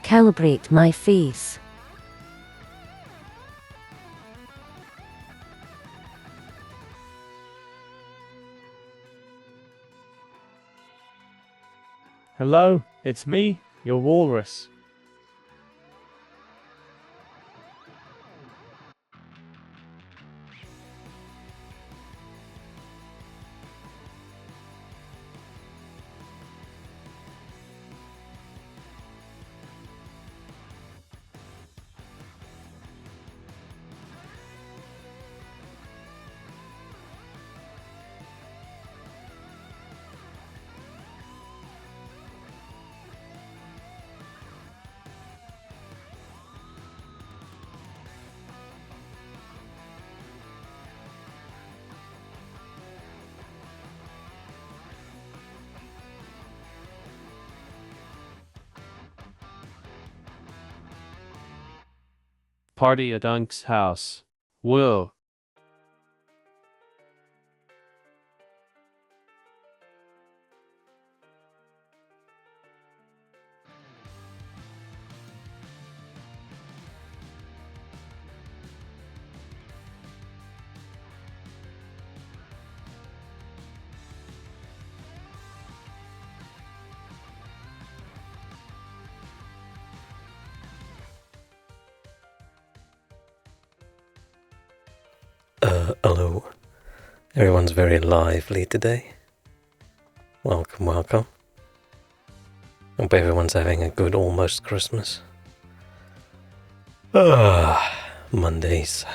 Calibrate my face. Hello, it's me, your walrus. Party at Unc's house. Whoa. Hello. Everyone's very lively today. Welcome, welcome. Hope everyone's having a good almost Christmas. Mondays.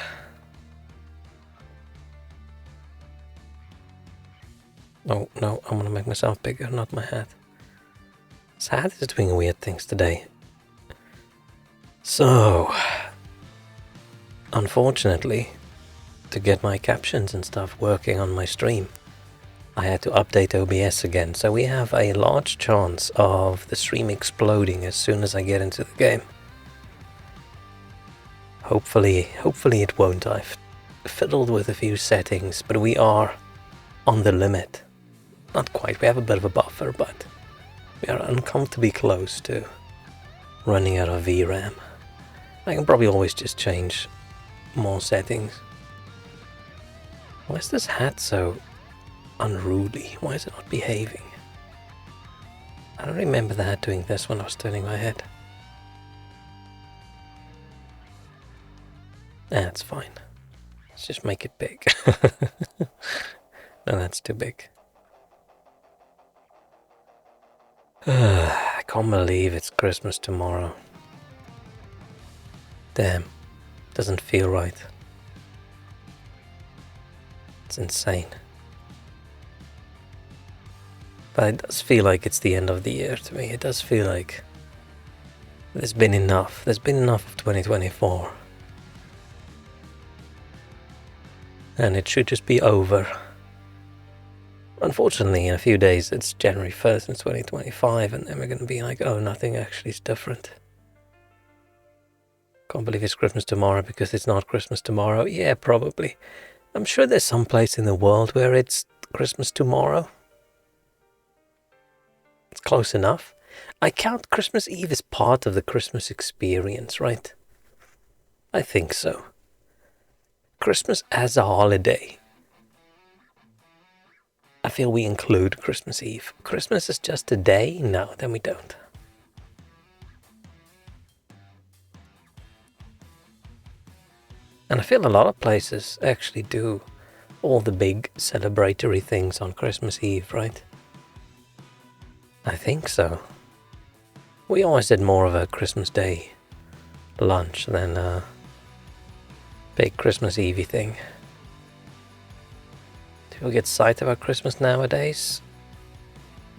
Oh, no, I'm gonna make myself bigger, not my hat. This hat is doing weird things today. So, unfortunately, to get my captions and stuff working on my stream, I had to update OBS again, so we have a large chance of the stream exploding as soon as I get into the game. Hopefully it won't. I've fiddled with a few settings, but we are on the limit. Not quite, we have a bit of a buffer, but we are uncomfortably close to running out of VRAM. I can probably always just change more settings. Why is this hat so unruly? Why is it not behaving? I don't remember the hat doing this when I was turning my head. That's fine. Let's just make it big. No, that's too big. I can't believe it's Christmas tomorrow. Damn, doesn't feel right. It's insane. But it does feel like it's the end of the year to me. It does feel like there's been enough. There's been enough of 2024. and it should just be over. Unfortunately, in a few days, it's January 1st in 2025, and then we're going to be like, oh, nothing actually is different. Can't believe it's Christmas tomorrow because it's not Christmas tomorrow. Yeah, probably. I'm sure there's some place in the world where it's Christmas tomorrow. It's close enough. I count Christmas Eve as part of the Christmas experience, right? I think so. Christmas as a holiday. I feel we include Christmas Eve. Christmas is just a day? No, then we don't. And I feel a lot of places actually do all the big celebratory things on Christmas Eve, right? I think so. We always did more of a Christmas Day lunch than a big Christmas Eve thing. Do people get psyched about Christmas nowadays?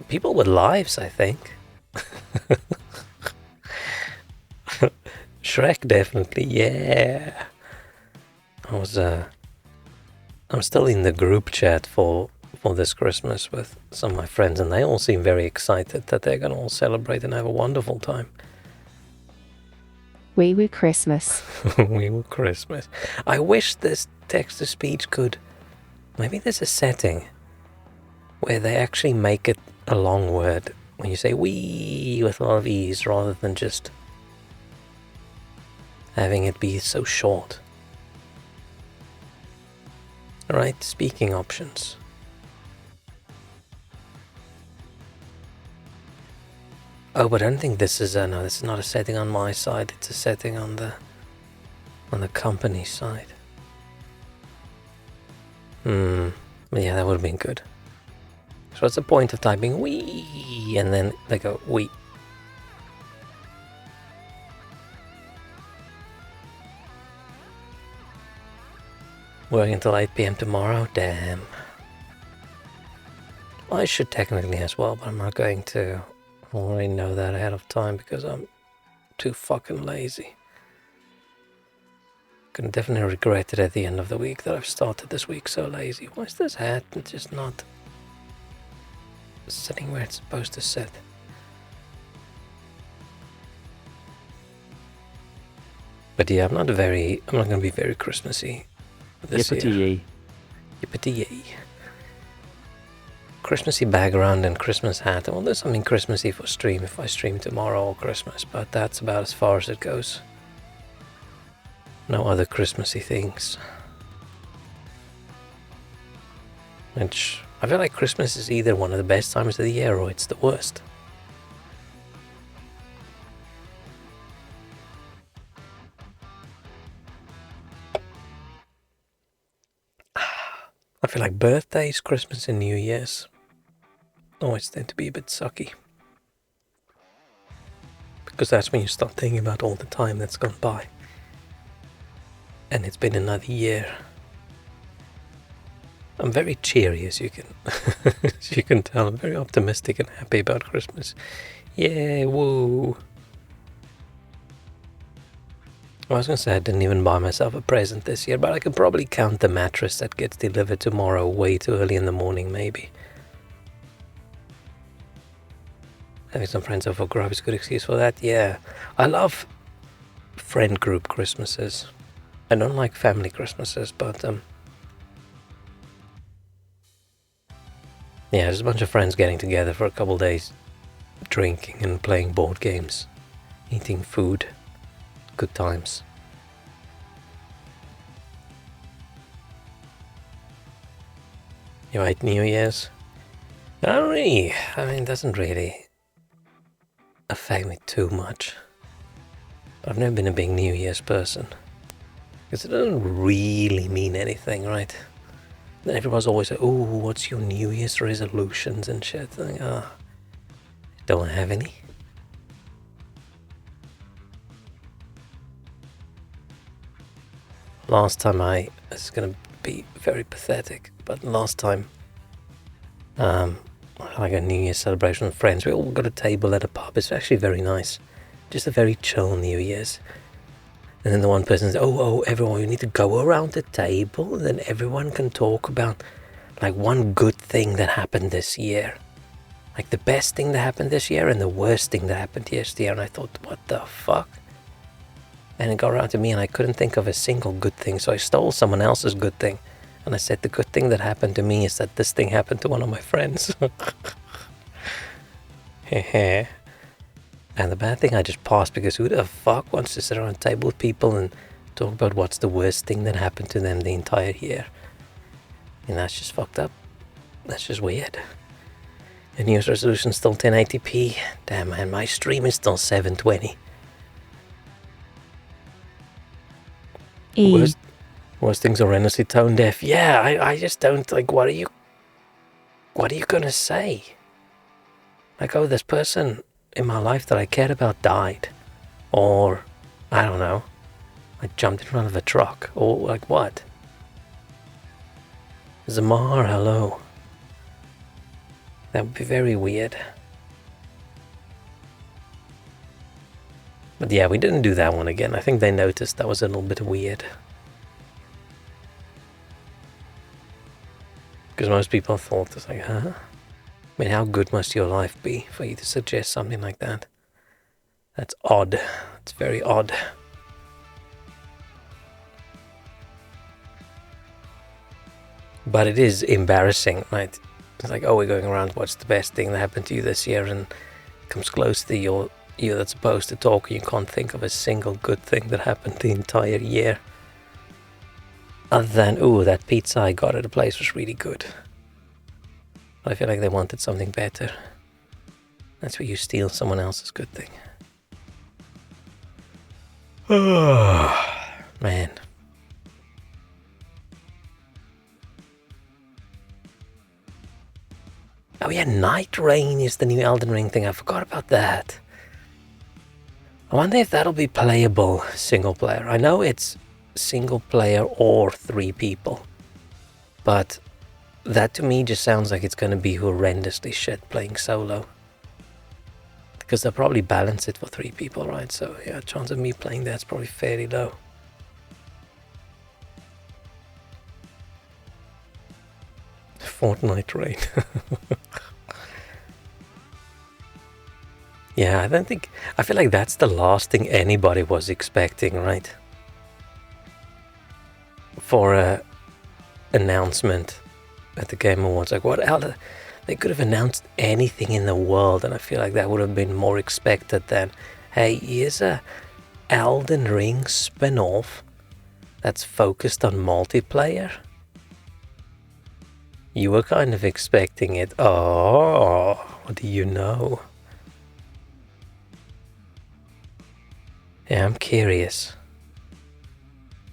People with lives, I think. Shrek definitely, yeah. I'm still in the group chat for this Christmas with some of my friends, and they all seem very excited that they're gonna all celebrate and have a wonderful time. We were Christmas. We were Christmas. I wish this text-to-speech could... Maybe there's a setting where they actually make it a long word when you say we with a lot of ease rather than just having it be so short. Alright, speaking options. Oh, but I don't think this is no, this is not a setting on my side, it's a setting on the company side. Yeah, that would have been good. So what's the point of typing we and then they go we? Working until 8 PM tomorrow? Damn. I should technically as well, but I'm not going to. I already know that ahead of time because I'm too fucking lazy. Gonna definitely regret it at the end of the week that I've started this week so lazy. Why is this hat just not sitting where it's supposed to sit? But yeah, I'm not gonna be very Christmassy this year. Yippity-yee. Yippity-yay. Christmassy background and Christmas hat. Well, there's something Christmassy for stream if I stream tomorrow or Christmas, but that's about as far as it goes. No other Christmassy things. Which, I feel like Christmas is either one of the best times of the year or it's the worst. I feel like birthdays, Christmas and New Year's always tend to be a bit sucky. Because that's when you start thinking about all the time that's gone by. And it's been another year. I'm very cheery, as you can as you can tell. I'm very optimistic and happy about Christmas. Yeah, woo. I was going to say I didn't even buy myself a present this year, but I can probably count the mattress that gets delivered tomorrow way too early in the morning, maybe. Having some friends over for grub is a good excuse for that, yeah. I love friend group Christmases. I don't like family Christmases, but yeah, there's a bunch of friends getting together for a couple days, drinking and playing board games, eating food, good times. You like New Year's? Not really. I mean, it doesn't really affect me too much. I've never been a big New Year's person. Because it doesn't really mean anything, right? Then everyone's always like, oh, what's your New Year's resolutions and shit? Like, I don't have any. Last time this is gonna be very pathetic, but last time, like a New Year's celebration with friends, we all got a table at a pub. It's actually very nice. Just a very chill New Year's. And then the one person says, oh, everyone, you need to go around the table, and then everyone can talk about like one good thing that happened this year. Like the best thing that happened this year and the worst thing that happened year. And I thought, what the fuck? And it got around to me and I couldn't think of a single good thing. So I stole someone else's good thing. And I said, the good thing that happened to me is that this thing happened to one of my friends. And the bad thing I just passed, because who the fuck wants to sit around a table with people and talk about what's the worst thing that happened to them the entire year? And that's just fucked up. That's just weird. The New Year's resolution still 1080p. Damn man, my stream is still 720. Worst things are horrendously tone deaf. Yeah, I just don't, like, what are you gonna say? Like, oh, this person in my life that I cared about died. Or, I don't know, I jumped in front of a truck. Or, like, what? Zamar, hello. That would be very weird. But yeah, we didn't do that one again. I think they noticed that was a little bit weird. Because most people thought, it's like, huh? I mean, how good must your life be for you to suggest something like that? That's odd. It's very odd. But it is embarrassing, right? It's like, oh, we're going around, what's the best thing that happened to you this year? And it comes close to you that's supposed to talk, and you can't think of a single good thing that happened the entire year. Other than, ooh, that pizza I got at a place was really good. I feel like they wanted something better. That's where you steal someone else's good thing. Oh, man. Oh yeah, Night Rain is the new Elden Ring thing. I forgot about that. I wonder if that'll be playable single player. I know it's single player or 3 people. But that to me just sounds like it's going to be horrendously shit playing solo. Because they'll probably balance it for 3 people, right? So yeah, chance of me playing that's probably fairly low. Fortnite Rain. Yeah, I feel like that's the last thing anybody was expecting, right? For a announcement at the Game Awards. Like, what else? They could have announced anything in the world, and I feel like that would have been more expected than, hey, here's a Elden Ring spin-off that's focused on multiplayer. You were kind of expecting it. Oh, what do you know? Yeah, I'm curious.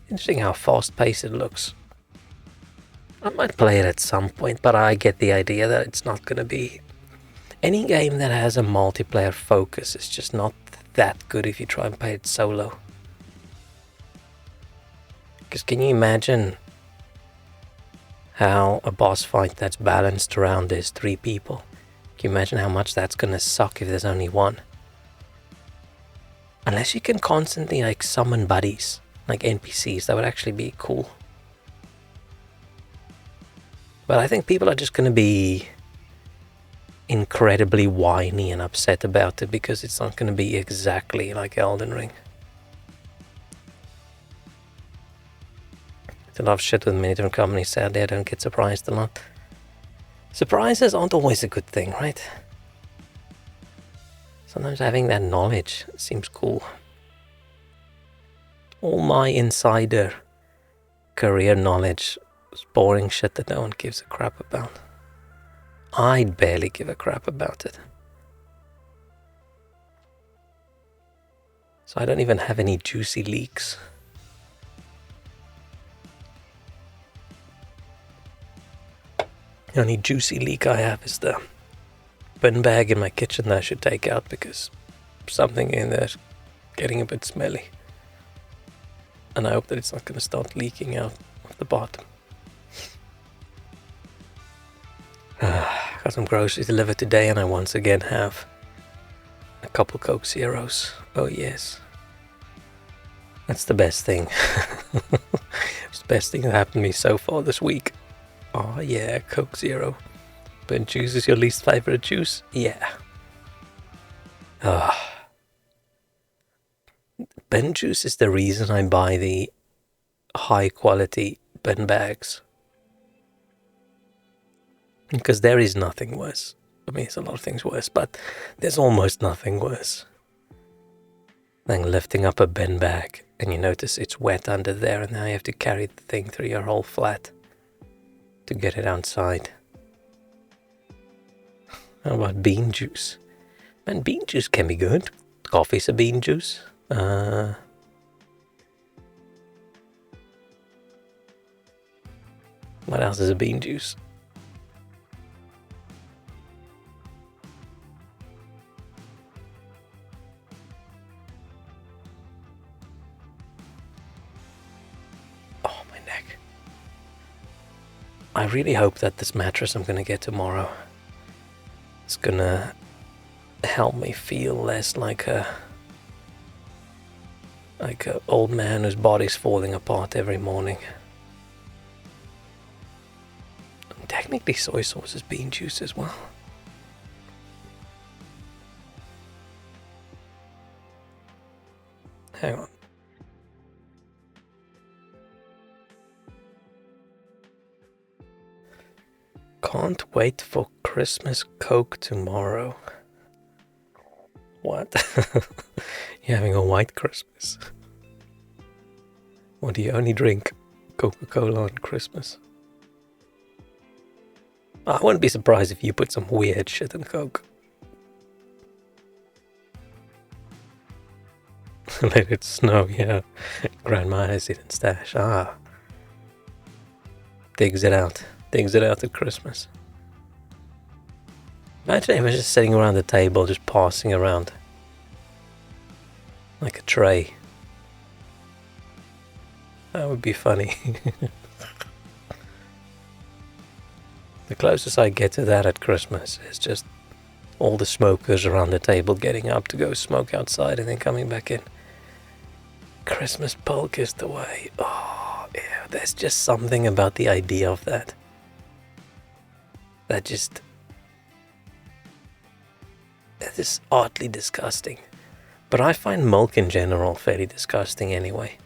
Interesting how fast-paced it looks. I might play it at some point, but I get the idea that it's not going to be... Any game that has a multiplayer focus is just not that good if you try and play it solo. Because can you imagine how a boss fight that's balanced around is 3 people? Can you imagine how much that's going to suck if there's only 1? Unless you can constantly like summon buddies, like NPCs, that would actually be cool. But I think people are just going to be incredibly whiny and upset about it because it's not going to be exactly like Elden Ring. It's a lot of shit with many different companies, sadly. I don't get surprised a lot. Surprises aren't always a good thing, right? Sometimes having that knowledge seems cool. All my insider career knowledge is boring shit that no one gives a crap about. I'd barely give a crap about it. So I don't even have any juicy leaks. The only juicy leak I have is the bin bag in my kitchen that I should take out because something in there's getting a bit smelly. And I hope that it's not going to start leaking out of the bottom. Got some groceries delivered today and I once again have a couple Coke Zeros. Oh yes. That's the best thing. It's the best thing that happened to me so far this week. Oh yeah, Coke Zero. Ben juice is your least favorite juice? Yeah. Ben juice is the reason I buy the high quality Ben bags. Because there is nothing worse. I mean, there's a lot of things worse, but there's almost nothing worse than lifting up a bin bag and you notice it's wet under there and now you have to carry the thing through your whole flat to get it outside. How about bean juice? Man, bean juice can be good. Coffee's a bean juice. What else is a bean juice? Oh, my neck. I really hope that this mattress I'm gonna get tomorrow is gonna help me feel less like a old man whose body's falling apart every morning. And technically soy sauce is bean juice as well. Hang on. Can't wait for Christmas Coke tomorrow. What? You're having a white Christmas? Or do you only drink Coca-Cola on Christmas? I wouldn't be surprised if you put some weird shit in Coke. Let it snow, yeah. Grandma has it in stash. Digs it out at Christmas. Imagine if I was just sitting around the table, just passing around like a tray. That would be funny. The closest I get to that at Christmas is just all the smokers around the table getting up to go smoke outside and then coming back in. Christmas polka is the way. Oh, yeah, there's just something about the idea of that. That is oddly disgusting. But I find milk in general fairly disgusting anyway.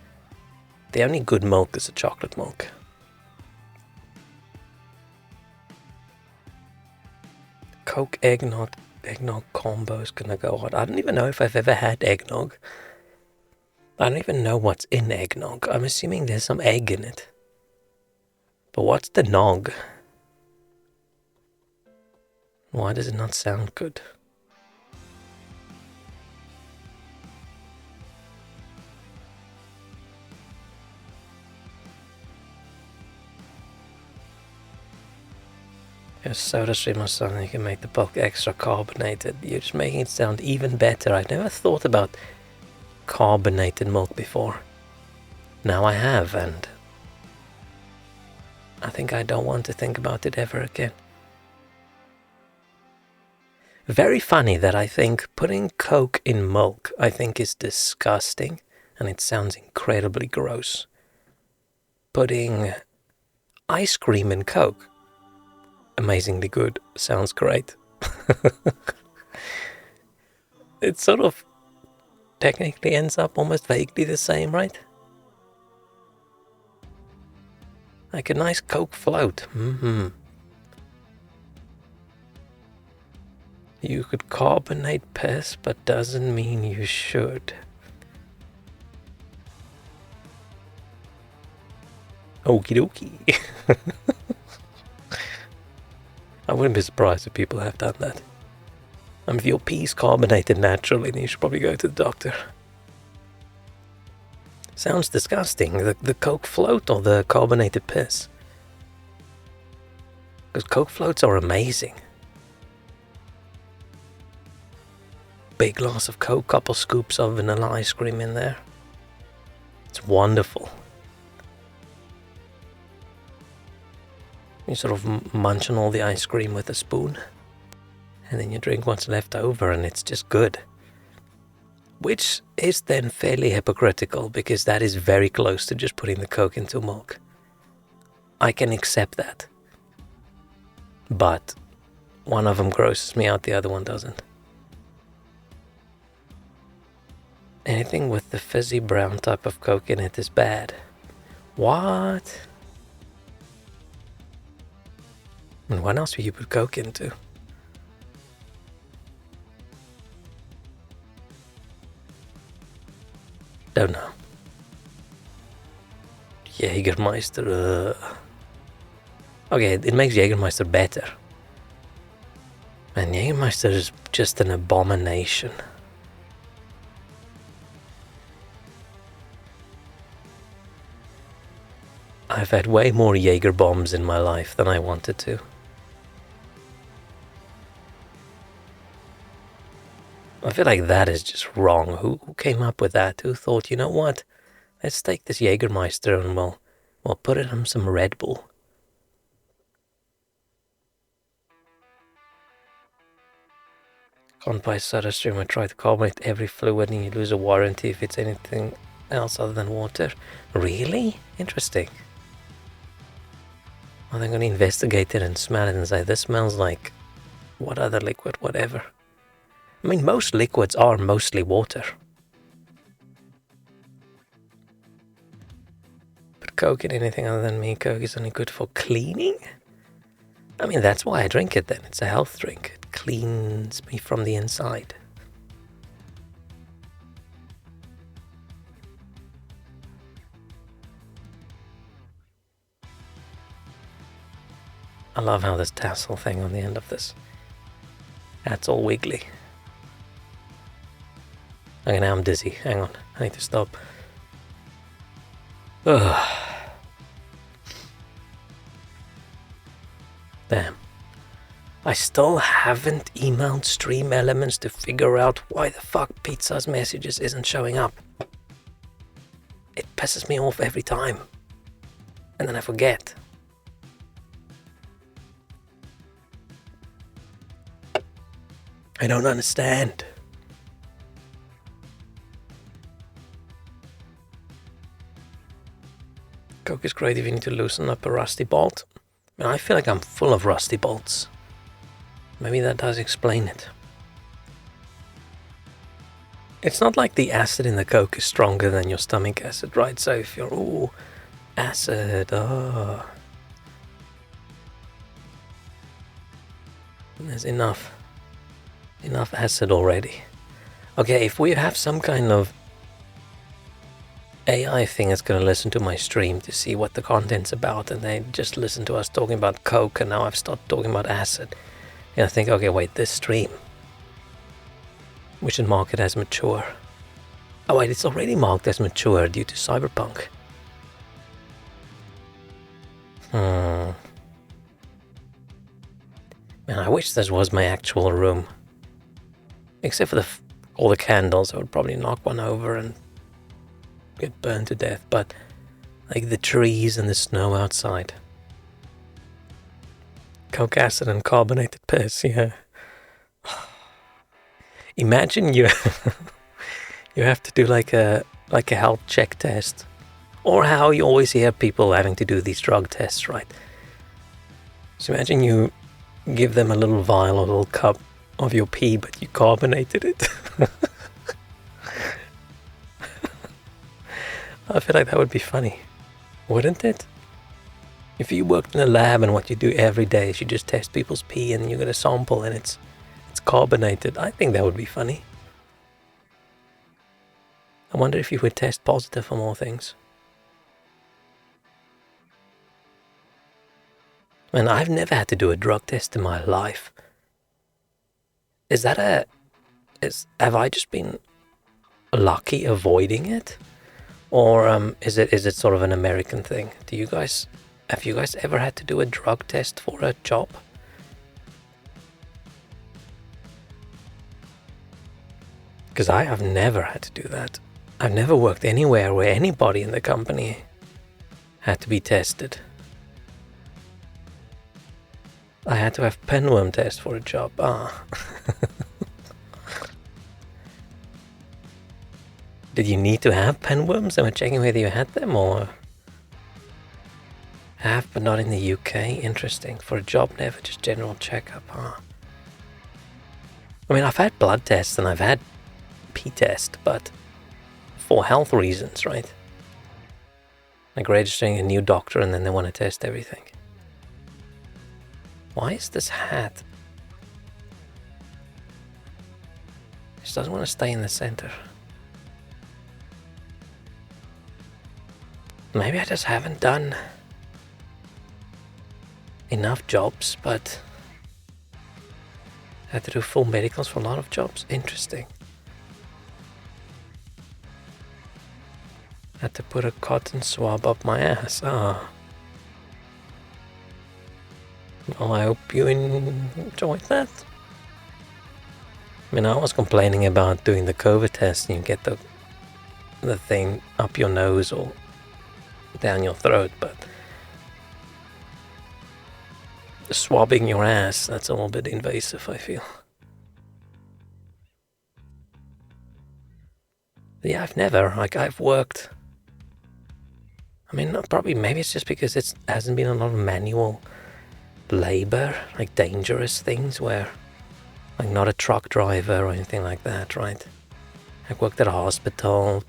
The only good milk is a chocolate milk. Coke eggnog combo is gonna go hard. I don't even know if I've ever had eggnog. I don't even know what's in eggnog. I'm assuming there's some egg in it. But what's the nog? Why does it not sound good? Your soda stream or something, you can make the bulk extra carbonated. You're just making it sound even better. I've never thought about carbonated milk before. Now I have, and I think I don't want to think about it ever again. Very funny that I think putting Coke in milk, I think is disgusting, and it sounds incredibly gross. Putting ice cream in Coke, amazingly good, sounds great. It sort of technically ends up almost vaguely the same, right? Like a nice Coke float. You could carbonate piss, but doesn't mean you should. Okie dokie. I wouldn't be surprised if people have done that. I mean, if your pee's carbonated naturally, then you should probably go to the doctor. Sounds disgusting. The Coke float or the carbonated piss? Because Coke floats are amazing. Big glass of Coke, couple scoops of vanilla ice cream in there. It's wonderful. You sort of munch on all the ice cream with a spoon, and then you drink what's left over, and it's just good. Which is then fairly hypocritical, because that is very close to just putting the Coke into milk. I can accept that. But one of them grosses me out, the other one doesn't. Anything with the fizzy brown type of Coke in it is bad. What? And what else would you put Coke into? Don't know. Jägermeister. Okay, it makes Jägermeister better. And Jägermeister is just an abomination. I've had way more Jaeger bombs in my life than I wanted to. I feel like that is just wrong. Who came up with that? Who thought, you know what? Let's take this Jägermeister and we'll put it in some Red Bull. Can't buy soda stream. I try to carbonate every fluid and you lose a warranty if it's anything else other than water. Really? Interesting. Well, they're going to investigate it and smell it and say, this smells like what other liquid, whatever. I mean, most liquids are mostly water. But Coke in anything other than me, Coke is only good for cleaning? I mean, that's why I drink it then. It's a health drink. It cleans me from the inside. I love how this tassel thing on the end of this. That's all wiggly. Okay, now I'm dizzy. Hang on. I need to stop. Ugh. Damn. I still haven't emailed Stream Elements to figure out why the fuck Pizza's messages isn't showing up. It pisses me off every time. And then I forget. I don't understand. Coke is great if you need to loosen up a rusty bolt. I mean, I feel like I'm full of rusty bolts. Maybe that does explain it. It's not like the acid in the Coke is stronger than your stomach acid, right? So if you're, ooh, acid, there's enough acid already. Okay, if we have some kind of AI thing that's going to listen to my stream to see what the content's about, and they just listen to us talking about Coke, and now I've started talking about acid, and I think, okay, wait, this stream, we should mark it as mature. Oh wait, it's already marked as mature due to cyberpunk. Man, I wish this was my actual room. Except for all the candles, I would probably knock one over and get burned to death, but like the trees and the snow outside. Coke acid and carbonated piss, yeah. Imagine you you have to do like a health check test, or how you always hear people having to do these drug tests, right? So imagine you give them a little vial, a little cup of your pee, but you carbonated it. I feel like that would be funny, wouldn't it? If you worked in a lab and what you do every day is you just test people's pee and you get a sample and it's carbonated, I think that would be funny. I wonder if you would test positive for more things. And I've never had to do a drug test in my life. Have I just been lucky avoiding it? Or is it sort of an American thing? Have you guys ever had to do a drug test for a job? Because I have never had to do that. I've never worked anywhere where anybody in the company had to be tested. I had to have pinworm test for a job. Did you need to have penworms? They were checking whether you had them, or have but not in the UK. Interesting. For a job, never, just general checkup, huh? I mean, I've had blood tests and I've had pee test, but for health reasons, right? Like registering a new doctor and then they want to test everything. Why is this hat? It just doesn't want to stay in the center. Maybe I just haven't done enough jobs, but I had to do full medicals for a lot of jobs. Interesting. Had to put a cotton swab up my ass. Ah. Well, I hope you enjoyed that. I mean, I was complaining about doing the COVID test and you get the thing up your nose or down your throat, but swabbing your ass, that's a little bit invasive, I feel. Yeah, I've worked. I mean, probably, maybe it's just because it hasn't been a lot of manual labor, like dangerous things where, like, not a truck driver or anything like that, right? I've worked at a hospital,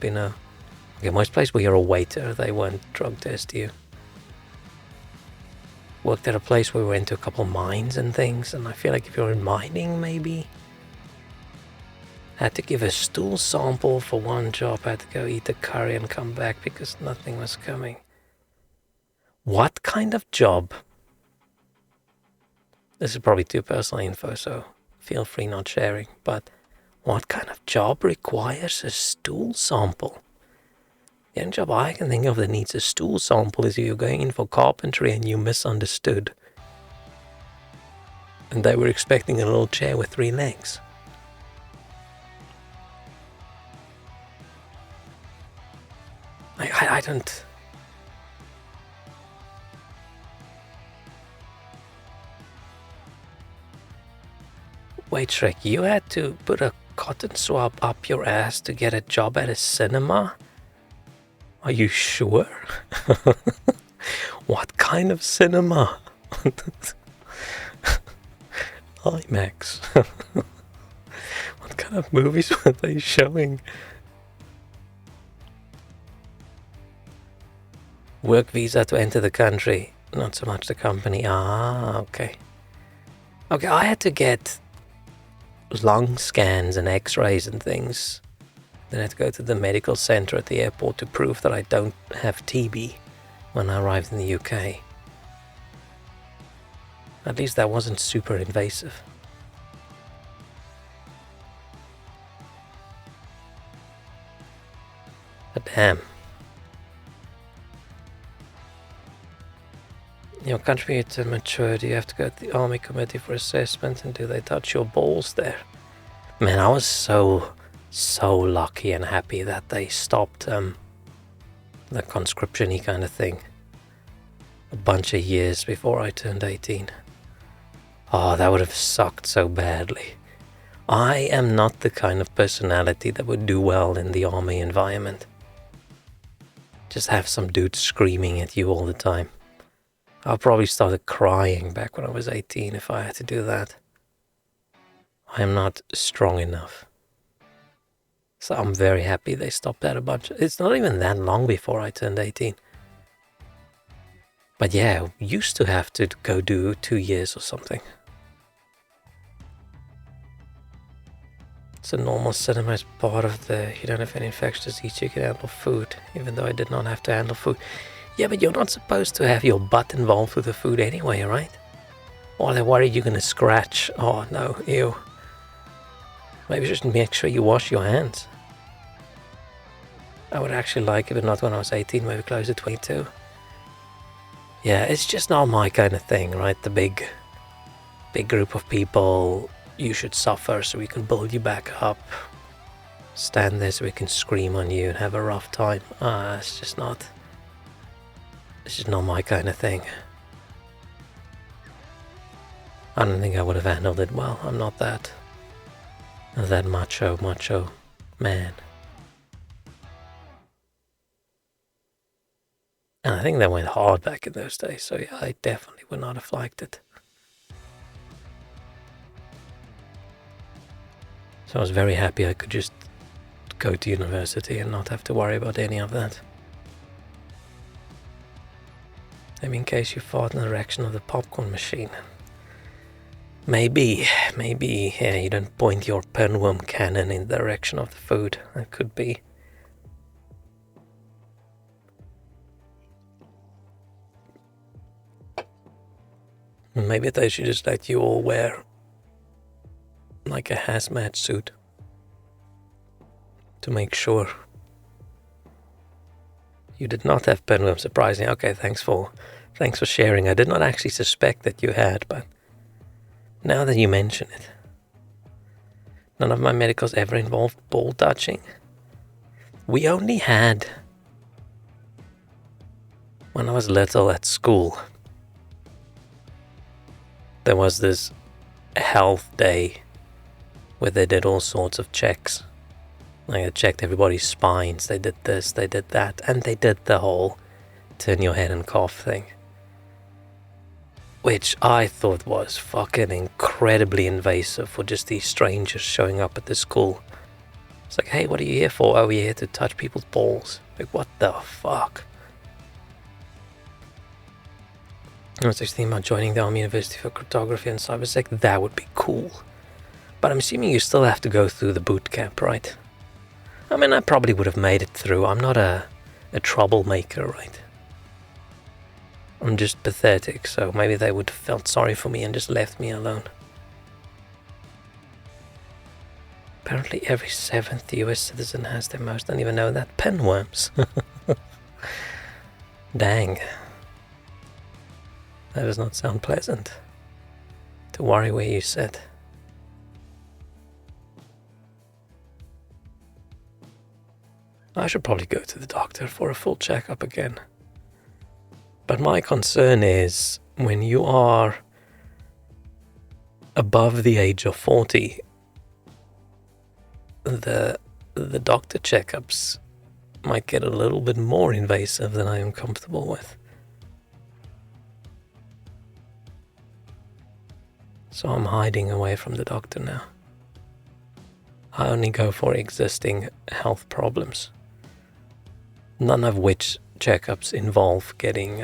most places where you're a waiter, they won't drug test you. Worked at a place where we went to a couple of mines and things, and I feel like if you're in mining, maybe. Had to give a stool sample for one job, had to go eat a curry and come back because nothing was coming. What kind of job? This is probably too personal info, so feel free not sharing, but what kind of job requires a stool sample? The only job I can think of that needs a stool sample is if you're going in for carpentry and you misunderstood. And they were expecting a little chair with 3 legs. I don't... Wait, Shrek, you had to put a cotton swab up your ass to get a job at a cinema? Are you sure? What kind of cinema? IMAX. What kind of movies were they showing? Work visa to enter the country, not so much the company. Ah, okay. Okay, I had to get lung scans and x-rays and things. Then I had to go to the medical center at the airport to prove that I don't have TB when I arrived in the UK. At least that wasn't super invasive. But damn. Your country to mature, do you have to go to the army committee for assessment, and do they touch your balls there? Man, I was so lucky and happy that they stopped the conscription-y kind of thing a bunch of years before I turned 18. Oh, that would have sucked so badly. I am not the kind of personality that would do well in the army environment. Just have some dude screaming at you all the time. I probably started crying back when I was 18 if I had to do that. I am not strong enough. So I'm very happy they stopped that a bunch. It's not even that long before I turned 18. But yeah, used to have to go do 2 years or something. It's a normal cinema as part of you don't have any infectious disease, you can handle food, even though I did not have to handle food. Yeah, but you're not supposed to have your butt involved with the food anyway, right? Or they're worried you're gonna scratch. Oh no, ew. Maybe just make sure you wash your hands. I would actually like it, but not when I was 18, maybe close to 22. Yeah, it's just not my kind of thing, right? The big group of people, you should suffer so we can build you back up. Stand there so we can scream on you and have a rough time. It's just not my kind of thing. I don't think I would have handled it well. I'm not that macho man. And I think they went hard back in those days, so yeah, I definitely would not have liked it. So I was very happy I could just go to university and not have to worry about any of that. Maybe in case you fart in the direction of the popcorn machine. Maybe, yeah, you don't point your pinworm cannon in the direction of the food. That could be. Maybe they should just let you all wear like a hazmat suit to make sure you did not have pinworm. Surprising. Okay, thanks for sharing. I did not actually suspect that you had, but now that you mention it, none of my medicals ever involved ball touching. We only had, when I was little at school, there was this health day where they did all sorts of checks. Like they checked everybody's spines, they did this, they did that, and they did the whole turn your head and cough thing. Which I thought was fucking incredibly invasive for just these strangers showing up at the school. It's like, hey, what are you here for? Oh, we're here to touch people's balls. Like, what the fuck? I was actually thinking about joining the Army University for Cryptography and Cybersec. That would be cool. But I'm assuming you still have to go through the boot camp, right? I mean, I probably would have made it through. I'm not a troublemaker, right? I'm just pathetic, so maybe they would have felt sorry for me and just left me alone. Apparently every 7th US citizen has their most. Don't even know that. Pinworms. Dang. That does not sound pleasant. To worry where you sit. I should probably go to the doctor for a full checkup again. But my concern is when you are above the age of 40, the doctor checkups might get a little bit more invasive than I am comfortable with. So I'm hiding away from the doctor now. I only go for existing health problems, none of which checkups involve getting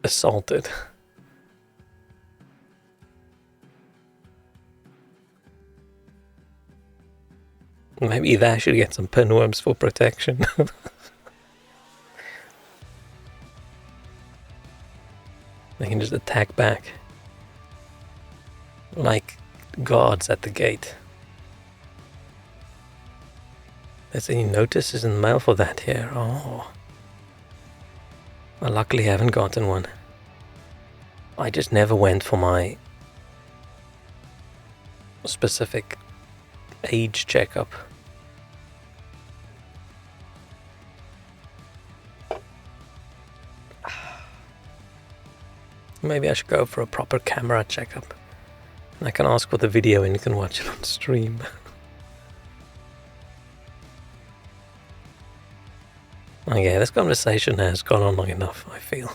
assaulted. Maybe they should get some pinworms for protection. They can just attack back like guards at the gate. There's any notices in the mail for that here. Oh, I luckily haven't gotten one. I just never went for my specific age checkup. Maybe I should go for a proper camera checkup. I can ask for the video and you can watch it on stream. Okay, this conversation has gone on long enough, I feel.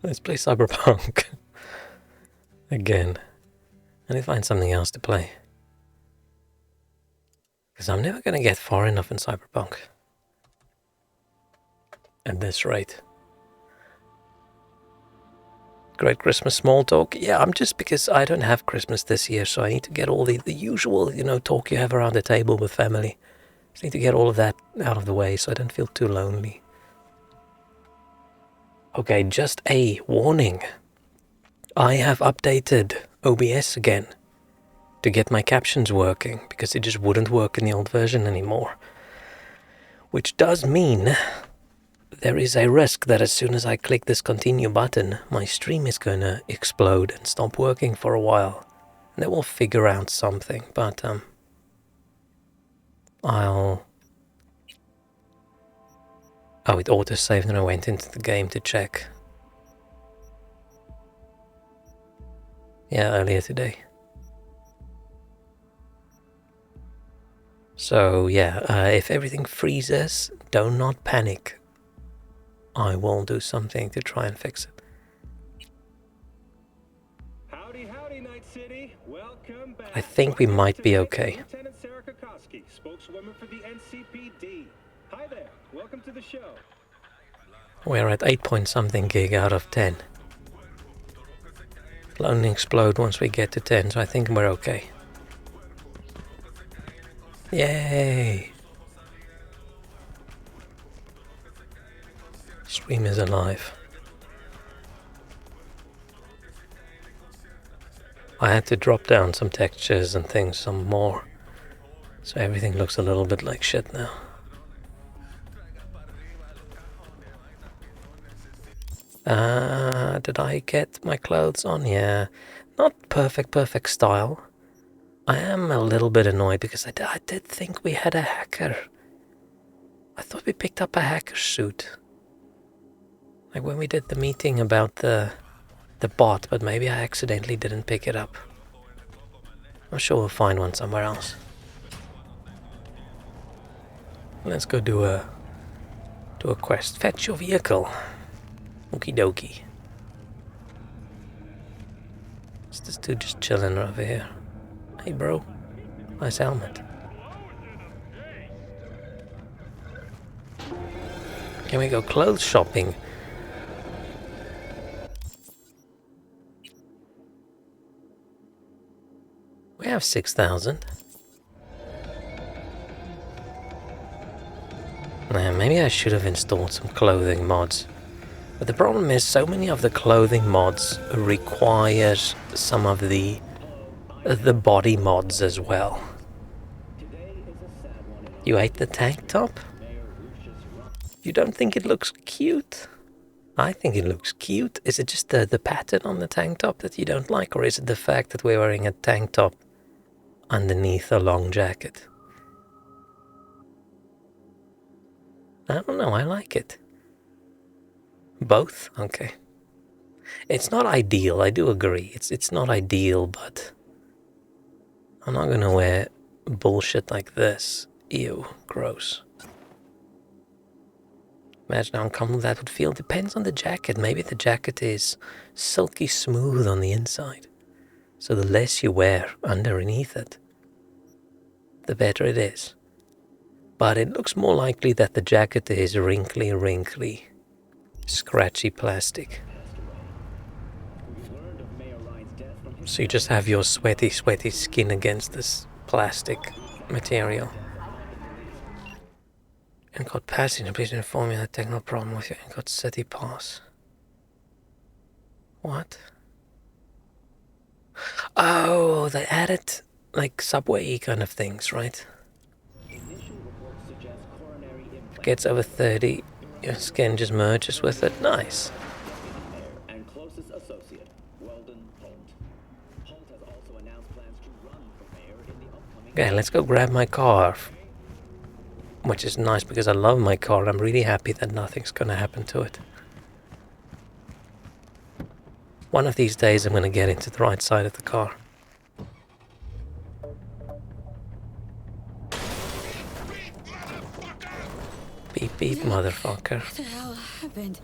Let's play cyberpunk. Again. I need to find something else to play. Because I'm never going to get far enough in cyberpunk. At this rate. Great Christmas small talk. Yeah, I'm just because I don't have Christmas this year, so I need to get all the usual, talk you have around the table with family. Just need to get all of that out of the way so I don't feel too lonely. Okay, just a warning. I have updated OBS again to get my captions working because it just wouldn't work in the old version anymore. Which does mean there is a risk that as soon as I click this continue button, my stream is going to explode and stop working for a while. And then we'll figure out something, but I'll... Oh, it auto-saved and I went into the game to check. Yeah, earlier today. So yeah, if everything freezes, do not panic. I will do something to try and fix it. Howdy, howdy, Night City. Welcome back. I think we might be okay. Lieutenant Sarah Kokoski, spokeswoman for the NCPD. Hi there. Welcome to the show. We're at 8 point something gig out of 10. It'll only explode once we get to 10, so I think we're okay. Yay! Stream is alive. I had to drop down some textures and things some more, so everything looks a little bit like shit now. Did I get my clothes on? Yeah. Not perfect style. I am a little bit annoyed because I did think we had a hacker. I thought we picked up a hacker suit. Like when we did the meeting about the bot, but maybe I accidentally didn't pick it up. I'm sure we'll find one somewhere else. Let's go do a quest. Fetch your vehicle. Okie dokie. Is this dude just chilling over here? Hey bro, nice helmet. Can we go clothes shopping? We have 6,000. Maybe I should have installed some clothing mods. But the problem is so many of the clothing mods require some of the body mods as well. You ate the tank top? You don't think it looks cute? I think it looks cute. Is it just the pattern on the tank top that you don't like? Or is it the fact that we're wearing a tank top underneath a long jacket? I don't know, I like it. Both? Okay. It's not ideal, I do agree. It's not ideal, but I'm not gonna wear bullshit like this. Ew, gross. Imagine how uncomfortable that would feel. Depends on the jacket. Maybe the jacket is silky smooth on the inside. So the less you wear underneath it, the better it is. But it looks more likely that the jacket is wrinkly, scratchy plastic. So you just have your sweaty skin against this plastic material. Encode passenger, please inform me that technical problem with your Encode City pass. What? Oh, they added like subway kind of things, right? If it gets over 30, your skin just merges with it. Nice. Okay, let's go grab my car. Which is nice because I love my car. I'm really happy that nothing's gonna happen to it. One of these days I'm gonna get into the right side of the car. Beep beep, motherfucker. What the hell happened?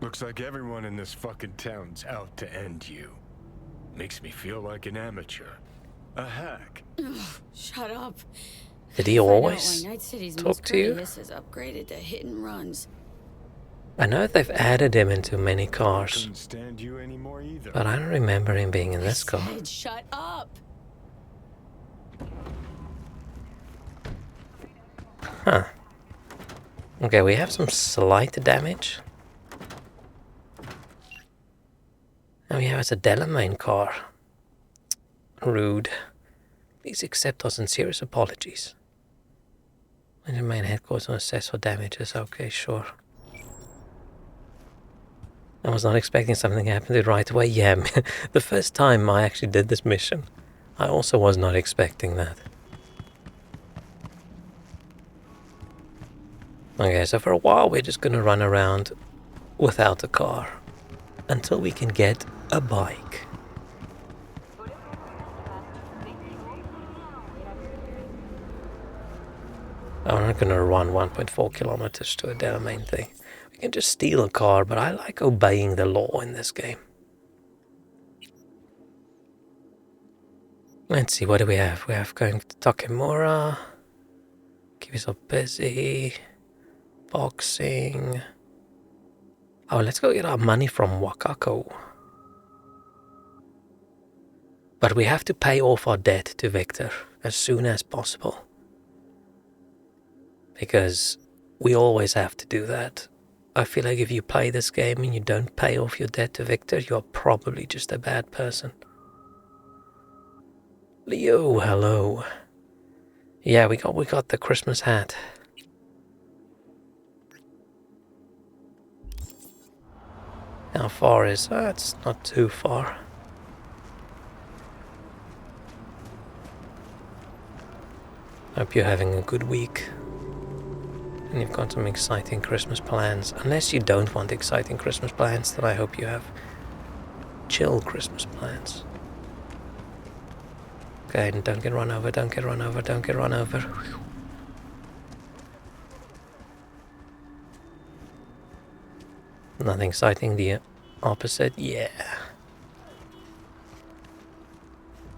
Looks like everyone in this fucking town's out to end you. Makes me feel like an amateur. A hack. Ugh, shut up. Did he always Night City's talk most to you? courteous is upgraded to hit and runs. I know they've added him into many cars, Couldn't stand you anymore either. but I don't remember him being in this car. Said, shut up. Huh. Okay, we have some slight damage. And we have as a Delamain car. Rude. Please accept our sincerest apologies. When your main headquarters will assess for damages. Okay, sure. I was not expecting something to happen right away. Yeah, the first time I actually did this mission, I also was not expecting that. Okay, so for a while we're just gonna run around without a car until we can get a bike. I'm not gonna run 1.4 kilometers to a damn main thing. We can just steal a car, but I like obeying the law in this game. Let's see, what do we have? We have going to Takemura. Keep yourself busy. Boxing. Oh, let's go get our money from Wakako. But we have to pay off our debt to Victor as soon as possible. Because we always have to do that. I feel like if you play this game and you don't pay off your debt to Victor, you are probably just a bad person. Leo, hello. Yeah, we got the Christmas hat. How far is that? It's not too far. Hope you're having a good week. And you've got some exciting Christmas plans. Unless you don't want exciting Christmas plans, then I hope you have chill Christmas plans. Okay, and don't get run over, don't get run over, don't get run over. Nothing exciting, the opposite, yeah.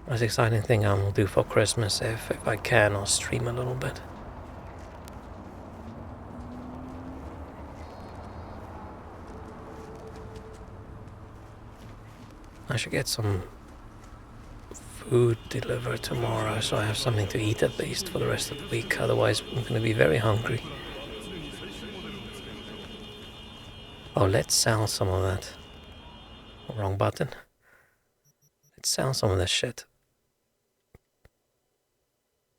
Most exciting thing I will do for Christmas, if I can, I'll stream a little bit. I should get some food delivered tomorrow, so I have something to eat at least for the rest of the week. Otherwise, I'm going to be very hungry. Oh, let's sell some of that. Wrong button. Let's sell some of this shit.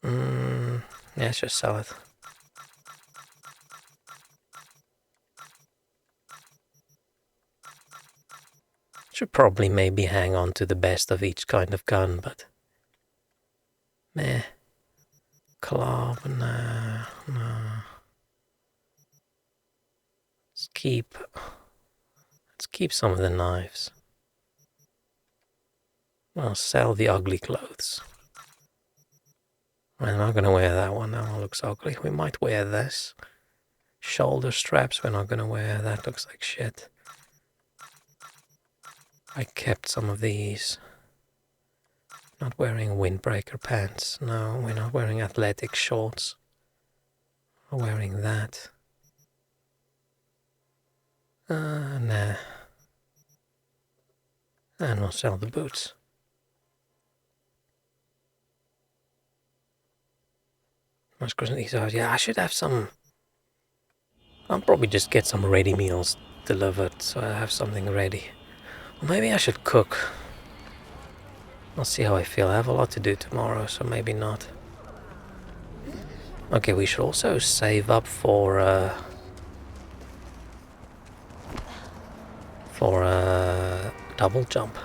Yeah, let's just sell it. Should probably maybe hang on to the best of each kind of gun, but meh. Club, no. Let's keep some of the knives. I'll sell the ugly clothes. I'm not gonna wear that one, that one looks ugly. We might wear this. Shoulder straps, we're not gonna wear, that looks like shit. I kept some of these. Not wearing windbreaker pants. No, we're not wearing athletic shorts. We're wearing that. Nah. And we'll sell the boots. Most Christmas are, yeah, I should have some. I'll probably just get some ready meals delivered so I have something ready. Or maybe I should cook. I'll see how I feel. I have a lot to do tomorrow, so maybe not. Okay, we should also save up for double jump.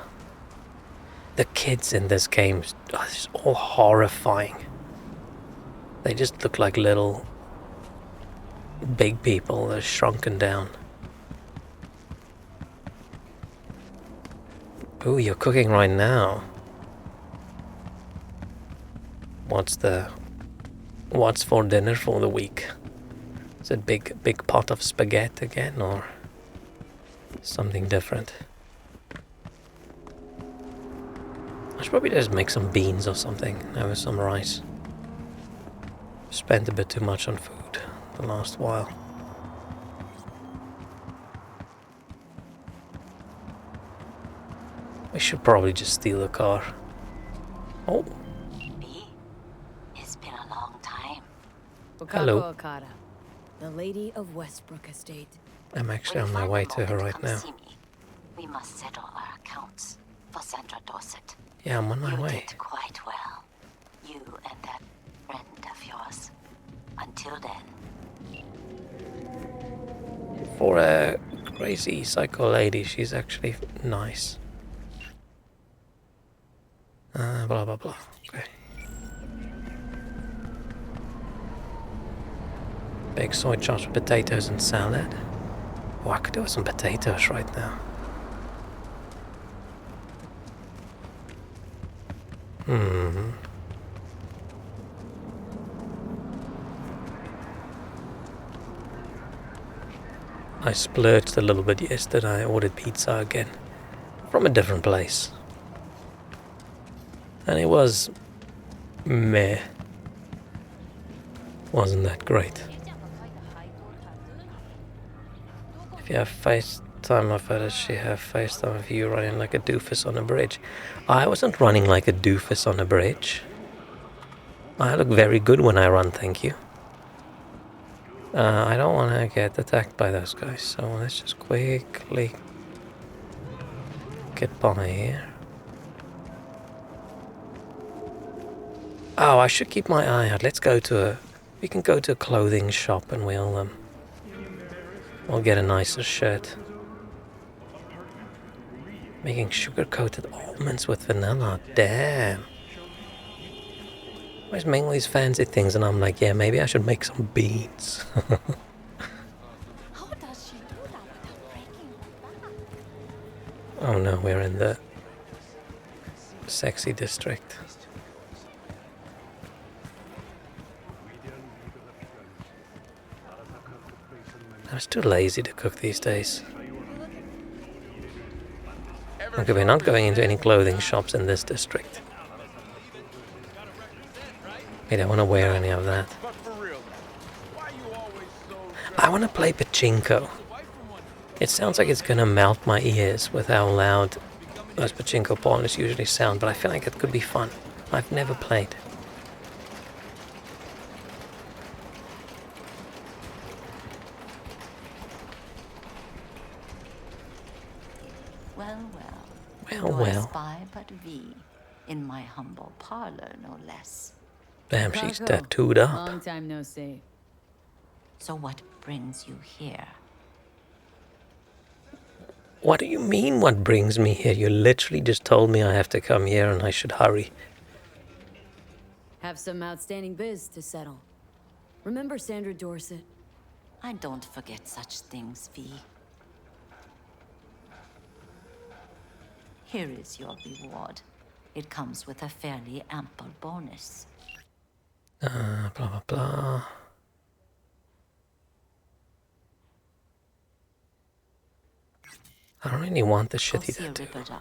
The kids in this game are just all horrifying. They just look like little big people that are shrunken down. Ooh, you're cooking right now. What's for dinner for the week? Is it big pot of spaghetti again, or something different? I should probably just make some beans or something, have some rice. Spent a bit too much on food the last while. We should probably just steal the car. Oh. It's been a long time. Hello. Okada, the Lady of Westbrook Estate. I'm actually on my way to her right now. We must settle our accounts for Sandra Dorset. Yeah, I'm on my way. You did quite well. You and that friend of yours. Until then. For a crazy psycho lady, she's actually nice. Blah blah blah. Okay. Big soy chopped with potatoes and salad. Oh, I could do with some potatoes right now. I splurged a little bit yesterday. I ordered pizza again from a different place. And it was meh. Wasn't that great. If you have FaceTime of her, does she have FaceTime of you running like a doofus on a bridge? I wasn't running like a doofus on a bridge. I look very good when I run, thank you. I don't want to get attacked by those guys, so let's just quickly get by here. Oh, I should keep my eye out. Let's go to a... We can go to a clothing shop and we'll get a nicer shirt. Making sugar-coated almonds with vanilla. Damn. Always making all these fancy things and I'm like, yeah, maybe I should make some beans. How does she do that without breaking her back? Oh no, we're in the sexy district. I was too lazy to cook these days. Okay, we're not going into any clothing shops in this district. I don't want to wear any of that. I want to play pachinko. It sounds like it's gonna melt my ears with how loud those pachinko partners usually sound, but I feel like it could be fun. I've never played. Well. Spy but V, in my humble parlor, no less. Damn, she's tattooed up. Long time no see. So what brings you here? What do you mean, what brings me here? You literally just told me I have to come here and I should hurry. Have some outstanding biz to settle. Remember Sandra Dorset? I don't forget such things, V. Here is your reward. It comes with a fairly ample bonus. Blah, blah, blah. I don't really want the shitty tattoo.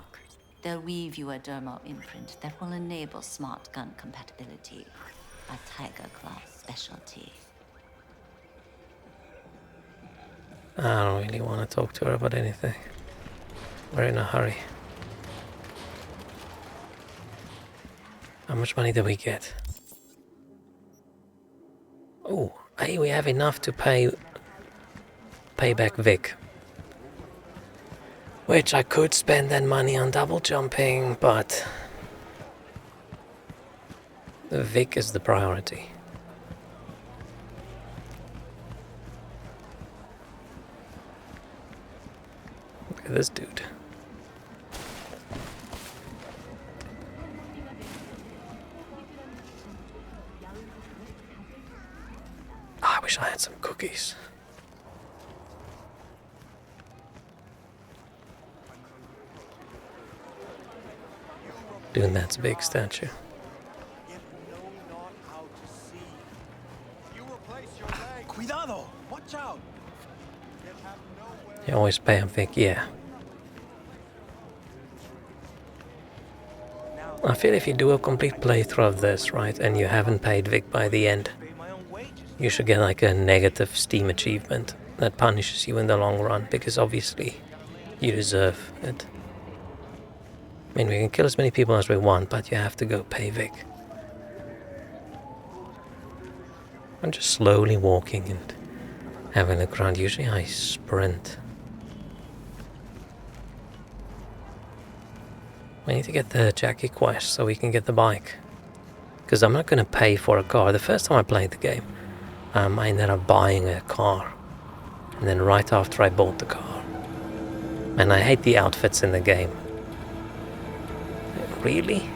They'll weave you a dermal imprint that will enable smart gun compatibility. A Tiger Class specialty. I don't really want to talk to her about anything. We're in a hurry. How much money do we get? Oh, hey, we have enough to pay back Vic. Which I could spend that money on double jumping, but Vic is the priority. Look at this dude. I wish I had some cookies. Dude, that's a big statue. Cuidado! Watch out! You always pay him, Vic, yeah. I feel if you do a complete playthrough of this, right, and you haven't paid Vic by the end, you should get like a negative Steam achievement that punishes you in the long run, because obviously you deserve it. I mean, we can kill as many people as we want, but you have to go pay Vic. I'm just slowly walking and having a look around. Usually I sprint. We need to get the Jackie quest so we can get the bike. Because I'm not going to pay for a car. The first time I played the game, I ended up buying a car. And then right after I bought the car. And I hate the outfits in the game. Really?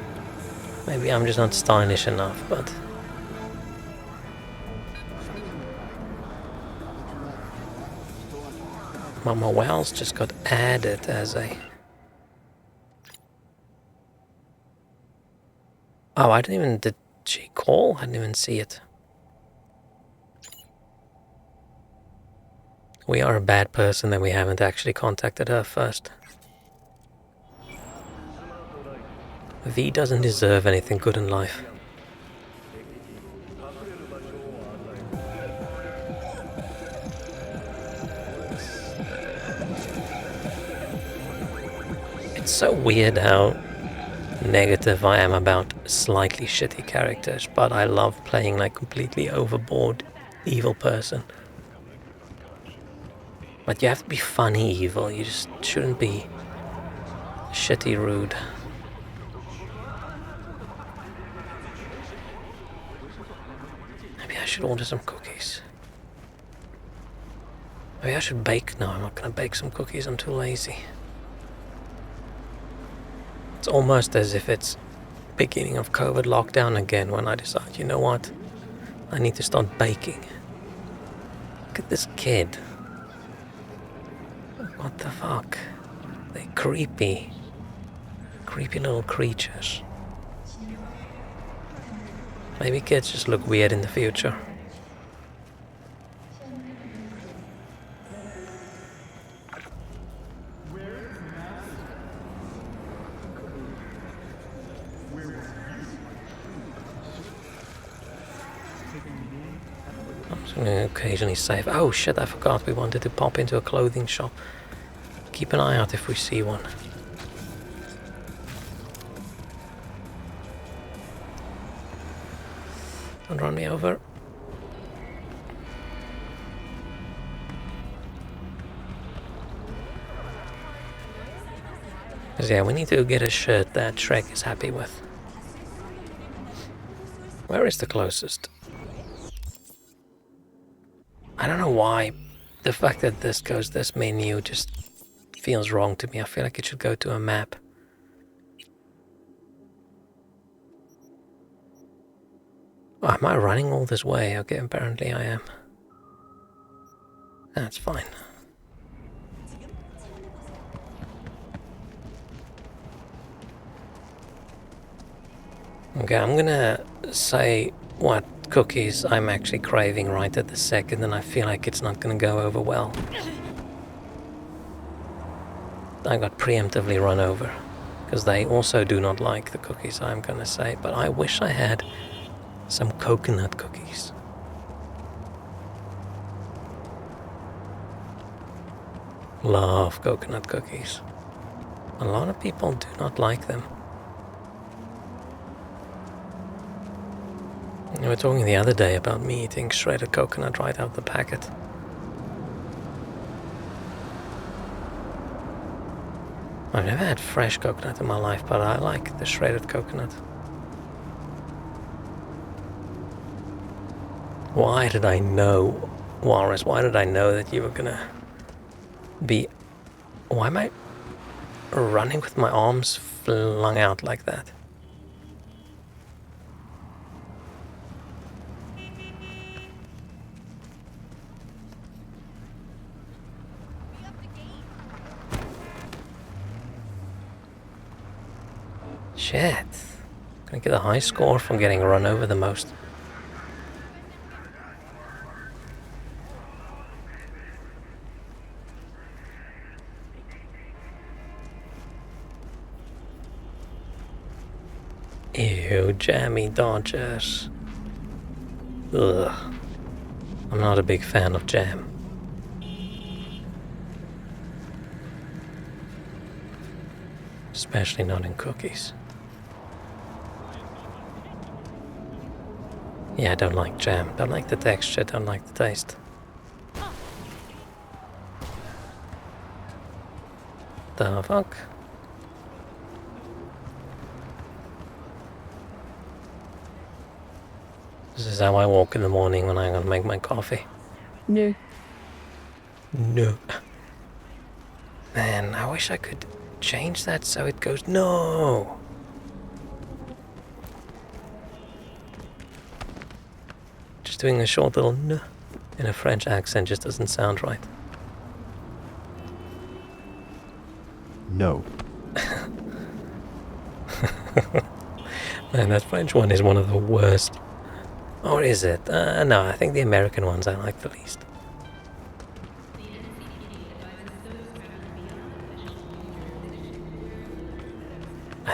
Maybe I'm just not stylish enough, but... Mama Wells just got added as a... Oh, I didn't even... Did she call? I didn't even see it. We are a bad person that we haven't actually contacted her first. V doesn't deserve anything good in life. It's so weird how negative I am about slightly shitty characters, but I love playing like completely overboard evil person. But you have to be funny evil, you just shouldn't be shitty rude. Maybe I should order some cookies. Maybe I should bake. No, I'm not gonna bake some cookies, I'm too lazy. It's almost as if it's beginning of COVID lockdown again when I decide, you know what? I need to start baking. Look at this kid. What the fuck? They're creepy. Creepy little creatures. Maybe kids just look weird in the future. I'm just gonna occasionally save. Oh shit, I forgot we wanted to pop into a clothing shop. Keep an eye out if we see one. Don't run me over. Because yeah, we need to get a shirt that Shrek is happy with. Where is the closest? I don't know why the fact that this goes this menu just feels wrong to me. I feel like it should go to a map. Oh, am I running all this way? Okay, apparently I am. That's fine. Okay, I'm gonna say what cookies I'm actually craving right at the second, and I feel like it's not gonna go over well. I got preemptively run over, because they also do not like the cookies I'm gonna say, but I wish I had some coconut cookies. Love coconut cookies. A lot of people do not like them. We were talking the other day about me eating shredded coconut right out the packet. I've never had fresh coconut in my life, but I like the shredded coconut. Why did I know, Walrus, why did I know that you were gonna be... Why am I running with my arms flung out like that? Shit. Gonna get a high score from getting run over the most. Ew, jammy dodgers. Ugh. I'm not a big fan of jam. Especially not in cookies. Yeah, I don't like jam. Don't like the texture, don't like the taste. The fuck? This is how I walk in the morning when I'm gonna make my coffee. No. No. Man, I wish I could change that so it goes no. Just doing a short little no in a French accent just doesn't sound right. No. Man, that French one is one of the worst. Or is it? No, I think the American ones I like the least.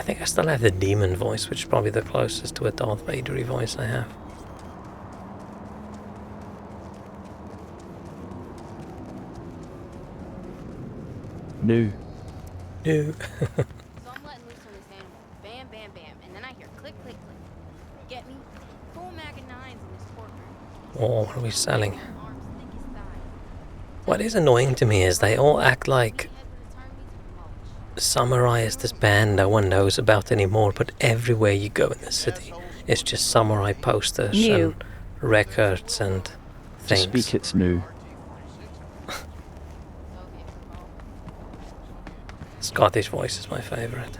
I think I still have the demon voice, which is probably the closest to a Darth Vader-y voice I have. New. New. So I'm letting loose on this animal. Bam, bam, bam. And then I hear click, click, click. Get me? Full mag of 9s in this courtroom. Oh, what are we selling? Arms thick as thigh. What is annoying to me is they all act like Head would have turned me to mulch. Samurai is this band no one knows about anymore, but everywhere you go in the city, it's just Samurai posters New. and records and To things. speak it's new. Scottish voice is my favourite.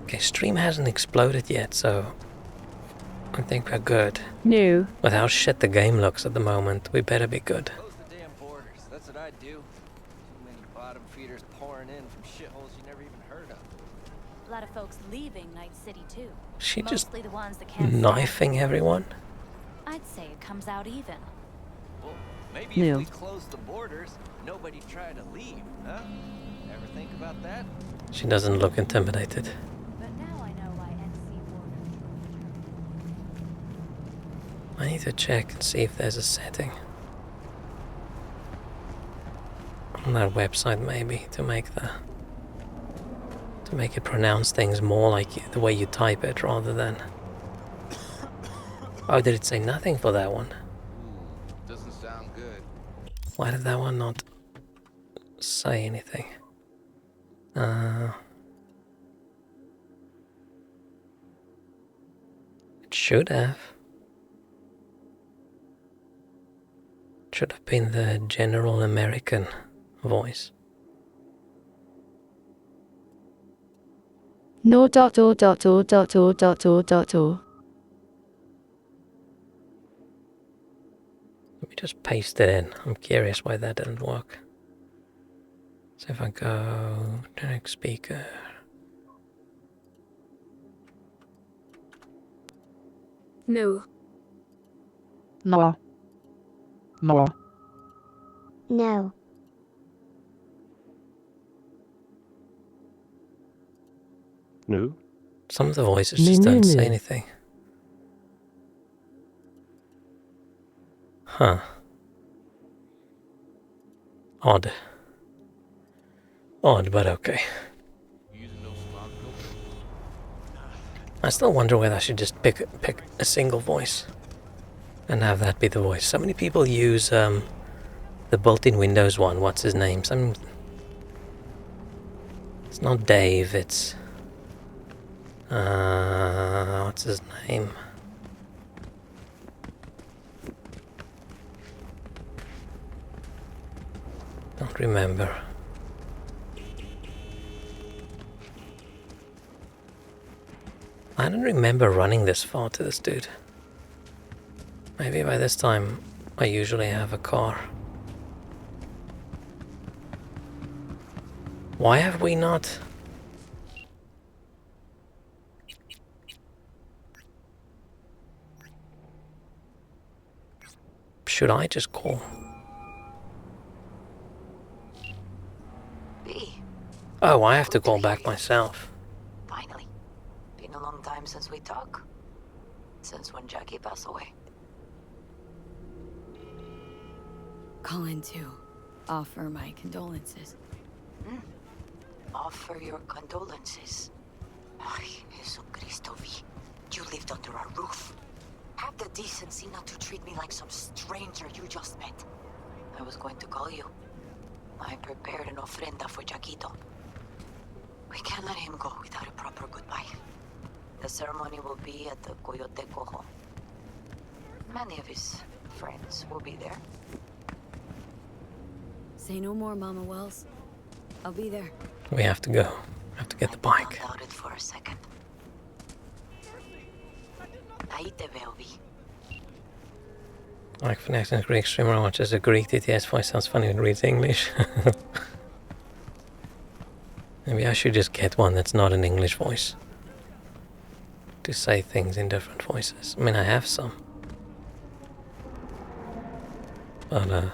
Okay, stream hasn't exploded yet, so I think we're good. New. With how shit the game looks at the moment, we better be good. Close the damn borders. That's what I'd do. Too many bottom feeders pouring in from shitholes you never even heard of. A lot of folks leaving Night City too. She just Mostly the ones that can't knifing everyone. I'd say it comes out even. Well, maybe New. if we close the borders, nobody try to leave, huh? Ever think about that? She doesn't look intimidated. But now I know why NC Border. I need to check and see if there's a setting on that website maybe to make it pronounce things more like the way you type it rather than. Oh, did it say nothing for that one? Doesn't sound good. Why did that one not say anything? It should have. It should have been the general American voice. No dot or dot or dot or dot or dot or. Let me just paste it in. I'm curious why that didn't work. So if I go to next speaker. No. No. No. No. New. Some of the voices just don't say anything. Huh. Odd. Odd, but okay. I still wonder whether I should just pick a single voice and have that be the voice. So many people use the built-in Windows one. What's his name? It's not Dave. It's what's his name? Don't remember. I don't remember running this far to this dude. Maybe by this time I usually have a car. Why have we not? Should I just call? B. Oh, I have to call back myself. Finally. Been a long time since we talked. Since when Jackie passed away. Calling to offer my condolences. Offer your condolences. Ay, Jesucristo, V. You lived under our roof. Have the decency not to treat me like some stranger you just met. I was going to call you. I prepared an ofrenda for Jaquito. We can't let him go without a proper goodbye. The ceremony will be at the Coyote Cojo. Many of his friends will be there. Say no more, Mama Wells. I'll be there. We have to go. We have to get the bike. I doubted for a second. Ahí te veo, V. Like for next Greek streamer, I watch as a Greek TTS voice sounds funny when it reads English. Maybe I should just get one that's not an English voice. To say things in different voices. I mean, I have some. But,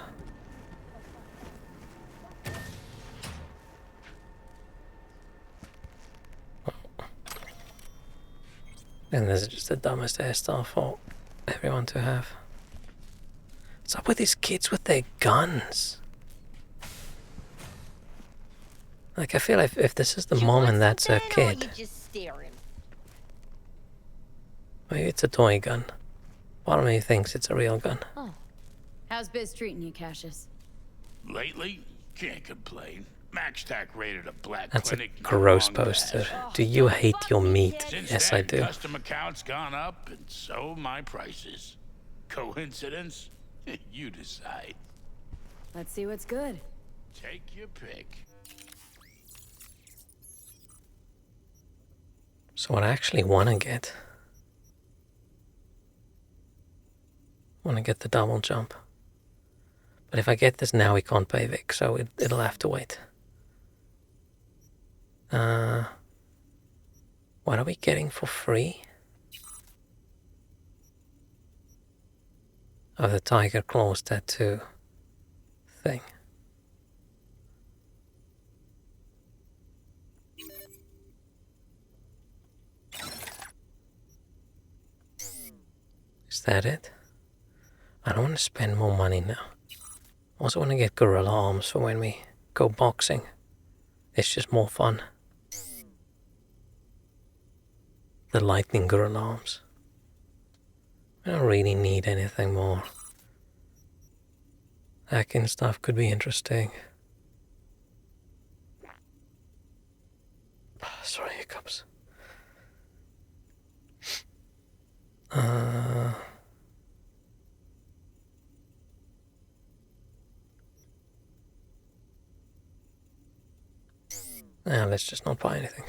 And this is just the dumbest hairstyle for everyone to have. What's up with these kids with their guns? Like, I feel like if this is the mom and that's her kid. Maybe it's a toy gun. Part of me thinks it's a real gun. Oh. How's biz treating you, Cassius? Lately, can't complain. Max Tac rated a black That's a clinic. gross poster. Do you hate your meat? Since Yes, then, I do. Custom accounts gone up, and so my prices. Coincidence? You decide. Let's see what's good. Take your pick. So what I actually want to get the double jump. But if I get this now, we can't pay Vic, so it'll have to wait. What are we getting for free? Oh, the Tiger Claws tattoo thing. Is that it? I don't want to spend more money now. I also want to get gorilla arms for when we go boxing. It's just more fun. The lightning gorilla arms. I don't really need anything more. Hacking stuff could be interesting. Sorry, hiccups. Now let's just not buy anything.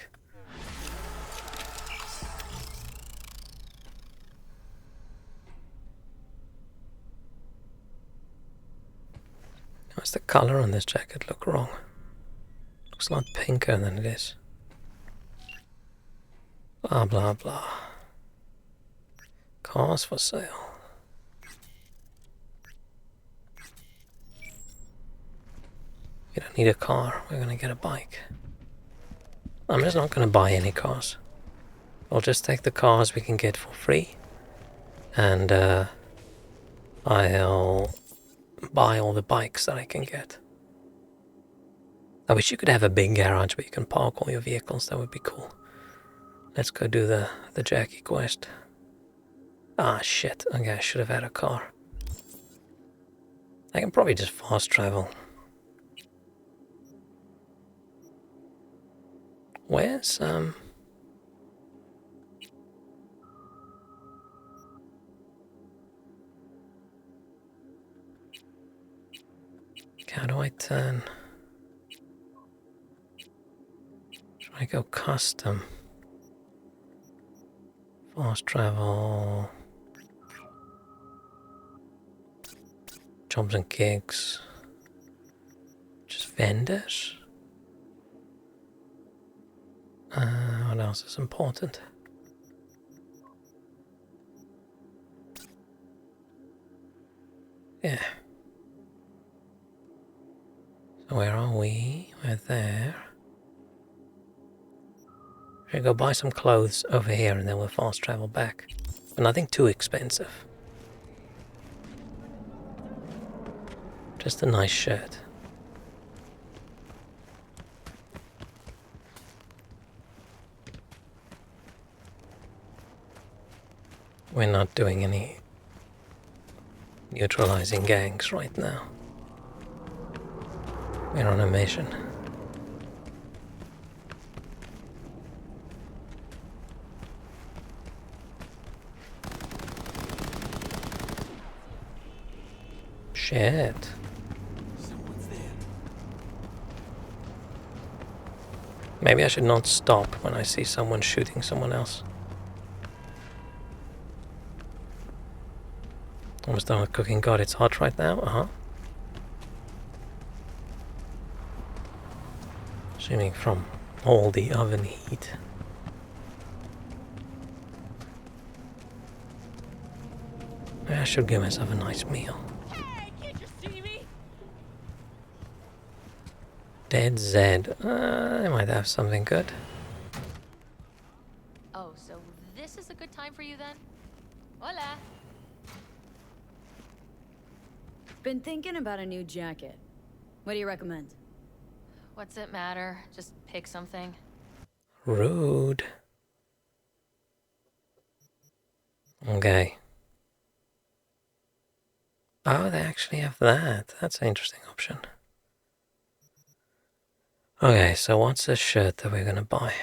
What's the color on this jacket look wrong? Looks a lot pinker than it is. Blah blah blah. Cars for sale. We don't need a car, we're gonna get a bike. I'm just not gonna buy any cars. I'll just take the cars we can get for free. And I'll buy all the bikes that I can get. I wish you could have a big garage where you can park all your vehicles, that would be cool. Let's go do the Jackie quest. Ah shit, okay, I should have had a car. I can probably just fast travel. Where's how do I turn? Should I go custom? Fast travel. Jobs and gigs. Just vendors. What else is important? Yeah. So where are we? We're there. Should go buy some clothes over here and then we'll fast travel back. But nothing too expensive. Just a nice shirt. We're not doing any neutralizing gangs right now. We're on a mission. Shit. Maybe I should not stop when I see someone shooting someone else. Almost done with cooking. God, it's hot right now. Assuming from all the oven heat. I should give myself a nice meal. Hey, can't you see me? Dead Zed. I might have something good. Oh, so this is a good time for you then? Hola! Been thinking about a new jacket. What do you recommend? What's it matter? Just pick something. Rude. Okay. Oh, they actually have that. That's an interesting option. Okay, so what's the shirt that we're gonna buy?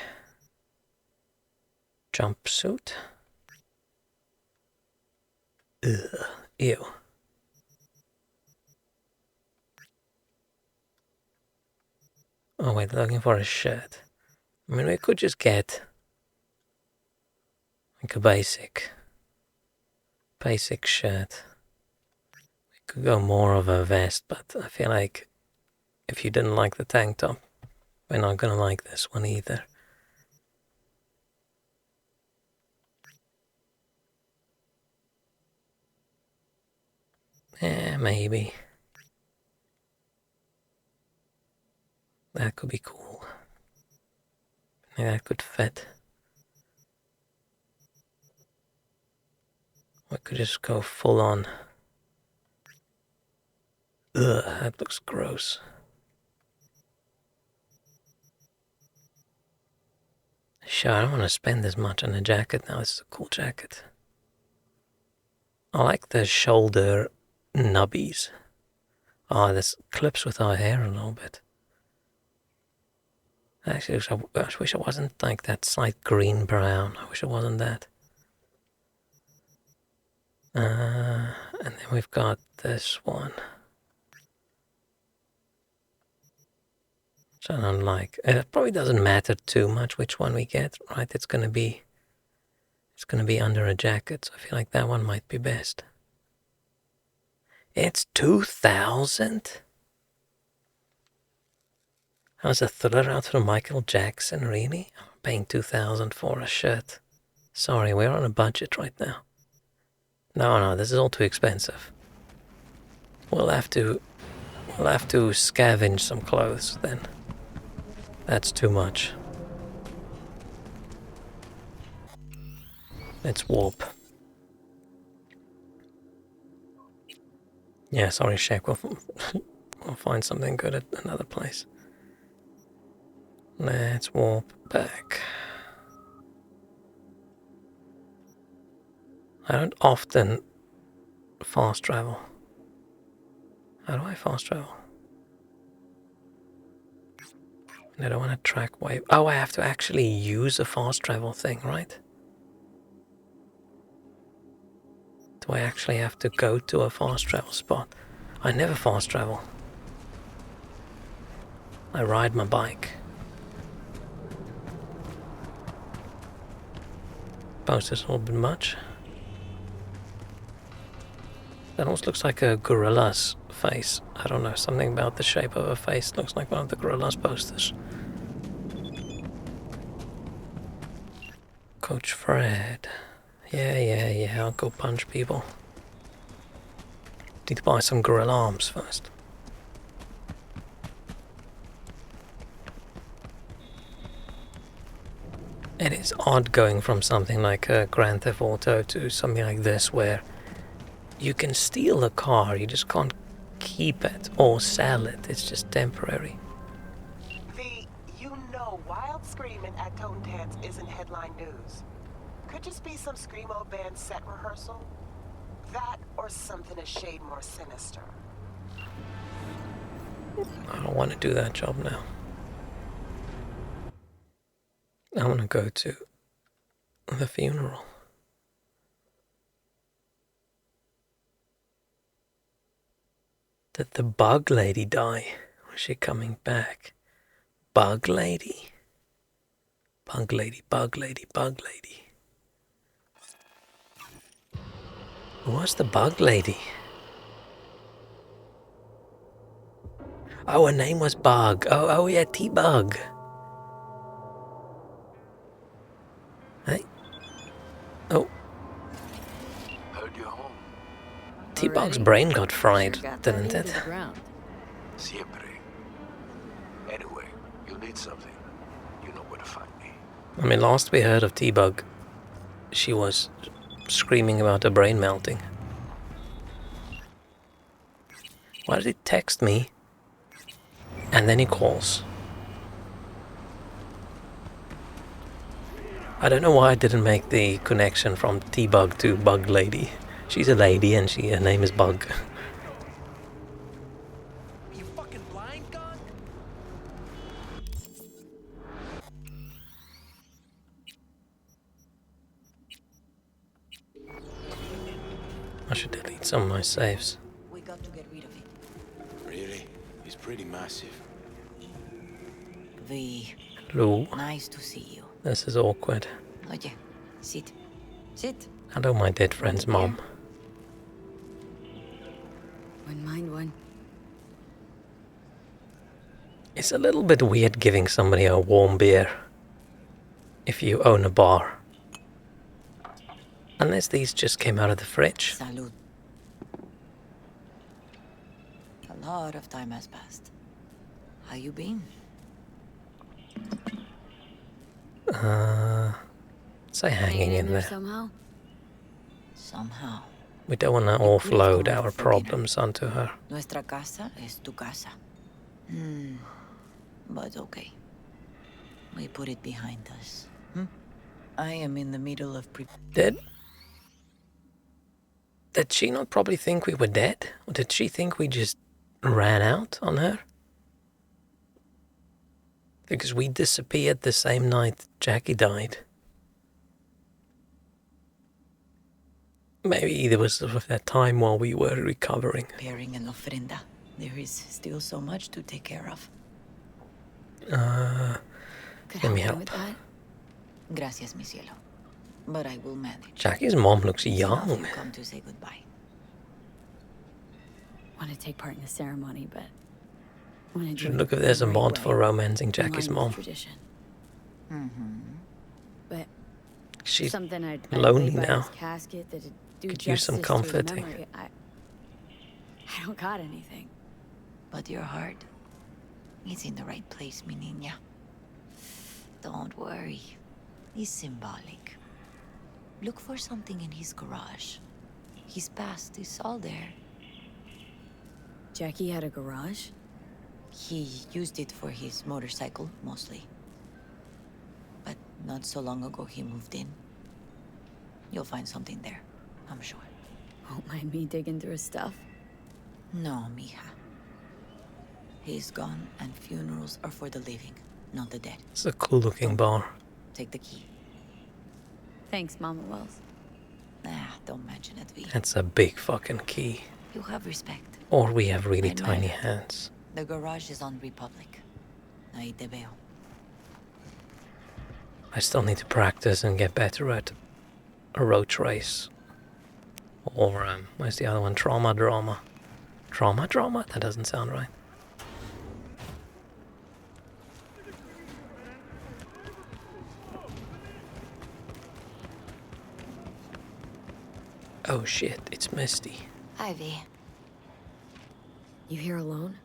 Jumpsuit? Ugh. Ew. Oh wait, looking for a shirt. I mean, we could just get like a basic shirt. We could go more of a vest, but I feel like if you didn't like the tank top, we're not gonna like this one either. Yeah, maybe. That could be cool. Maybe that could fit. We could just go full on. Ugh, that looks gross. Sure, I don't want to spend as much on a jacket now. This is a cool jacket. I like the shoulder nubbies. Oh, this clips with our hair a little bit. Actually, I wish it wasn't like that slight green brown. I wish it wasn't that. And then we've got this one. Which I don't like. It probably doesn't matter too much which one we get, right? It's gonna be under a jacket, so I feel like that one might be best. It's 2,000? How's a thriller out from Michael Jackson, really? I'm paying 2,000 for a shirt. Sorry, we're on a budget right now. No, this is all too expensive. We'll have to scavenge some clothes then. That's too much. Let's warp. Yeah, sorry, Shaq. We'll find something good at another place. Let's warp back. I don't often fast travel. How do I fast travel? I don't want to track wave. Oh, I have to actually use a fast travel thing, right? Do I actually have to go to a fast travel spot? I never fast travel. I ride my bike. Suppose this a little bit much. That almost looks like a gorilla's face. I don't know, something about the shape of a face looks like one of the gorilla's posters. Coach Fred. Yeah, I'll go punch people. Need to buy some gorilla arms first. It is odd going from something like a Grand Theft Auto to something like this where you can steal a car, you just can't keep it or sell it, it's just temporary. Wild screaming at Tone Tans isn't headline news. Could just be some Screamo band set rehearsal. That or something a shade more sinister. I don't want to do that job now. I want to go to the funeral. Did the bug lady die? Was she coming back? Bug lady? Bug lady, bug lady, bug lady. Who was the bug lady? Oh, her name was Bug. Oh yeah, T-Bug. Hey. Oh. T-Bug's brain got fried, didn't it? Siempre. Anyway, you'll need something. You know where to find me. I mean, last we heard of T-Bug, she was screaming about her brain melting. Why did he text me? And then he calls. I don't know why I didn't make the connection from T-Bug to Bug Lady. She's a lady and her name is Bug. You fucking blind, Gon? I should delete some of my saves. We got to get rid of it. Really? He's pretty massive. V. Hello. Nice to see you. This is awkward. Oye, sit. Sit. Hello, my dead friend's mom. Wouldn't mind one. It's a little bit weird giving somebody a warm beer if you own a bar. Unless these just came out of the fridge. Salud. A lot of time has passed. How you been? Say hanging in there. Somehow? Somehow. We don't want to offload our problems onto her. Nuestra casa es tu casa. But okay. We put it behind us. I am in the middle of Did she not probably think we were dead? Or did she think we just ran out on her? Because we disappeared the same night Jackie died. Maybe there was sort of that time while we were recovering. Preparing an ofrenda. There is still so much to take care of. Let me help. Gracias, mi cielo. But I will manage. Jackie's mom looks young. Come to say goodbye. Want to take part in the ceremony, but Should look if there's a mod for romancing Jackie's mom. Tradition. But she's something I'd lonely lay by now. his casket that'd do Could use some justice to his comforting. memory. I don't got anything. But your heart is in the right place, mi niña. Don't worry. It's symbolic. Look for something in his garage. His past is all there. Jackie had a garage? He used it for his motorcycle, mostly. But not so long ago he moved in. You'll find something there, I'm sure. Won't mind me digging through his stuff? No, mija. He's gone, and funerals are for the living, not the dead. It's a cool looking bar. Take the key. Thanks, Mama Wells. Don't mention it, V. That's a big fucking key. You have respect. Or we have really I tiny admire it. hands. The garage is on Republic. Ahí te veo. I still need to practice and get better at a road race. Or, where's the other one? Trauma drama. Trauma drama? That doesn't sound right. Oh shit, it's Misty. Ivy. You here alone?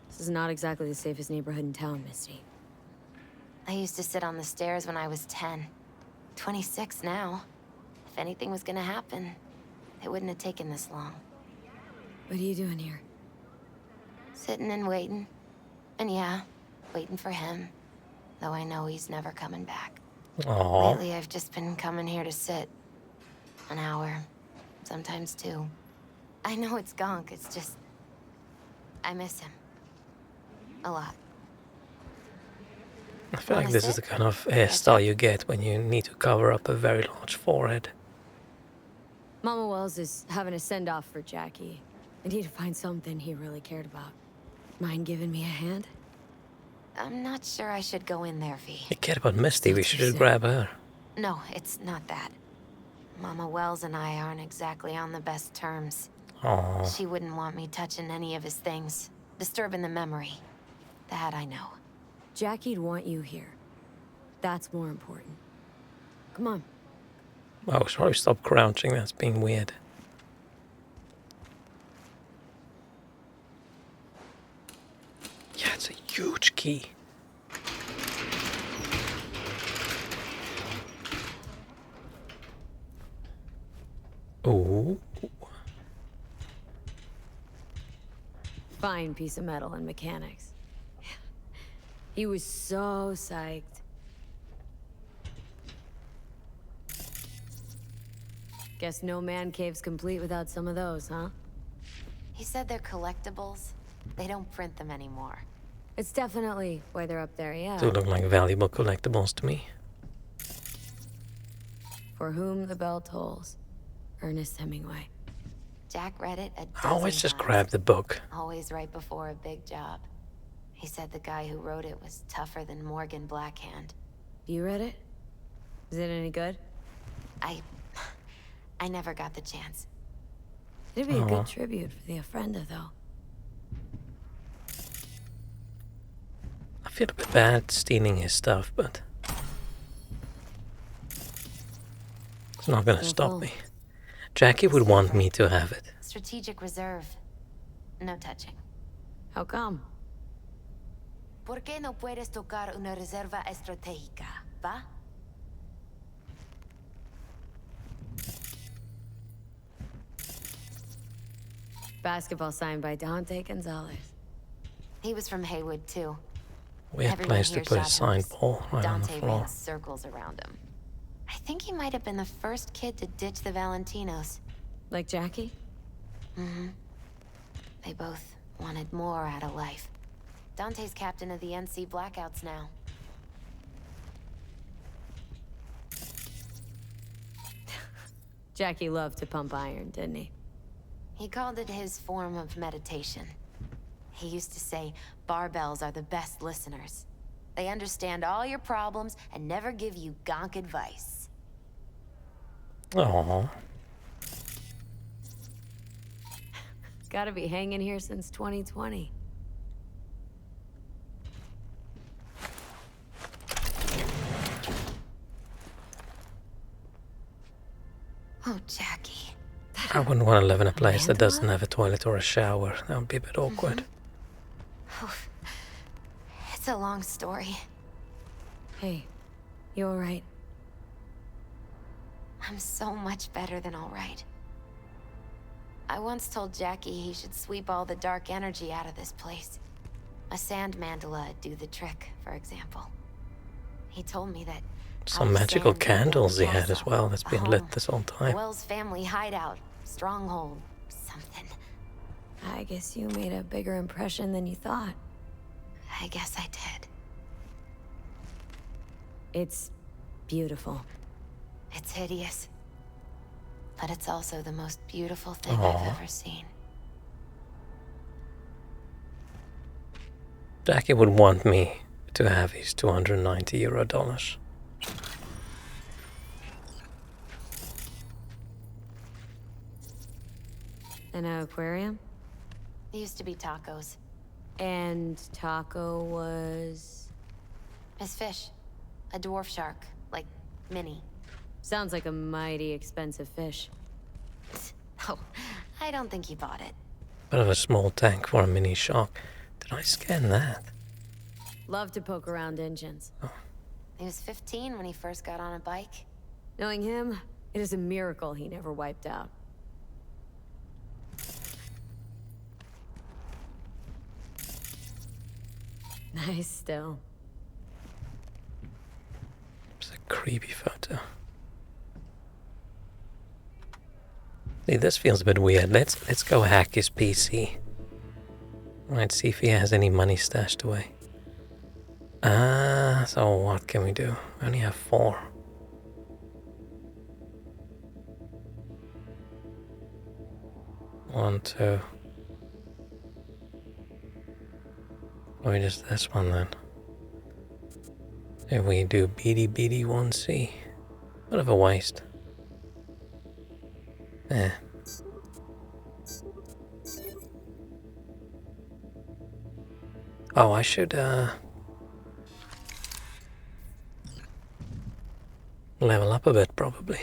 This is not exactly the safest neighborhood in town, Misty. I used to sit on the stairs when I was 10. 26 now. If anything was gonna happen, it wouldn't have taken this long. What are you doing here? Sitting and waiting. And yeah, waiting for him. Though I know he's never coming back. Aww. Lately, I've just been coming here to sit. An hour. Sometimes 2. I know it's gunk, it's just... I miss him. A lot. I feel like this is the kind of hairstyle you get when you need to cover up a very large forehead. Mama Wells is having a send-off for Jackie. I need to find something he really cared about. Mind giving me a hand? I'm not sure I should go in there, V. You cared about Misty, we should just grab her. No, it's not that. Mama Wells and I aren't exactly on the best terms. Aww. She wouldn't want me touching any of his things. Disturbing the memory. That I know. Jackie'd want you here. That's more important. Come on. Oh, sorry, stop crouching, that's being weird. Yeah, it's a huge key. Oh. Fine piece of metal and mechanics. He was so psyched. Guess no man cave's complete without some of those, huh? He said they're collectibles. They don't print them anymore. It's definitely why they're up there, yeah. Do look like valuable collectibles to me. For whom the bell tolls. Ernest Hemingway. Jack read it a dozen I always just times. grab the book. Always right before a big job. He said the guy who wrote it was tougher than Morgan Blackhand. You read it? Is it any good? I never got the chance. It'd be a good tribute for the Ofrenda, though. I feel a bit bad stealing his stuff, but it's not gonna stop me. Jackie would want me to have it. Strategic reserve. No touching. How come? ¿Por qué no puedes tocar una reserva estratégica, va? Basketball signed by Dante Gonzalez. He was from Haywood, too. Weird place to put a signed ball right on the Dante floor. ran circles around him. I think he might have been the first kid to ditch the Valentinos. Like Jackie? Mm-hmm. They both wanted more out of life. Dante's captain of the NC Blackouts now. Jackie loved to pump iron, didn't he? He called it his form of meditation. He used to say, barbells are the best listeners. They understand all your problems and never give you gonk advice. Aww. Gotta be hanging here since 2020. Oh, Jackie. I wouldn't want to live in a place that doesn't have a toilet or a shower. That would be a bit awkward. Oof. It's a long story. Hey, you alright? I'm so much better than alright. I once told Jackie he should sweep all the dark energy out of this place. A sand mandala'd do the trick, for example. He told me that Some magical candles he had as well that's been lit this whole time. Wells family hideout, stronghold, something. I guess you made a bigger impression than you thought. I guess I did. It's beautiful. It's hideous. But it's also the most beautiful thing Aww. I've ever seen. Jackie would want me to have his $290. An aquarium? It used to be tacos. And Taco was... His fish. A dwarf shark. Like, mini. Sounds like a mighty expensive fish. Oh, I don't think he bought it. Bit of a small tank for a mini shark. Did I scan that? Love to poke around engines. Oh. He was 15 when he first got on a bike. Knowing him, it is a miracle he never wiped out. Nice still. It's a creepy photo. See, this feels a bit weird. Let's go hack his PC. Right, see if he has any money stashed away. So what can we do? We only have 4. One, 2. Or just this one then. If we do BD 1C. What of a waste. Eh. Oh, I should level up a bit probably.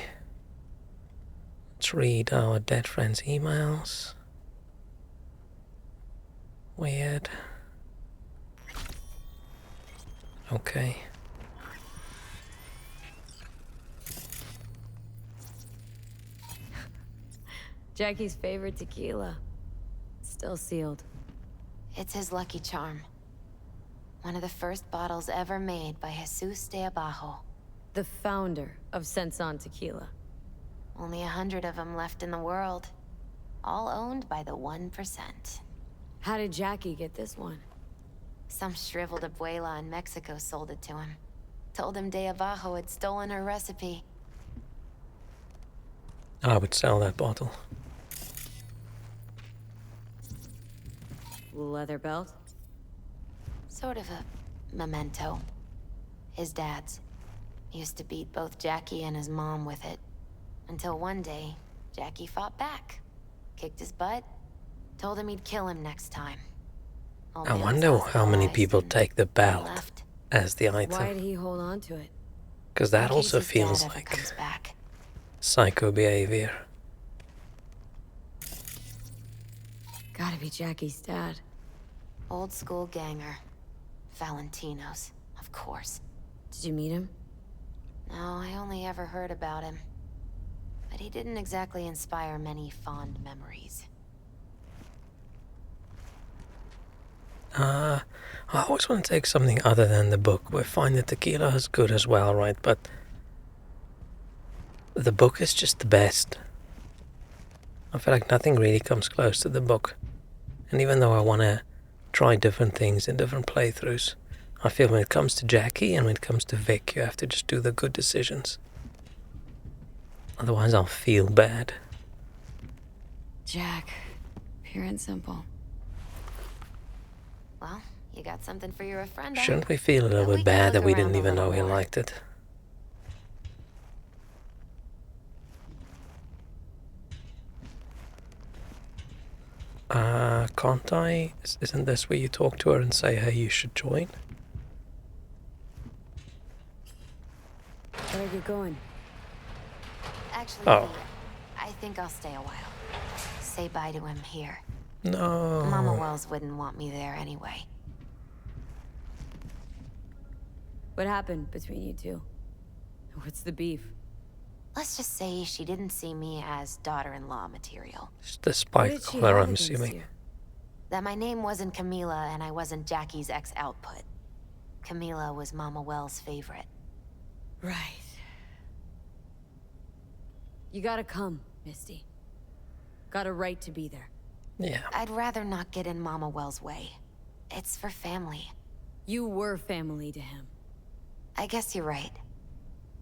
Let's read our dead friends' emails. Weird. Okay. Jackie's favorite tequila. Still sealed. It's his lucky charm. One of the first bottles ever made by Jesus de Abajo. The founder of Senson Tequila. Only 100 of them left in the world. All owned by the 1%. How did Jackie get this one? Some shriveled abuela in Mexico sold it to him. Told him de Abajo had stolen her recipe. I would sell that bottle. Leather belt? Sort of a memento. His dad's. Used to beat both Jackie and his mom with it. Until one day, Jackie fought back. Kicked his butt. Told him he'd kill him next time. I wonder how many people take the belt as the item. Why did he hold on to it? Because that also feels like psycho behavior. Gotta be Jackie's dad. Old school ganger. Valentino's, of course. Did you meet him? No, I only ever heard about him. But he didn't exactly inspire many fond memories. I always want to take something other than the book. We find the tequila is good as well, right? But the book is just the best. I feel like nothing really comes close to the book. And even though I want to try different things in different playthroughs, I feel when it comes to Jackie and when it comes to Vic, you have to just do the good decisions. Otherwise I'll feel bad. Jack. Pure and simple. Well, you got something for your friend. Shouldn't we feel a little bit bad that we didn't even know he liked it? Can't I? Isn't this where you talk to her and say, hey, you should join? Better get going. Actually, I think I'll stay a while. Say bye to him here. No. Mama Wells wouldn't want me there anyway. What happened between you two? What's the beef? Let's just say she didn't see me as daughter-in-law material. It's the spike collar, I'm assuming. That my name wasn't Camila and I wasn't Jackie's ex-output. Camila was Mama Wells' favorite. Right. You gotta come, Misty. Got a right to be there. Yeah. I'd rather not get in Mama Wells' way. It's for family. You were family to him. I guess you're right.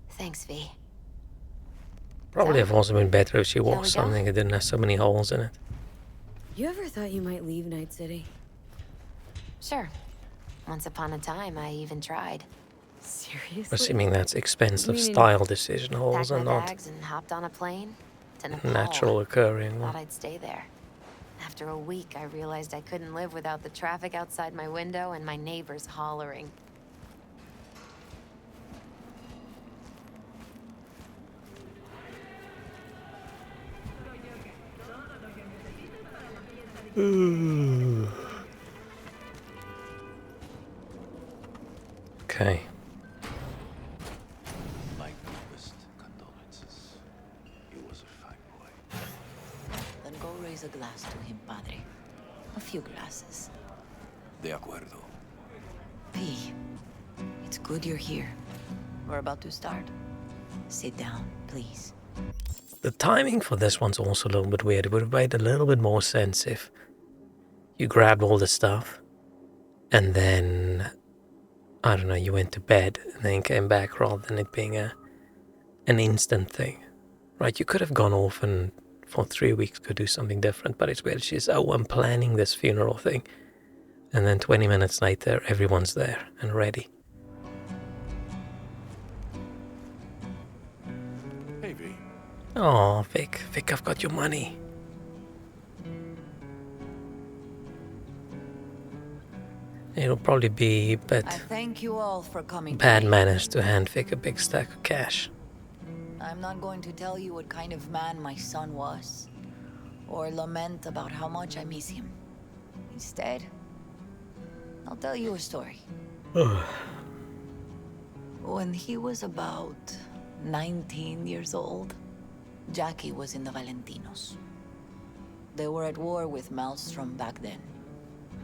Thanks, V. Probably have also been better if she wore something that didn't have so many holes in it. You ever thought you might leave Night City? Sure. Once upon a time, I even tried. Seriously? Assuming that's expensive style decision, holes are not bags and hopped on a plane to Nepal. natural occurring. Thought I'd stay there. After a week, I realized I couldn't live without the traffic outside my window and my neighbors hollering. Okay. My deepest condolences. He was a fine boy. Then go raise a glass to him, Padre. A few glasses. De acuerdo. V, it's good you're here. We're about to start. Sit down, please. The timing for this one's also a little bit weird. It would have made a little bit more sense if you grabbed all the stuff and then, I don't know, you went to bed and then came back rather than it being an instant thing. Right? You could have gone off and for 3 weeks could do something different, but it's weird. She's, oh, I'm planning this funeral thing. And then 20 minutes later, everyone's there and ready. Hey, V. Oh, Vic, I've got your money. It'll probably be a bit I thank you all for coming. bad manners to hand Vic a big stack of cash. I'm not going to tell you what kind of man my son was, or lament about how much I miss him. Instead, I'll tell you a story. When he was about 19 years old, Jackie was in the Valentinos. They were at war with Maelstrom back then.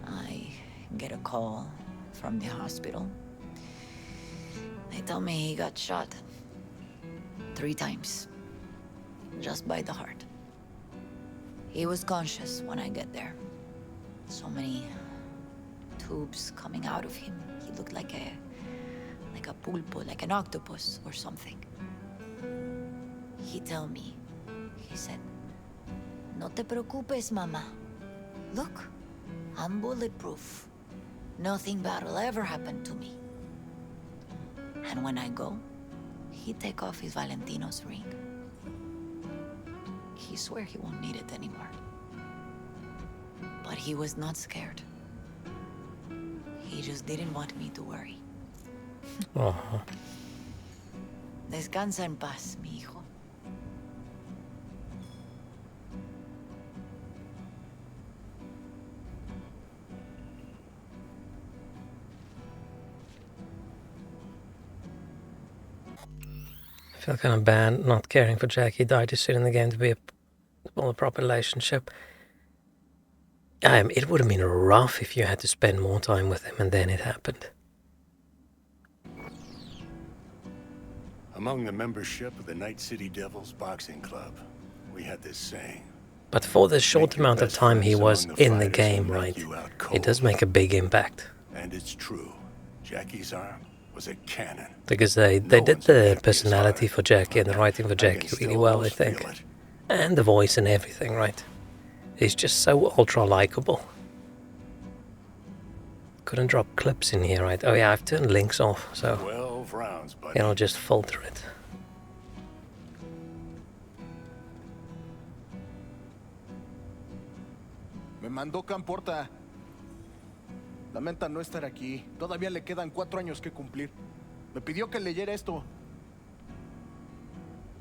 I get a call from the hospital. They tell me he got shot 3 times, just by the heart. He was conscious when I get there. So many tubes coming out of him. He looked like a pulpo, like an octopus or something. He tell me, he said, "No te preocupes, mama. Look, I'm bulletproof. Nothing bad will ever happen to me." And when I go, he take off his Valentino's ring. He swear he won't need it anymore. But he was not scared. He just didn't want me to worry. Descansa en paz, mi hijo. I feel kind of bad not caring for Jackie. Died too soon in the game to be a proper relationship. It would have been rough if you had to spend more time with him and then it happened. Among the membership of the Night City Devils Boxing Club, we had this saying. But for the short amount of time he was in the game, right, it does make a big impact. And it's true. Jackie's arm was a cannon. Because they did the personality for Jackie and the writing for Jackie really well, I think. And the voice and everything, right? He's just so ultra likable. Couldn't drop clips in here, right? Oh yeah, I've turned links off, so 12 rounds, buddy. I'll just filter it. Me mandó Camporta. Lamenta no estar aquí. Todavía le quedan 4 años que cumplir. Me pidió que leyera esto.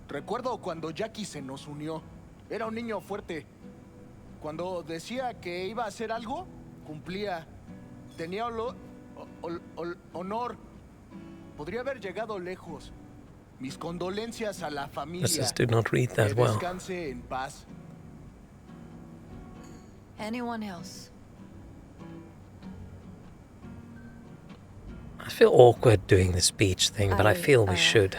Recuerdo cuando Jackie se nos unió. Era un niño fuerte. Cuando decía que iba a hacer algo, cumplía. Tenía honor. Podría haber llegado lejos. Mis condolencias a la familia. Let's just do not read that well. Que descanse en paz. Anyone else? I feel awkward doing the speech thing, but I feel we should.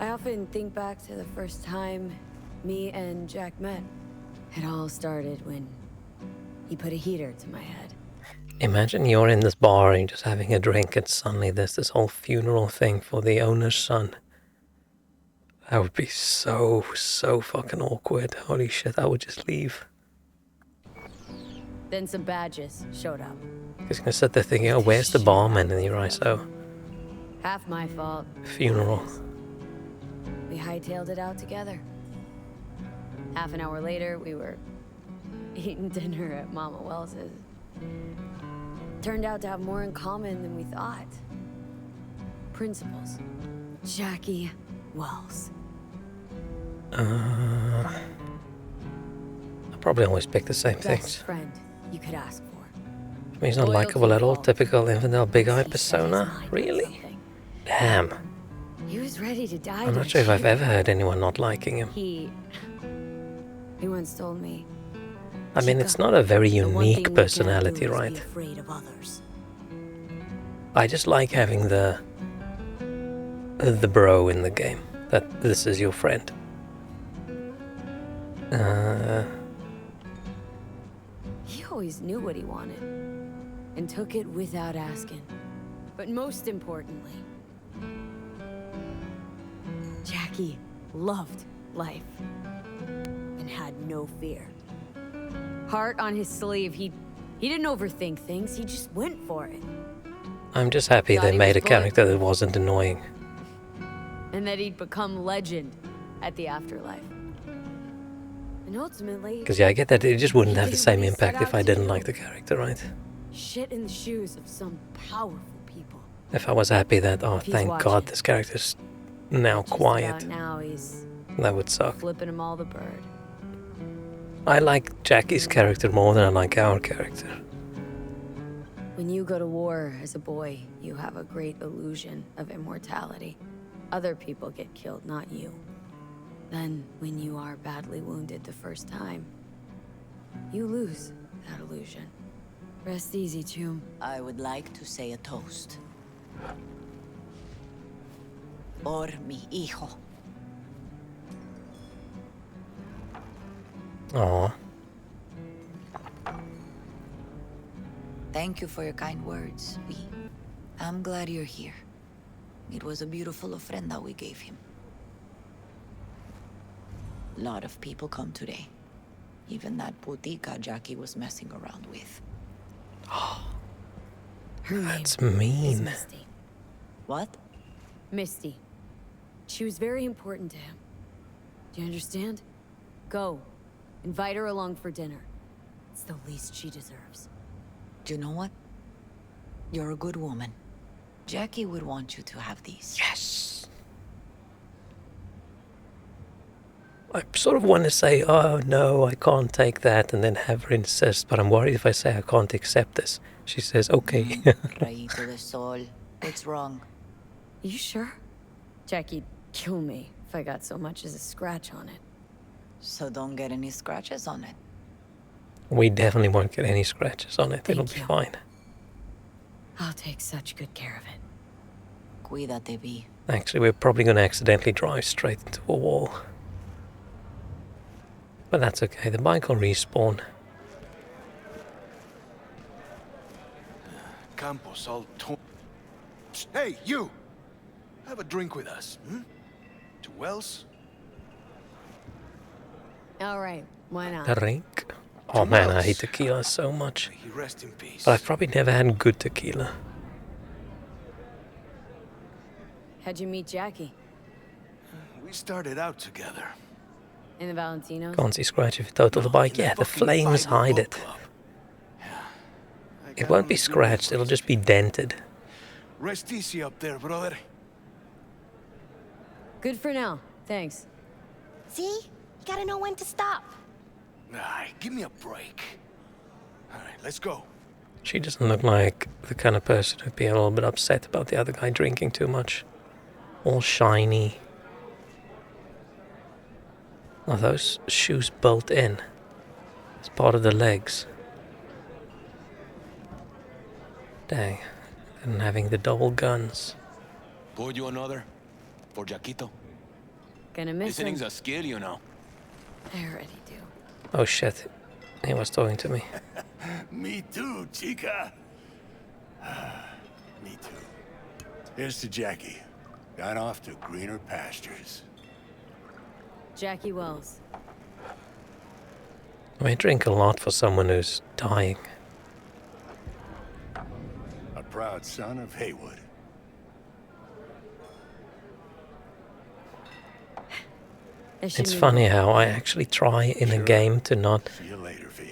I often think back to the first time me and Jack met. It all started when he put a heater to my head. Imagine you're in this bar and you're just having a drink and suddenly there's this whole funeral thing for the owner's son. That would be so fucking awkward. Holy shit, I would just leave. Then some badges showed up. He's gonna sit there thinking, oh, where's the barman? And you're right, so... Half my fault. Funeral. We hightailed it out together. Half an hour later, we were eating dinner at Mama Wells's. Turned out to have more in common than we thought. Principles. Jackie Wells. I probably always pick the same Best things. friend you could ask for. I mean, he's not likable at all. Typical infidel big-eyed persona. Really? Damn. He was ready to die. I'm not sure if I've ever heard anyone not liking him. He once told me. I mean, it's not a very unique personality, right? I just like having the bro in the game. That this is your friend. He always knew what he wanted and took it without asking. But most importantly, Jackie loved life and had no fear. Heart on his sleeve, he didn't overthink things, he just went for it. I'm just happy they made a character that wasn't annoying. And that he'd become legend at the afterlife. And ultimately... Because yeah, I get that it just wouldn't have the same impact if I didn't like the character, right? Shit in the shoes of some powerful people. If I was happy that, oh, thank God this character's now quiet. Now he's that would suck. flipping him all the bird. I like Jackie's character more than I like our character. When you go to war as a boy, you have a great illusion of immortality. Other people get killed, not you. Then, when you are badly wounded the first time, you lose that illusion. Rest easy, Chum. I would like to say a toast. Por mi hijo. Aw. Thank you for your kind words, V. I'm glad you're here. It was a beautiful ofrenda we gave him. A lot of people come today. Even that putica Jackie was messing around with. Her That's name mean. is Misty. What? Misty. She was very important to him. Do you understand? Go. Invite her along for dinner. It's the least she deserves. Do you know what? You're a good woman. Jackie would want you to have these. Yes. I sort of want to say, oh no, I can't take that, and then have her insist, but I'm worried if I say I can't accept this. She says, okay. Rayito de sol. What's wrong? You sure? Jackie'd kill me if I got so much as a scratch on it. So don't get any scratches on it. We definitely won't get any scratches on it. It'll be fine. I'll take such good care of it. Cuídate, V. Actually, we're probably going to accidentally drive straight into a wall. But that's okay, the bike will respawn. Campos all torn. Hey, you! Have a drink with us, hmm? 2 wells? All right, why not? Drink? Oh man, I hate tequila so much. Rest in peace. But I've probably never had good tequila. How'd you meet Jackie? We started out together. In the Valentinos? Can't see scratch if you total the bike. Yeah, the flames hide it. It won't be scratched, it'll just be dented. Rest easy up there, brother. Good for now, thanks. See? You gotta know when to stop. Nah, give me a break. Alright, let's go. She doesn't look like the kind of person who'd be a little bit upset about the other guy drinking too much. All shiny. Are those shoes bolt in? It's part of the legs. Dang. And having the double guns. Pour you another? For Jaquito? Gonna miss him. Listening's a skill, you know. I already do. Oh shit. He was talking to me. Me too, chica. Me too. Here's to Jackie. Gone off to greener pastures. Jackie Wells. I drink a lot for someone who's dying. A proud son of Haywood. It's funny how I actually try in a game to not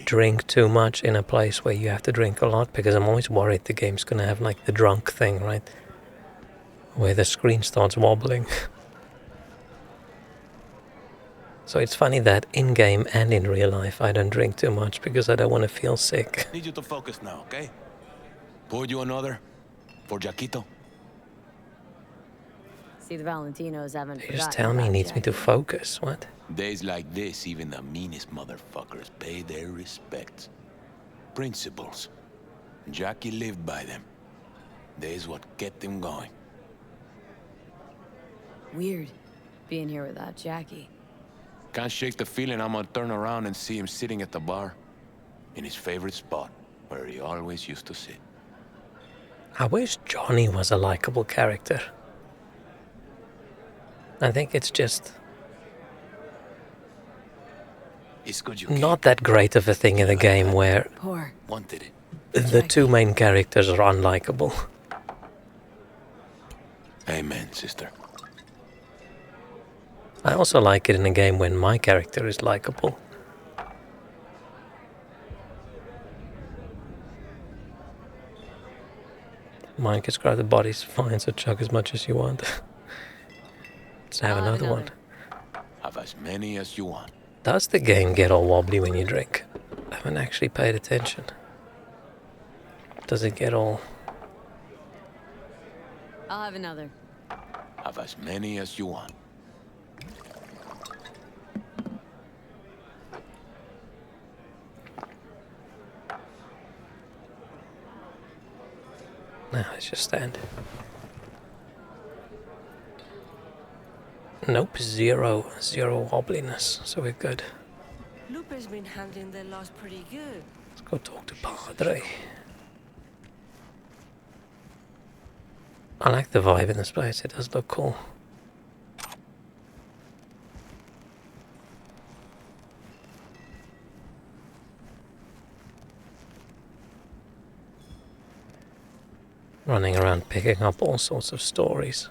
drink too much in a place where you have to drink a lot, because I'm always worried the game's gonna have like the drunk thing, right? Where the screen starts wobbling. So it's funny that in-game and in real life I don't drink too much because I don't want to feel sick. Need you to focus now, okay? Pour you another? For Jaquito? See, the Valentinos haven't You just tell me he needs me to focus, what? Days like this, even the meanest motherfuckers pay their respects. Principles. Jackie lived by them. That's what kept him going. Weird, being here without Jackie. Can't shake the feeling I'm gonna turn around and see him sitting at the bar. In his favorite spot, where he always used to sit. I wish Johnny was a likable character. I think it's just not that great of a thing in the game where Wanted it. the two main characters are unlikable. Amen, sister. I also like it in a game when my character is likable. Mine can grab the bodies fine, so chug as much as you want. Let's have another one. Have as many as you want. Does the game get all wobbly when you drink? I haven't actually paid attention. Does it get all... I'll have another. Have as many as you want. let's just stand. Nope, zero wobbliness, so we're good. Lupe's been handling the loss pretty good. Let's go talk to Padre. I like the vibe in this place, it does look cool. Running around picking up all sorts of stories.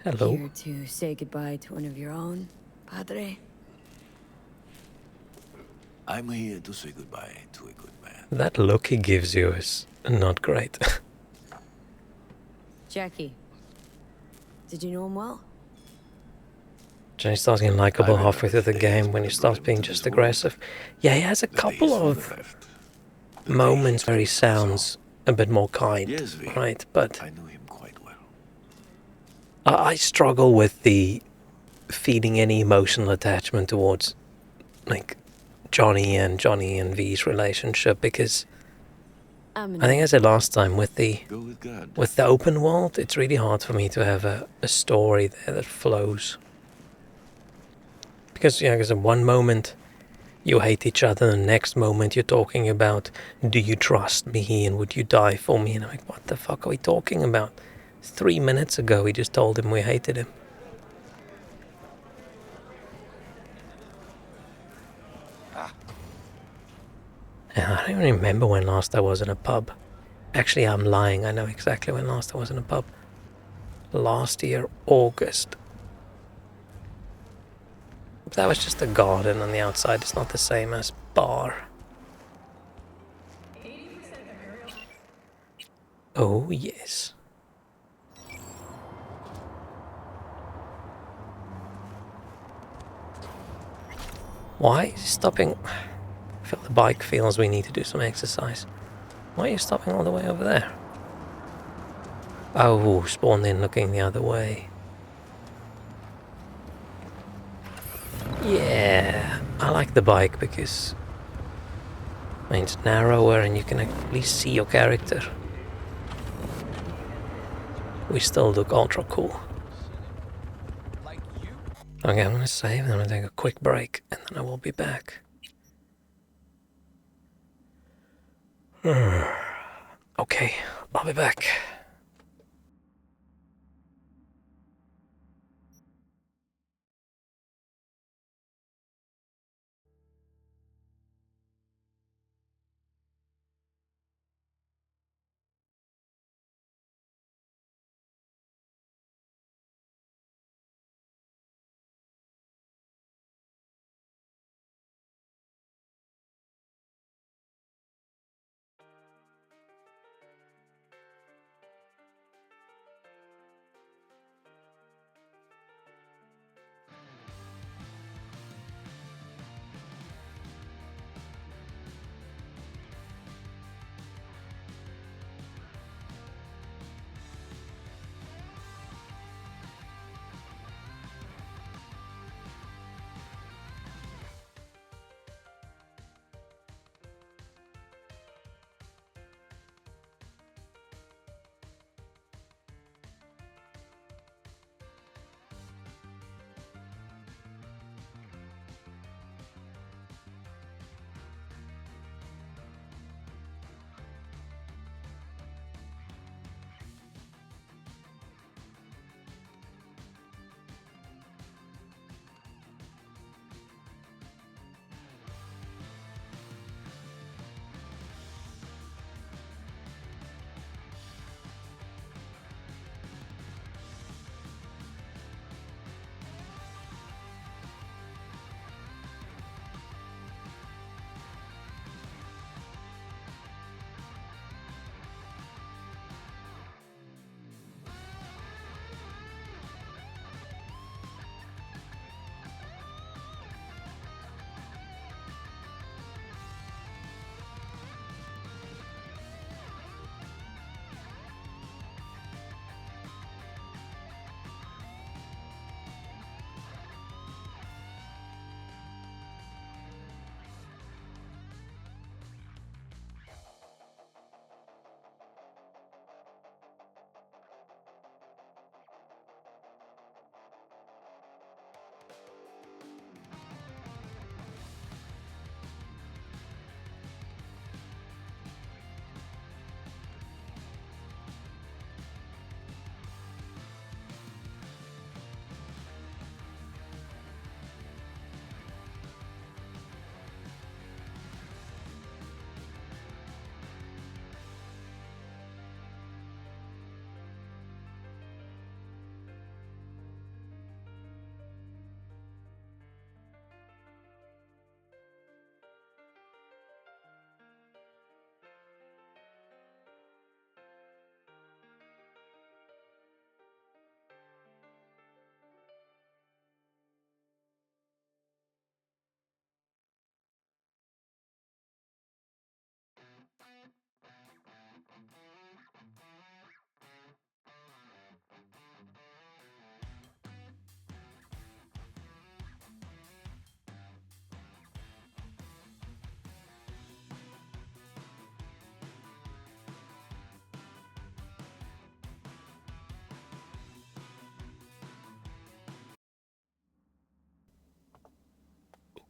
Hello. Here to say goodbye to one of your own, Padre? I'm here to say goodbye to a good man. That look he gives you is not great. Jackie. Did you know him well? Johnny starts getting likable halfway through the game when he starts being just aggressive. Yeah, he has a couple of moments where he sounds a bit more kind, right? But I knew him quite well. I struggle with the feeling any emotional attachment towards like Johnny and V's relationship, because I think I said last time with the open world, it's really hard for me to have a story there that flows. Because because in one moment you hate each other, and the next moment you're talking about, do you trust me and would you die for me? And I'm like, what the fuck are we talking about? 3 minutes ago we just told him we hated him. Yeah, I don't even remember when last I was in a pub. Actually, I'm lying. I know exactly when last I was in a pub. Last year, August. That was just a garden on the outside. It's not the same as bar. Oh, yes. Why is he stopping? I feel the bike feels we need to do some exercise. Why are you stopping all the way over there? Oh, spawned in looking the other way. Yeah, I like the bike because it's narrower and you can at least see your character. We still look ultra cool. Okay, I'm gonna save and I'm gonna take a quick break and then I will be back. Okay, I'll be back.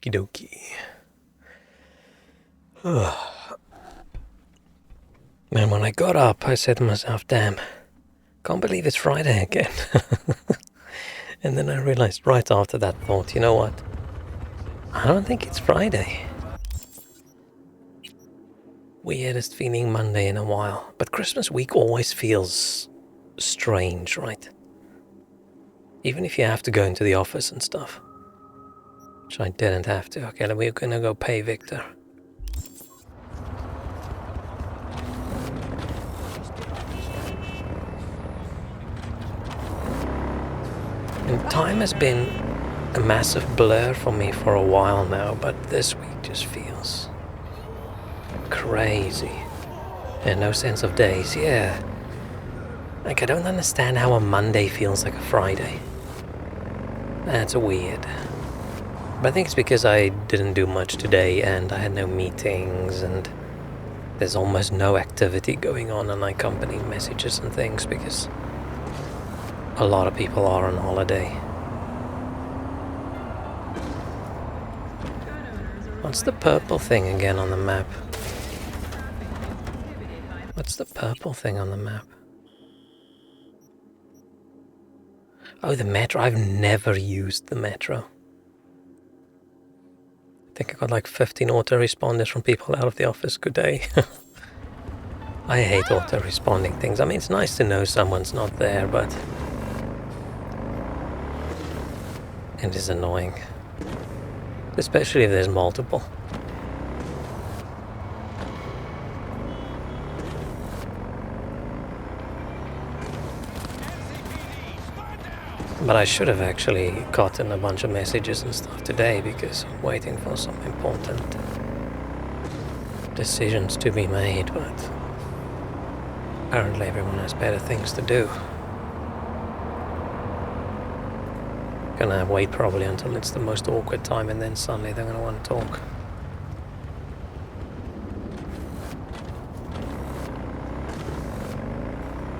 Okie dokie. Man, when I got up, I said to myself, damn, can't believe it's Friday again. And then I realized right after that thought, you know what? I don't think it's Friday. Weirdest feeling Monday in a while. But Christmas week always feels strange, right? Even if you have to go into the office and stuff. Which I didn't have to. Okay, then we're gonna go pay Victor. And time has been a massive blur for me for a while now, but this week just feels crazy. And no sense of days, yeah. Like, I don't understand how a Monday feels like a Friday. That's weird. But I think it's because I didn't do much today and I had no meetings and there's almost no activity going on my company messages and things because a lot of people are on holiday. What's the purple thing again on the map? What's the purple thing on the map? Oh, the metro. I've never used the metro. I think I got like 15 autoresponders from people out of the office. Good day. I hate autoresponding things. I mean, it's nice to know someone's not there, but it is annoying. Especially if there's multiple. But I should have actually gotten a bunch of messages and stuff today because I'm waiting for some important decisions to be made, but apparently everyone has better things to do. Gonna wait probably until it's the most awkward time and then suddenly they're gonna want to talk.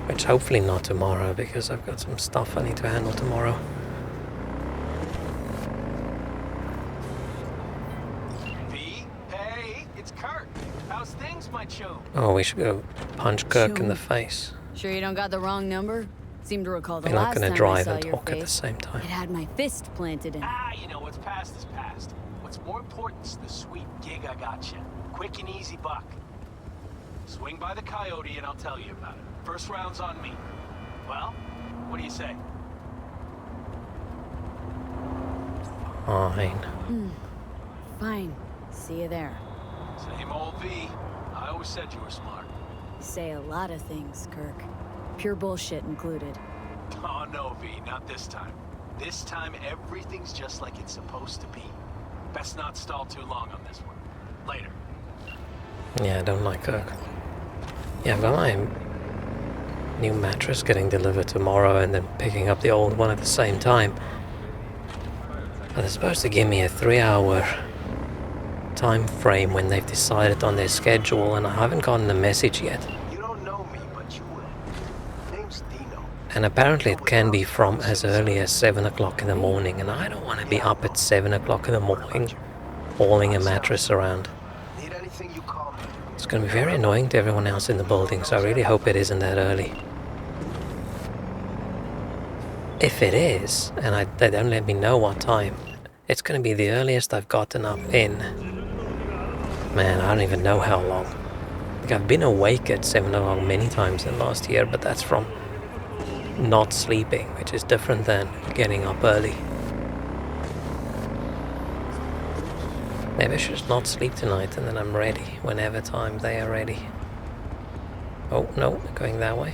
Which hopefully not tomorrow because I've got some stuff I need to handle tomorrow. V, hey, it's Kirk. How's things, my chum? Oh, we should go punch Kirk in the face. Sure you don't got the wrong number? Seem to recall the We're not last gonna time I drive saw and your talk at the face. same time. It had my fist planted in it. You know, what's past is past. What's more important is the sweet gig I got you. Quick and easy buck. Swing by the Coyote and I'll tell you about it. First round's on me. Well, what do you say? Fine. Fine. See you there. Same old V. I always said you were smart. You say a lot of things, Kirk. Pure bullshit included. Oh no, V, not this time. This time everything's just like it's supposed to be. Best not stall too long on this one. Later. Yeah, I don't like Kirk. Yeah, I've got my new mattress getting delivered tomorrow and then picking up the old one at the same time. But they're supposed to give me a 3-hour time frame when they've decided on their schedule and I haven't gotten the message yet. You don't know me, but you will. Name's Dino. And apparently it can be from as early as 7 o'clock in the morning and I don't want to be up at 7 o'clock in the morning hauling a mattress around. Need anything, you call me. It's going to be very annoying to everyone else in the building, so I really hope it isn't that early. If it is, and they don't let me know what time, it's going to be the earliest I've gotten up in, man, I don't even know how long. Like, I've been awake at 7 o'clock many times in the last year, but that's from not sleeping, which is different than getting up early. Maybe I should just not sleep tonight and then I'm ready whenever time they are ready. Oh, no, they're going that way.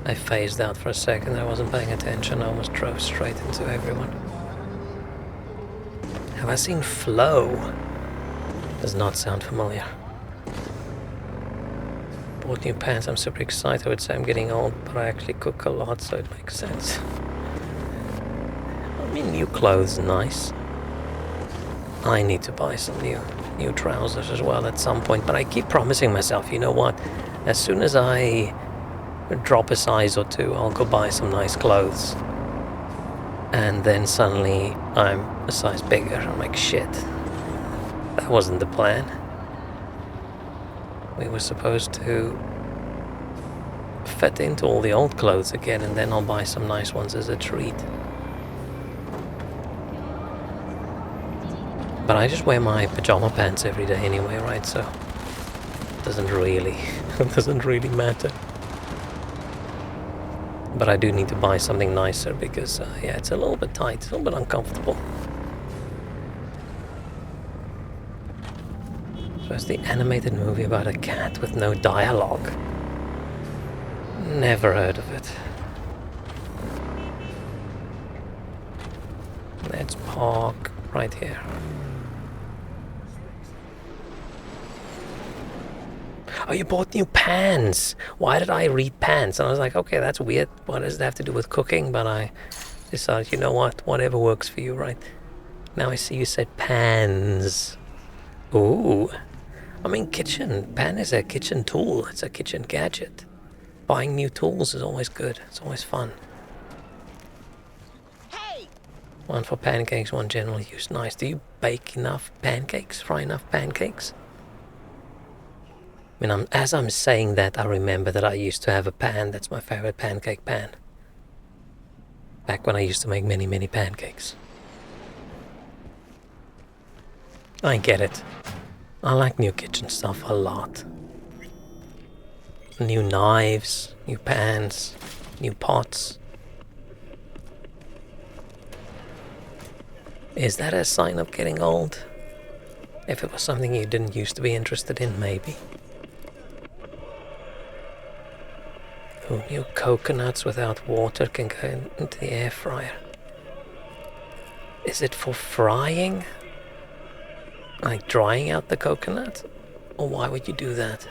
I phased out for a second, I wasn't paying attention, I almost drove straight into everyone. Have I seen Flo? Does not sound familiar. Bought new pants, I'm super excited, I would say I'm getting old, but I actually cook a lot, so it makes sense. I mean, new clothes, nice. I need to buy some new trousers as well at some point, but I keep promising myself, you know what, as soon as I drop a size or two, I'll go buy some nice clothes. And then suddenly I'm a size bigger. I'm like, shit. That wasn't the plan. We were supposed to fit into all the old clothes again, and then I'll buy some nice ones as a treat. But I just wear my pajama pants every day anyway, right? So it doesn't really matter. But I do need to buy something nicer because, yeah, it's a little bit tight, it's a little bit uncomfortable. So it's the animated movie about a cat with no dialogue. Never heard of it. Let's park right here. Oh, you bought new pans! Why did I read pans? And I was like, okay, that's weird. What does it have to do with cooking? But I decided, you know what? Whatever works for you, right? Now I see you said pans. Ooh. I mean, kitchen. Pan is a kitchen tool. It's a kitchen gadget. Buying new tools is always good. It's always fun. One for pancakes, one general use. Nice. Do you bake enough pancakes? Fry enough pancakes? I mean, as I'm saying that, I remember that I used to have a pan. That's my favorite pancake pan. Back when I used to make many, many pancakes. I get it. I like new kitchen stuff a lot. New knives, new pans, new pots. Is that a sign of getting old? If it was something you didn't used to be interested in, maybe. Ooh, new coconuts without water can go into the air fryer. Is it for frying? Like drying out the coconut? Or why would you do that?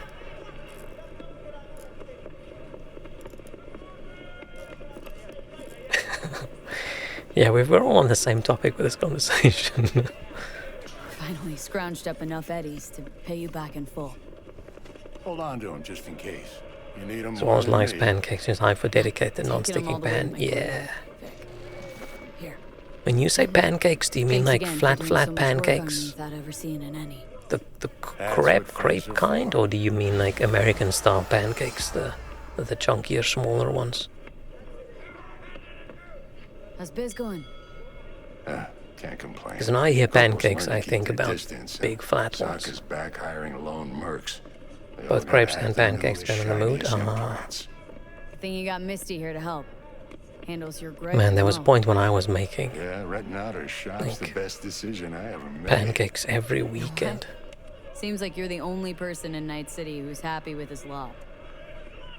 Yeah, we're all on the same topic with this conversation. Finally scrounged up enough eddies to pay you back in full. Hold on to them just in case. You need them. Swan likes pancakes. It's time for dedicated non-sticking pan. Yeah. Here. When you say pancakes, do you mean like flat pancakes? Without ever seeing an any. The crepe kind, or do you mean like American style pancakes, the chunkier, smaller ones? How's biz going? Can't complain. Because when I hear pancakes, I think about big flat ones. Sokka's back hiring lone mercs. Both crepes and pancakes been in the mood. Good thing you got Misty here to help. Handles your grip. Man, there was a point when I was making renting out her shop's the best decision I ever made. Pancakes every weekend. Seems like you're the only person in Night City who's happy with his lot.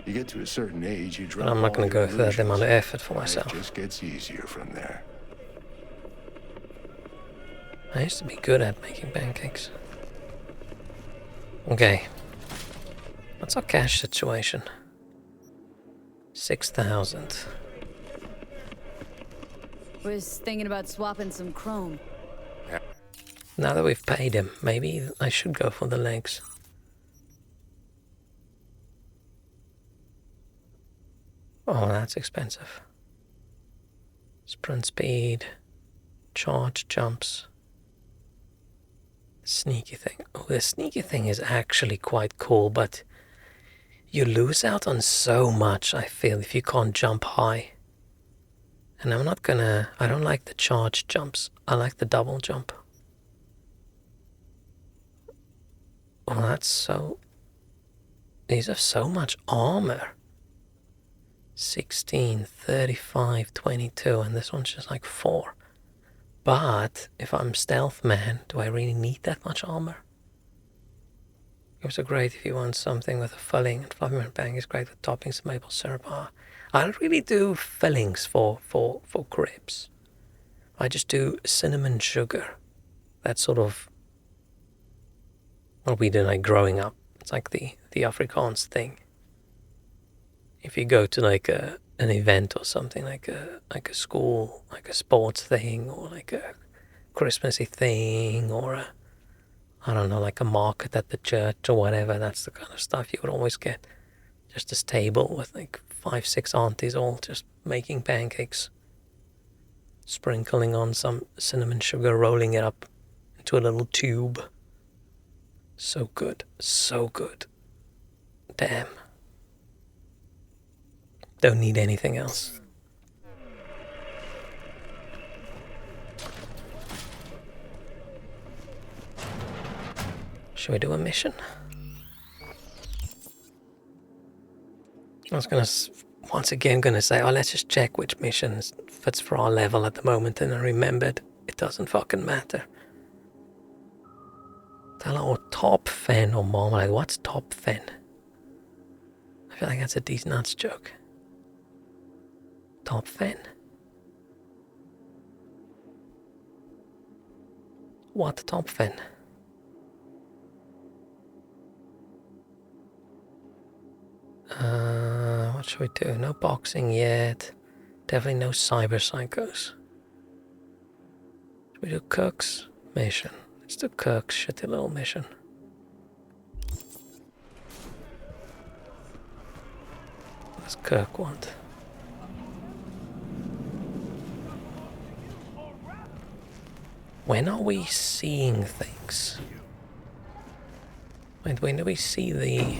You get to a certain age, you drop. But I'm not going to go through that amount of effort for myself. It just gets easier from there. I used to be good at making pancakes. Okay. What's our cash situation? 6,000. Was thinking about swapping some chrome. Now that we've paid him, maybe I should go for the legs. Oh, that's expensive. Sprint speed, charge jumps, sneaky thing. Oh, the sneaky thing is actually quite cool, but you lose out on so much, I feel, if you can't jump high. And I don't like the charge jumps. I like the double jump. Oh, that's so... These have so much armor. 16, 35, 22, and this one's just like 4. But if I'm stealth man, do I really need that much armor? It was so great if you want something with a filling, and 5-minute bang is great with toppings and maple syrup. I don't really do fillings for crepes. I just do cinnamon sugar. That's sort of what we did like growing up. It's like the Afrikaans thing. If you go to like an event or something, like a school, like a sports thing, or like a Christmassy thing, or I don't know, like a market at the church or whatever, that's the kind of stuff you would always get. Just this table with like 5-6 aunties all just making pancakes. sprinkling on some cinnamon sugar, rolling it up into a little tube. So good, so good. Damn. Don't need anything else. Should we do a mission? I was once again gonna say, oh, let's just check which mission fits for our level at the moment, and I remembered it doesn't fucking matter. Tell her, or top fen or marmalade. What's top fen? I feel like that's a decent nuts joke. Top fen. What top fen? What should we do? No boxing yet. Definitely no cyber psychos. Should we do Cook's mission? Let's do Cook's shitty little mission. What does Kirk want? When are we seeing things? When do we see the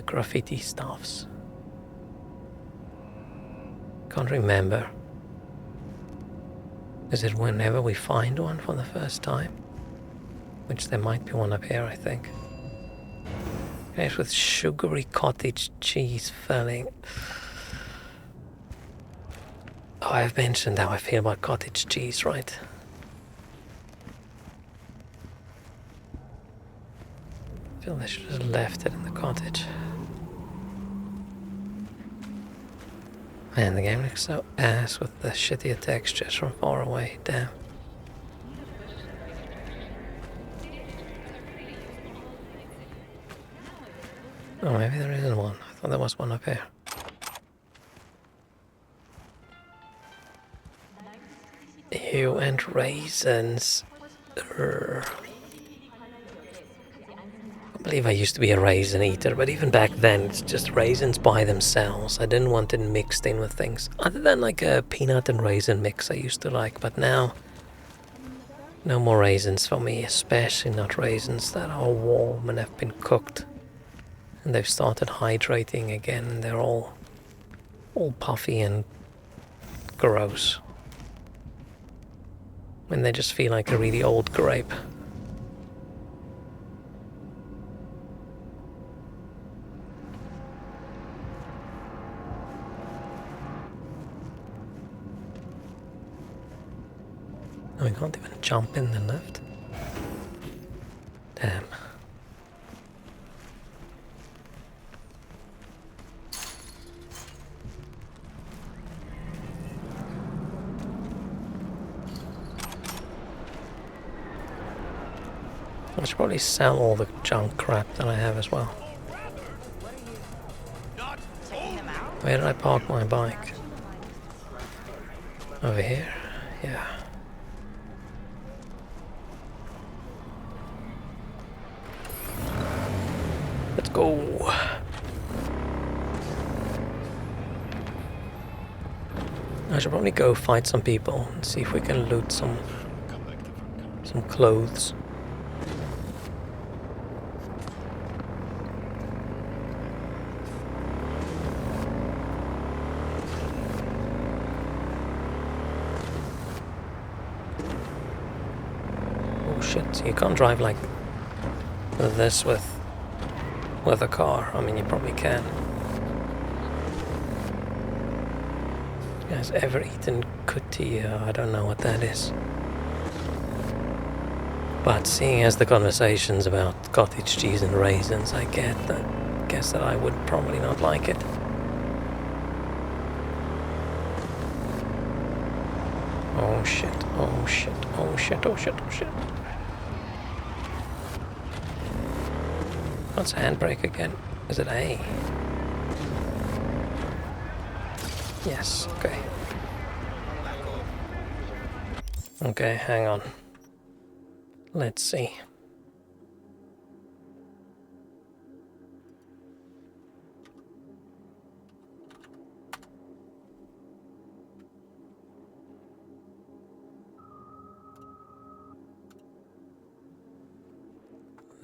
graffiti stuffs? Can't remember. Is it whenever we find one for the first time? Which there might be one up here, I think. It's with sugary cottage cheese filling. Oh, I've mentioned how I feel about cottage cheese, right? I feel they should have left it in the cottage. Man, the game looks so ass with the shittier textures from far away. Damn. Oh, maybe there isn't one. I thought there was one up here. Ew, and raisins. Urgh. I believe I used to be a raisin eater, but even back then it's just raisins by themselves. I didn't want it mixed in with things. Other than like a peanut and raisin mix I used to like, but now no more raisins for me, especially not raisins that are warm and have been cooked. And they've started hydrating again and they're all puffy and gross. And they just feel like a really old grape. We can't even jump in the lift. Damn. I should probably sell all the junk crap that I have as well. Where did I park my bike? Over here? Yeah. Let's go. I should probably go fight some people and see if we can loot some clothes. Oh shit, so you can't drive like this with a car. I mean, you probably can. You guys ever eaten kutia? I don't know what that is. But seeing as the conversations about cottage cheese and raisins, I guess that I would probably not like it. Oh shit, oh shit, oh shit, oh shit, oh shit. What's handbrake again? Is it A? Yes, okay. Okay, hang on. Let's see.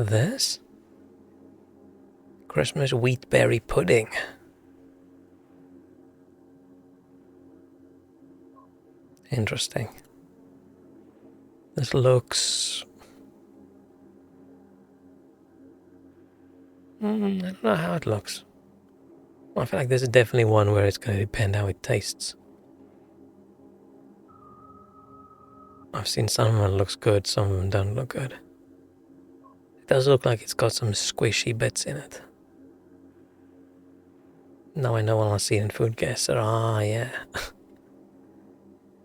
this? Christmas wheat berry pudding. Interesting. This looks... I don't know how it looks. I feel like this is definitely one where it's going to depend how it tastes. I've seen some of them looks good, some of them don't look good. It does look like it's got some squishy bits in it. Now I know when I see it in Food Guesser. Ah, yeah.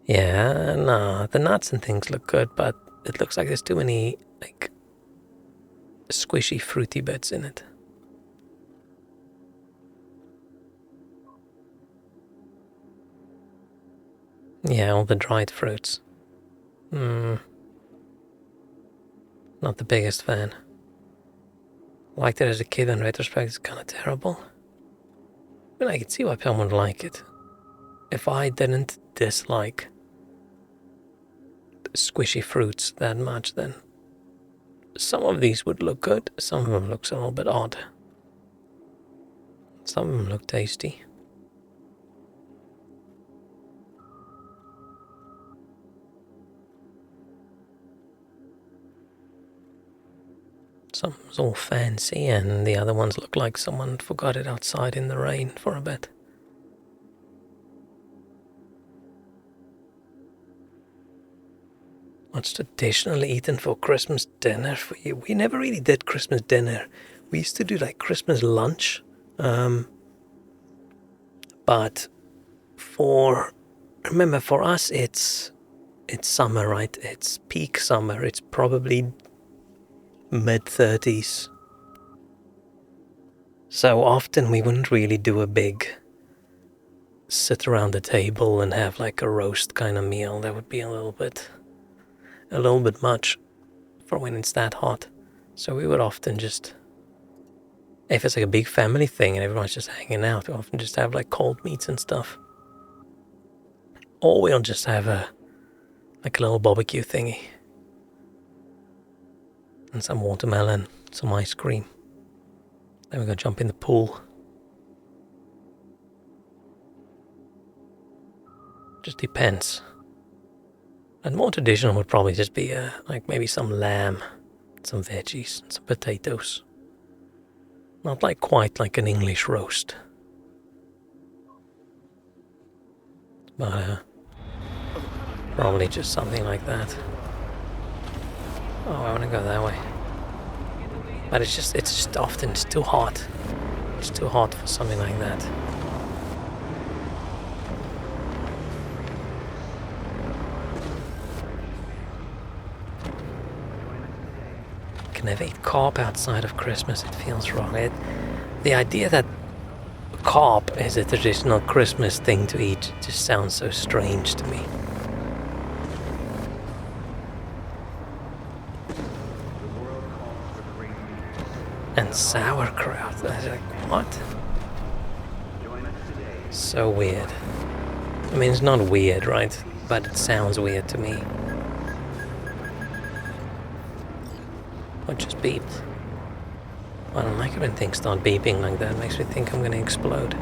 Yeah, no, the nuts and things look good, but it looks like there's too many, like, squishy, fruity bits in it. Yeah, all the dried fruits. Not the biggest fan. Liked it as a kid, in retrospect it's kind of terrible. I mean, I can see why people would like it. If I didn't dislike squishy fruits that much, then some of these would look good, some of them look a little bit odd. Some of them look tasty. Some's all fancy and the other ones look like someone forgot it outside in the rain for a bit. What's traditionally eaten for Christmas dinner for you? We never really did Christmas dinner. We used to do like Christmas lunch. But remember for us it's summer, right? It's peak summer. It's probably mid-30s. So often we wouldn't really do a big sit around the table and have like a roast kind of meal. That would be a little bit much for when it's that hot. So we would often just, if it's like a big family thing and everyone's just hanging out, we often just have like cold meats and stuff. Or we'll just have a little barbecue thingy. And some watermelon, some ice cream. Then we go jump in the pool. Just depends. And more traditional would probably just be like maybe some lamb, some veggies, and some potatoes. Not like quite like an English roast. But probably just something like that. Oh, I want to go that way. But it's just often it's too hot. It's too hot for something like that. Can never eat carp outside of Christmas. It feels wrong. The idea that carp is a traditional Christmas thing to eat just sounds so strange to me. And sauerkraut. I was like, what? So weird. I mean, it's not weird, right? But it sounds weird to me. What just beeped? I don't like it when things start beeping like that. It makes me think I'm gonna explode.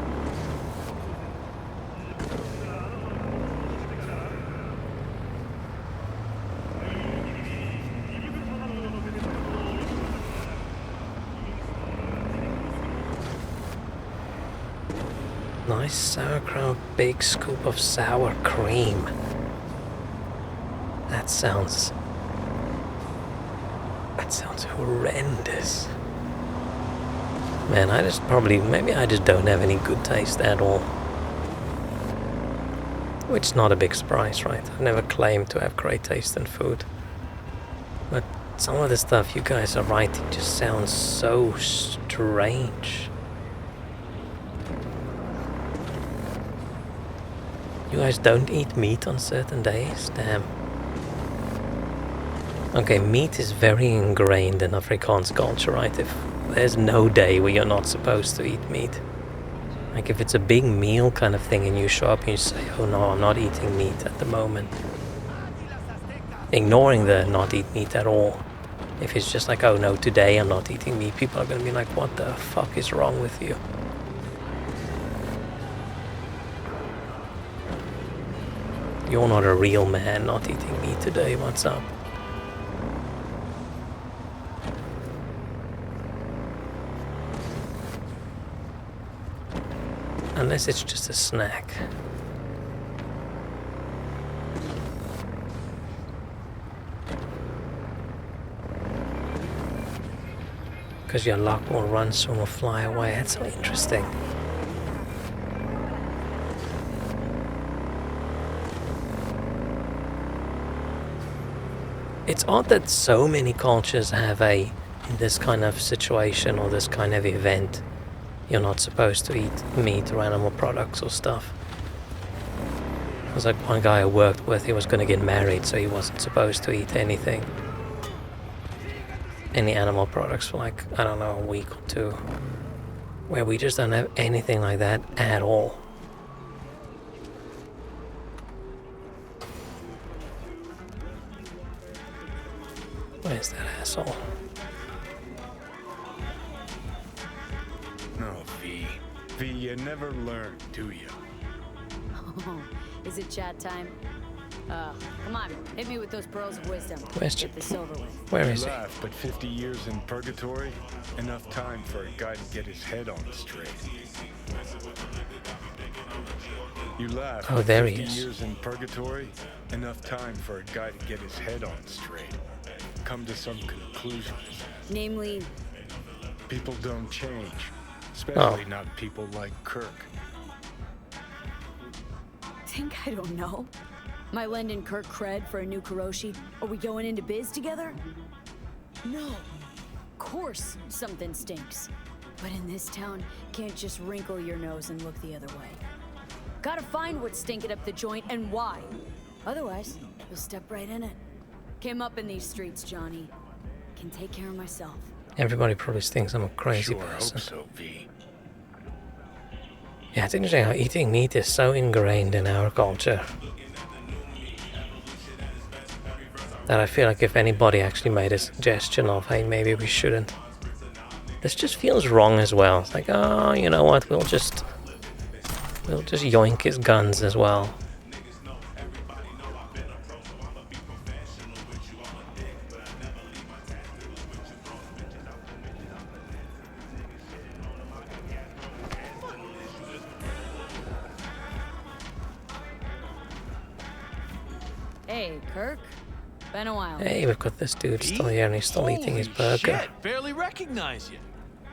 Nice sauerkraut, big scoop of sour cream. That sounds horrendous. Man, maybe I just don't have any good taste at all. Which is not a big surprise, right? I've never claimed to have great taste in food. But some of the stuff you guys are writing just sounds so strange. You guys don't eat meat on certain days? Damn. Okay, meat is very ingrained in Afrikaans culture, right? If there's no day where you're not supposed to eat meat. Like if it's a big meal kind of thing and you show up and you say, oh no, I'm not eating meat at the moment. Ignoring the not eat meat at all. If it's just like, oh no, today I'm not eating meat, people are gonna be like, what the fuck is wrong with you? You're not a real man not eating meat today, what's up? Unless it's just a snack. Because your luck will run soon or fly away. That's so interesting. It's odd that so many cultures have in this kind of situation or this kind of event, you're not supposed to eat meat or animal products or stuff. It was like one guy I worked with, he was going to get married, so he wasn't supposed to eat anything. Any animal products for like, I don't know, a week or two. Where we just don't have anything like that at all. Where's that asshole? No, V. V, you never learn, do you? Oh, is it chat time? Come on, hit me with those pearls of wisdom. Question. Get this over with. Where is he? Laugh, but 50 years in purgatory? Enough time for a guy to get his head on straight. You laugh. Oh, there he 50 is. years in purgatory? Enough time for a guy to get his head on straight. Come to some conclusions. Namely, people don't change. Especially not people like Kirk. think I don't know. Am I lending Kirk cred for a new Kuroshi? Are we going into biz together? No. Of course something stinks. But in this town, can't just wrinkle your nose and look the other way. Gotta find what's stinking up the joint and why. Otherwise, you'll step right in it. Came up in these streets, Johnny. Can take care of myself. Everybody probably thinks I'm a crazy person. Hope so, V. Yeah, it's interesting how eating meat is so ingrained in our culture that I feel like if anybody actually made a suggestion of, hey, maybe we shouldn't, this just feels wrong as well. It's like, oh, you know what, we'll just yoink his guns as well. Hey, Kirk. Been a while. Hey, we've got this dude still here and he's still eating his burger. Shit, barely recognize you.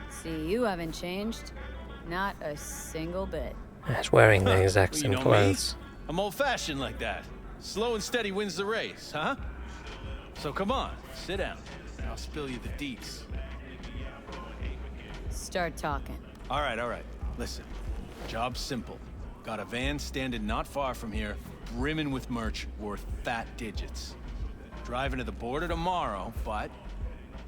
See, you haven't changed. Not a single bit. He's wearing the exact Well, same you know clothes. Me? I'm old-fashioned like that. Slow and steady wins the race, huh? So come on, sit down. I'll spill you the deets. Start talking. All right. Listen, job's simple. Got a van standing not far from here, brimming with merch worth fat digits. Driving to the border tomorrow, but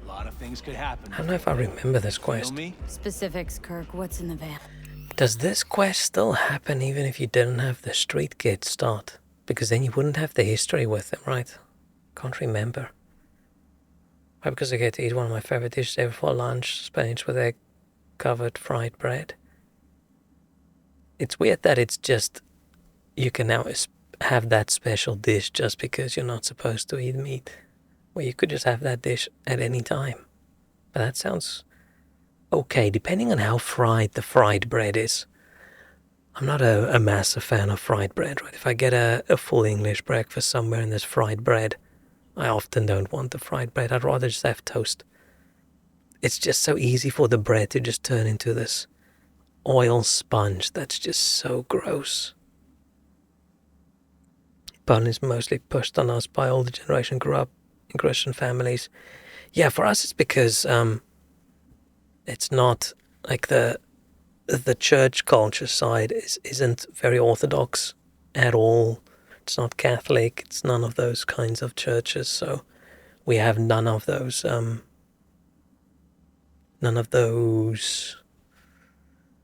a lot of things could happen. I don't know if I remember this quest. Feel me? Specifics, Kirk. What's in the van? Does this quest still happen even if you didn't have the street kid start? Because then you wouldn't have the history with them, right? Can't remember. Why? Because I get to eat one of my favorite dishes ever for lunch, spinach with egg covered fried bread. It's weird that it's just, you can now have that special dish just because you're not supposed to eat meat. Well, you could just have that dish at any time. But that sounds okay, depending on how fried the fried bread is. I'm not a massive fan of fried bread, right? If I get a full English breakfast somewhere and there's fried bread, I often don't want the fried bread. I'd rather just have toast. It's just so easy for the bread to just turn into this oil sponge that's just so gross. Bun is mostly pushed on us by older generation, grew up in Christian families. Yeah, for us it's because it's not like the church culture side isn't very orthodox at all. It's not Catholic. It's none of those kinds of churches. So we have none of those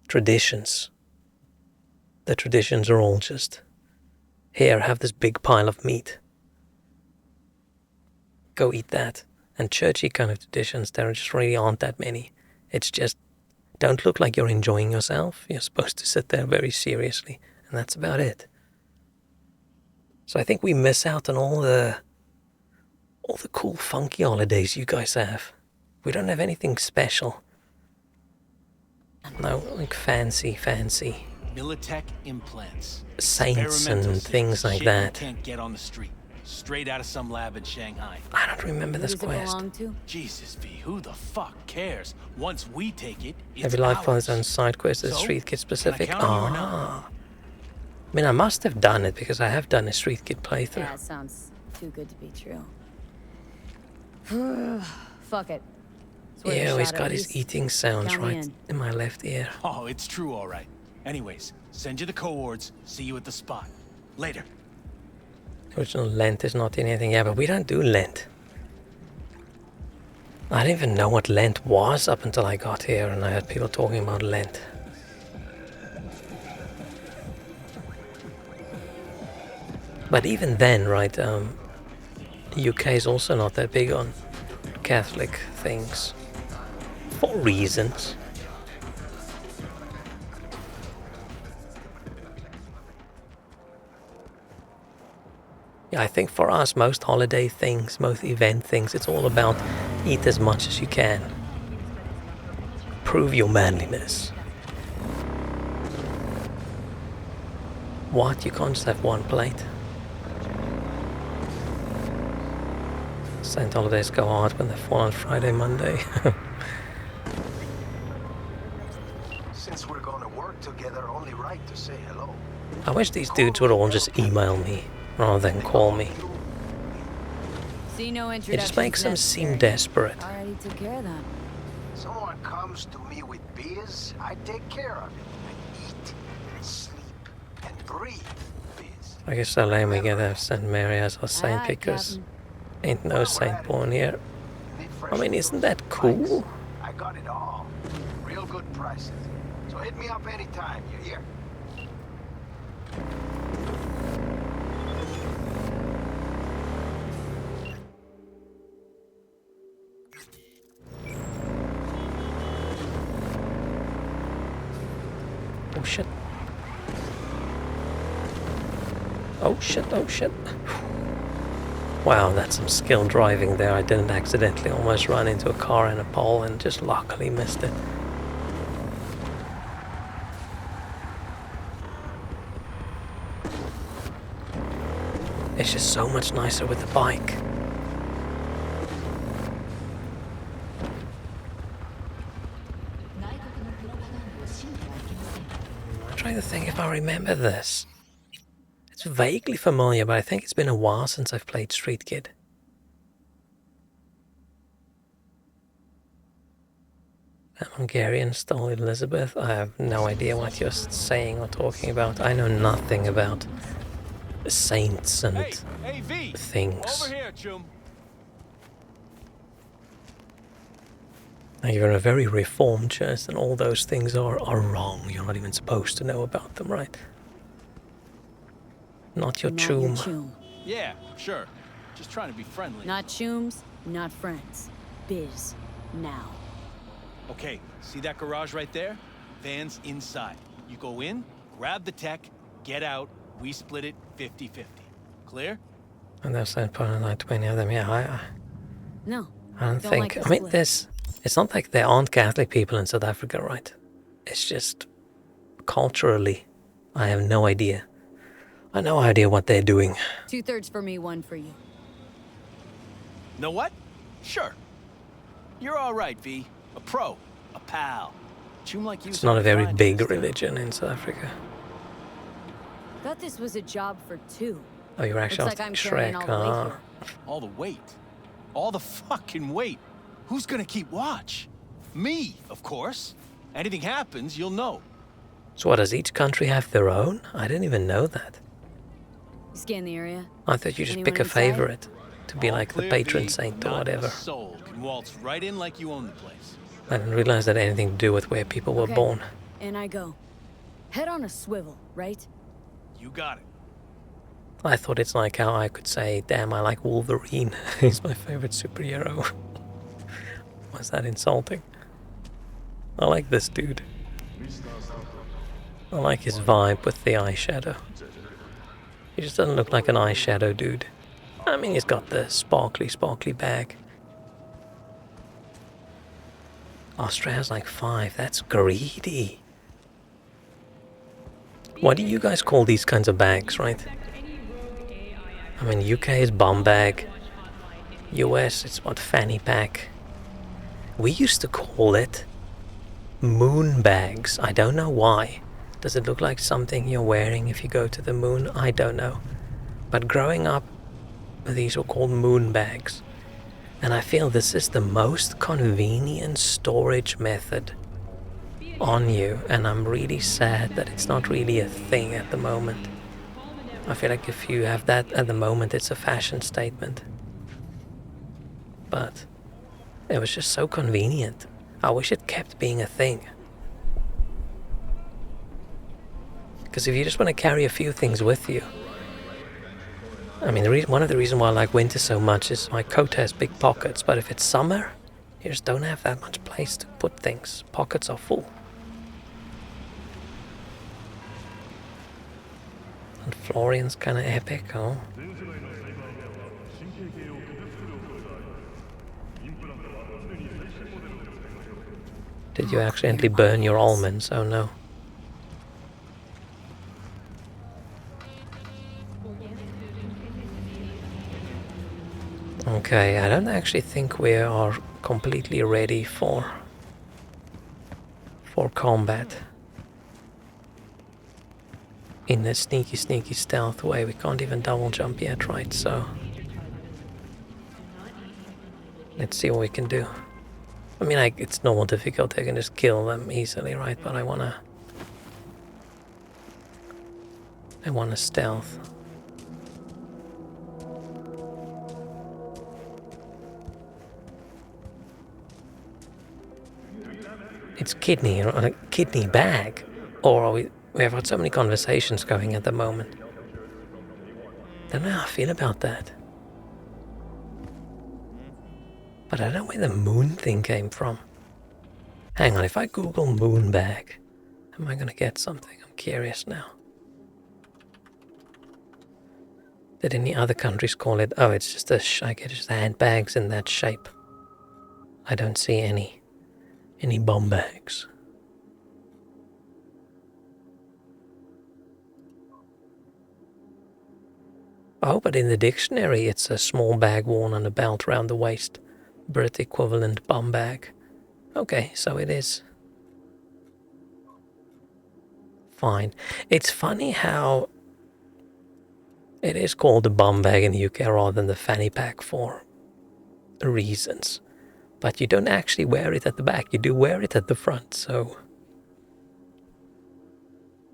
traditions. The traditions are all just, here, have this big pile of meat. Go eat that. and churchy kind of traditions, there just really aren't that many. It's just, don't look like you're enjoying yourself. You're supposed to sit there very seriously, and that's about it. So I think we miss out on all the cool funky holidays you guys have. We don't have anything special. No, like fancy Militech implants. saints and things like Shit that. You can't get on the street. Straight out of some lab in Shanghai. I don't remember this Who does it quest. belong to? Jesus, V, who the fuck cares? Once we take it, it's Every life ours. follows on side quest is So, Street Kid specific. can I count on you or not? I mean, I must have done it because I have done a Street Kid playthrough. Yeah, it sounds too good to be true. Fuck it. Swear to Yeah, shot he's at got his least. eating sounds Count me right in. in my left ear. Oh, it's true, all right. Anyways, send you the coords. See you at the spot. Later. Original Lent is not in anything. Yeah, but we don't do Lent. I didn't even know what Lent was up until I got here and I heard people talking about Lent. But even then, right, UK is also not that big on Catholic things. For reasons. Yeah, I think for us, most holiday things, most event things, it's all about eat as much as you can. Prove your manliness. What? You can't just have one plate? Saint holidays go hard when they fall on Friday, Monday. Since we're gonna work together, only right to say hello. I wish these dudes would all just email me rather than call me. See, no It introductions just makes them seem necessary. desperate. Already took care of that. Someone comes to me with beers, I take care of it. I eat, and sleep, and breathe beers. I guess so lame we get to have St. Mary as our saint Aye, because Captain. ain't no saint born here. I mean, isn't that cool? I got it all. Real good prices. So hit me up anytime, you hear? Oh shit. Oh shit, oh shit. Wow, that's some skilled driving there. I didn't accidentally almost run into a car and a pole and just luckily missed it. It's just so much nicer with the bike. I'm trying to think if I remember this. It's vaguely familiar, but I think it's been a while since I've played Street Kid. Hungarian stole Elizabeth. I have no idea what you're saying or talking about. I know nothing about saints and Hey, V. things. Over here, chum. Now, you're in a very reformed church, and all those things are wrong. You're not even supposed to know about them, right? Not your Not chum. your chum. Yeah, sure. Just trying to be friendly. Not chums, not friends. Biz. Now. Okay, see that garage right there? Van's inside. You go in, grab the tech, get out, we split it 50-50. Clear? And there's that part of like 20 of them. Yeah, No. I don't Don't think. like the I mean, split. it's not like there aren't Catholic people in South Africa, right? It's just culturally, I have no idea. I have no idea what they're doing. 2/3 for me, 1 for you. Know what? Sure. You're all right, V. A pro. A pal. Chum like you. It's not a very big religion in South Africa. Thought this was a job for 2. Oh, you're actually Looks like on I'm carrying Shrek, all the weight huh? here. All the weight. All the fucking weight. Who's gonna keep watch? Me, of course. Anything happens, you'll know. So what, does each country have their own? I didn't even know that. Scan the area. I thought you just Anyone pick a inside? favorite to be All like the clear, patron V. saint or Not whatever. a soul can waltz right in like you own the place. I didn't realize that had anything to do with where people were Okay. born. And I go. Head on a swivel, right? You got it. I thought it's like how I could say, damn, I like Wolverine. He's my favorite superhero. Was that insulting? I like this dude. I like his vibe with the eyeshadow. He just doesn't look like an eyeshadow dude. I mean, he's got the sparkly bag. Austria has like 5. That's greedy. What do you guys call these kinds of bags, right? I mean, UK is bum bag. US, it's what, fanny pack. We used to call it moon bags. I don't know why. Does it look like something you're wearing if you go to the moon? I don't know. But growing up, these were called moon bags. And I feel this is the most convenient storage method on you. And I'm really sad that it's not really a thing at the moment. I feel like if you have that at the moment, it's a fashion statement. But it was just so convenient. I wish it kept being a thing. Because if you just want to carry a few things with you. I mean, one of the reasons why I like winter so much is my coat has big pockets, but if it's summer, you just don't have that much place to put things. Pockets are full. And Florian's kind of epic, huh? Did you accidentally burn your almonds? Oh no. Okay, I don't actually think we are completely ready for combat. In a sneaky stealth way. We can't even double jump yet, right? So let's see what we can do. I mean, it's normal difficulty. I can just kill them easily, right? But I wanna stealth. It's kidney, a kidney bag, or are we have got so many conversations going at the moment. Don't know how I feel about that. But I don't know where the moon thing came from. Hang on, if I Google moon bag, am I gonna get something? I'm curious now. Did any other countries call it? Oh, it's just I get just handbags in that shape. I don't see any bomb bags. Oh, but in the dictionary it's a small bag worn on a belt around the waist. Birth equivalent bum bag. Okay, so it is. Fine. It's funny how it is called a bum bag in the UK rather than the fanny pack for reasons. But you don't actually wear it at the back, you do wear it at the front, so...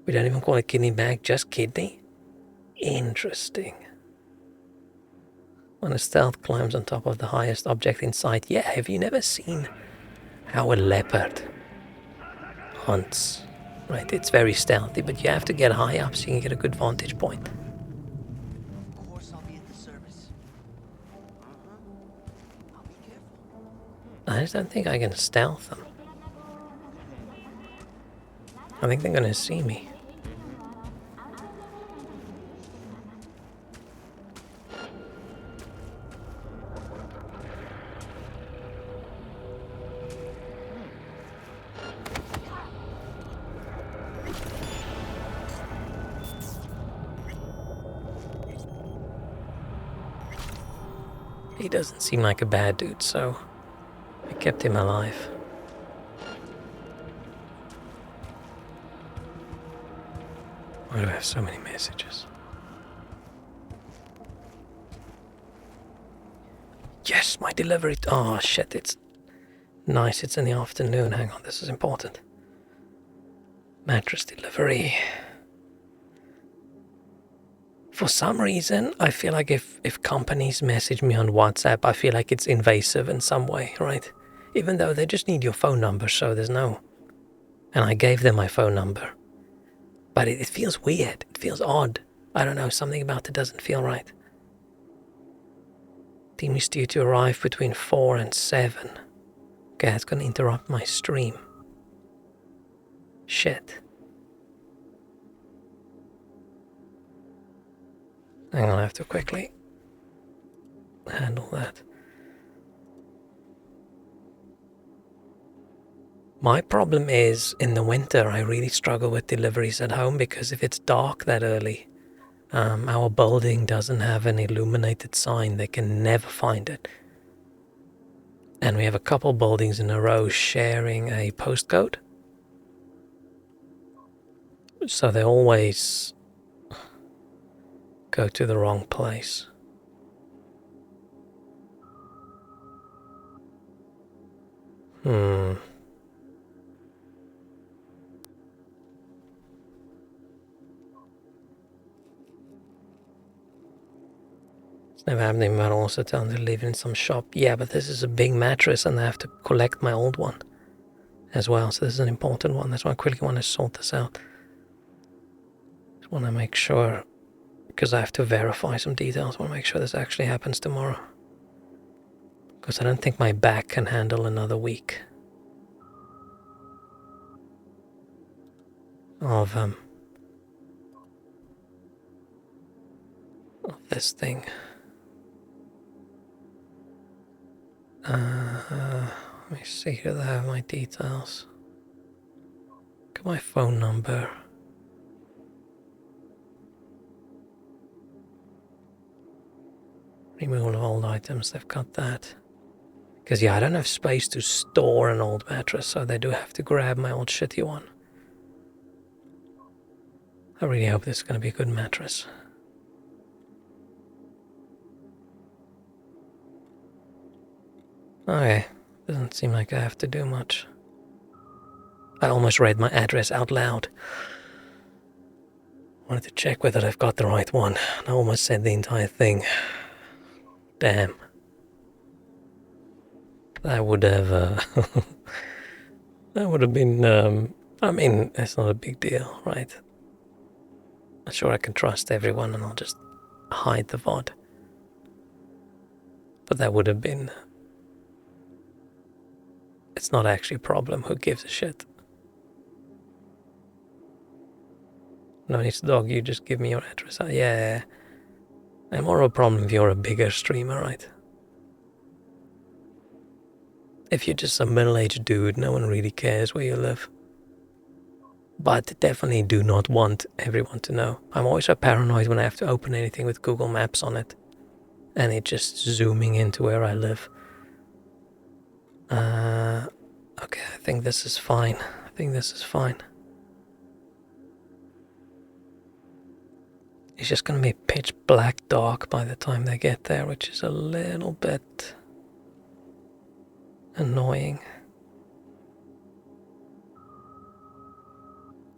We don't even call it kidney bag, just kidney? Interesting. When a stealth climbs on top of the highest object in sight. Yeah, have you never seen how a leopard hunts? Right, it's very stealthy, but you have to get high up so you can get a good vantage point. Of course I'll be at the service. I'll be careful. I just don't think I can stealth them. I think they're gonna see me. He doesn't seem like a bad dude, so I kept him alive. Why do I have so many messages? Yes, my delivery. Oh shit, it's nice. It's in the afternoon. Hang on, this is important. Mattress delivery. For some reason, I feel like if companies message me on WhatsApp, I feel like it's invasive in some way, right? Even though they just need your phone number, so there's no... And I gave them my phone number. But it feels weird. It feels odd. I don't know, something about it doesn't feel right. Team is due to arrive between 4 and 7. Okay, it's gonna interrupt my stream. Shit. I'm gonna have to quickly handle that. My problem is, in the winter, I really struggle with deliveries at home because if it's dark that early, our building doesn't have an illuminated sign. They can never find it. And we have a couple buildings in a row sharing a postcode. So they always go to the wrong place. It's never happening, but also tell them to leave it in some shop. Yeah, but this is a big mattress and I have to collect my old one as well. So this is an important one. That's why I quickly want to sort this out. Just want to make sure, because I have to verify some details. I want to make sure this actually happens tomorrow. Because I don't think my back can handle another week of this thing. Let me see, do they have my details? Got my phone number. Removal of old items, they've got that. Because yeah, I don't have space to store an old mattress, so they do have to grab my old shitty one. I really hope this is going to be a good mattress. Okay, doesn't seem like I have to do much. I almost read my address out loud. Wanted to check whether I've got the right one. I almost said the entire thing. Damn. That would have, that would have been, I mean, it's not a big deal, right? I'm sure I can trust everyone and I'll just hide the VOD. But that would have been, it's not actually a problem, who gives a shit? No needs to dog you, just give me your address. Yeah, I'm more of a problem if you're a bigger streamer, right? If you're just a middle-aged dude, no one really cares where you live. But definitely do not want everyone to know. I'm always so paranoid when I have to open anything with Google Maps on it. And it just zooming into where I live. Okay, I think this is fine. It's just gonna be pitch black dark by the time they get there, which is a little bit annoying.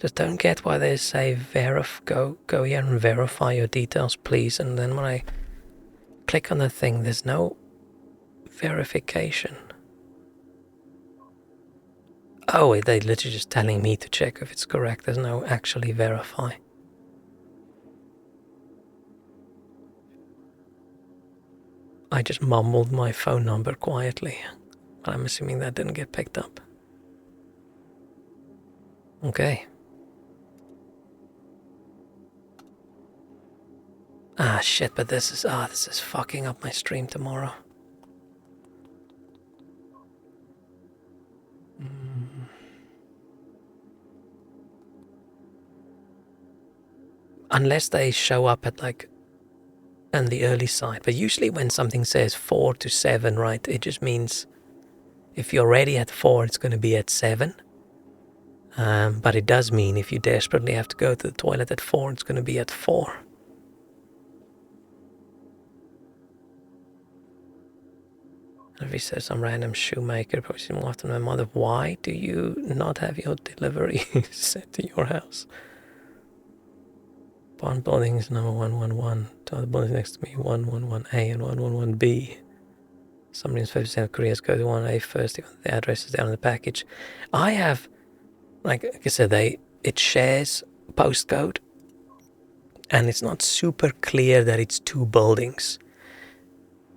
Just don't get why they say go here and verify your details, please. And then when I click on the thing, there's no verification. Oh, they're literally just telling me to check if it's correct. There's no actually verify. I just mumbled my phone number quietly, but I'm assuming that didn't get picked up. Okay. Ah, shit, but this is fucking up my stream tomorrow. Unless they show up at like on the early side. But usually when something says 4 to 7, right, it just means if you're ready at 4, it's going to be at 7. But it does mean if you desperately have to go to the toilet at 4, it's going to be at 4. If he says some random shoemaker, probably more often my mother, why do you not have your delivery sent to your house? Bond building is number 111. Two other buildings next to me, 111A and 111B. Somebody in 50% of Korea's go to 1A first, even the address is down in the package. I have, like I said, it shares postcode, and it's not super clear that it's 2 buildings.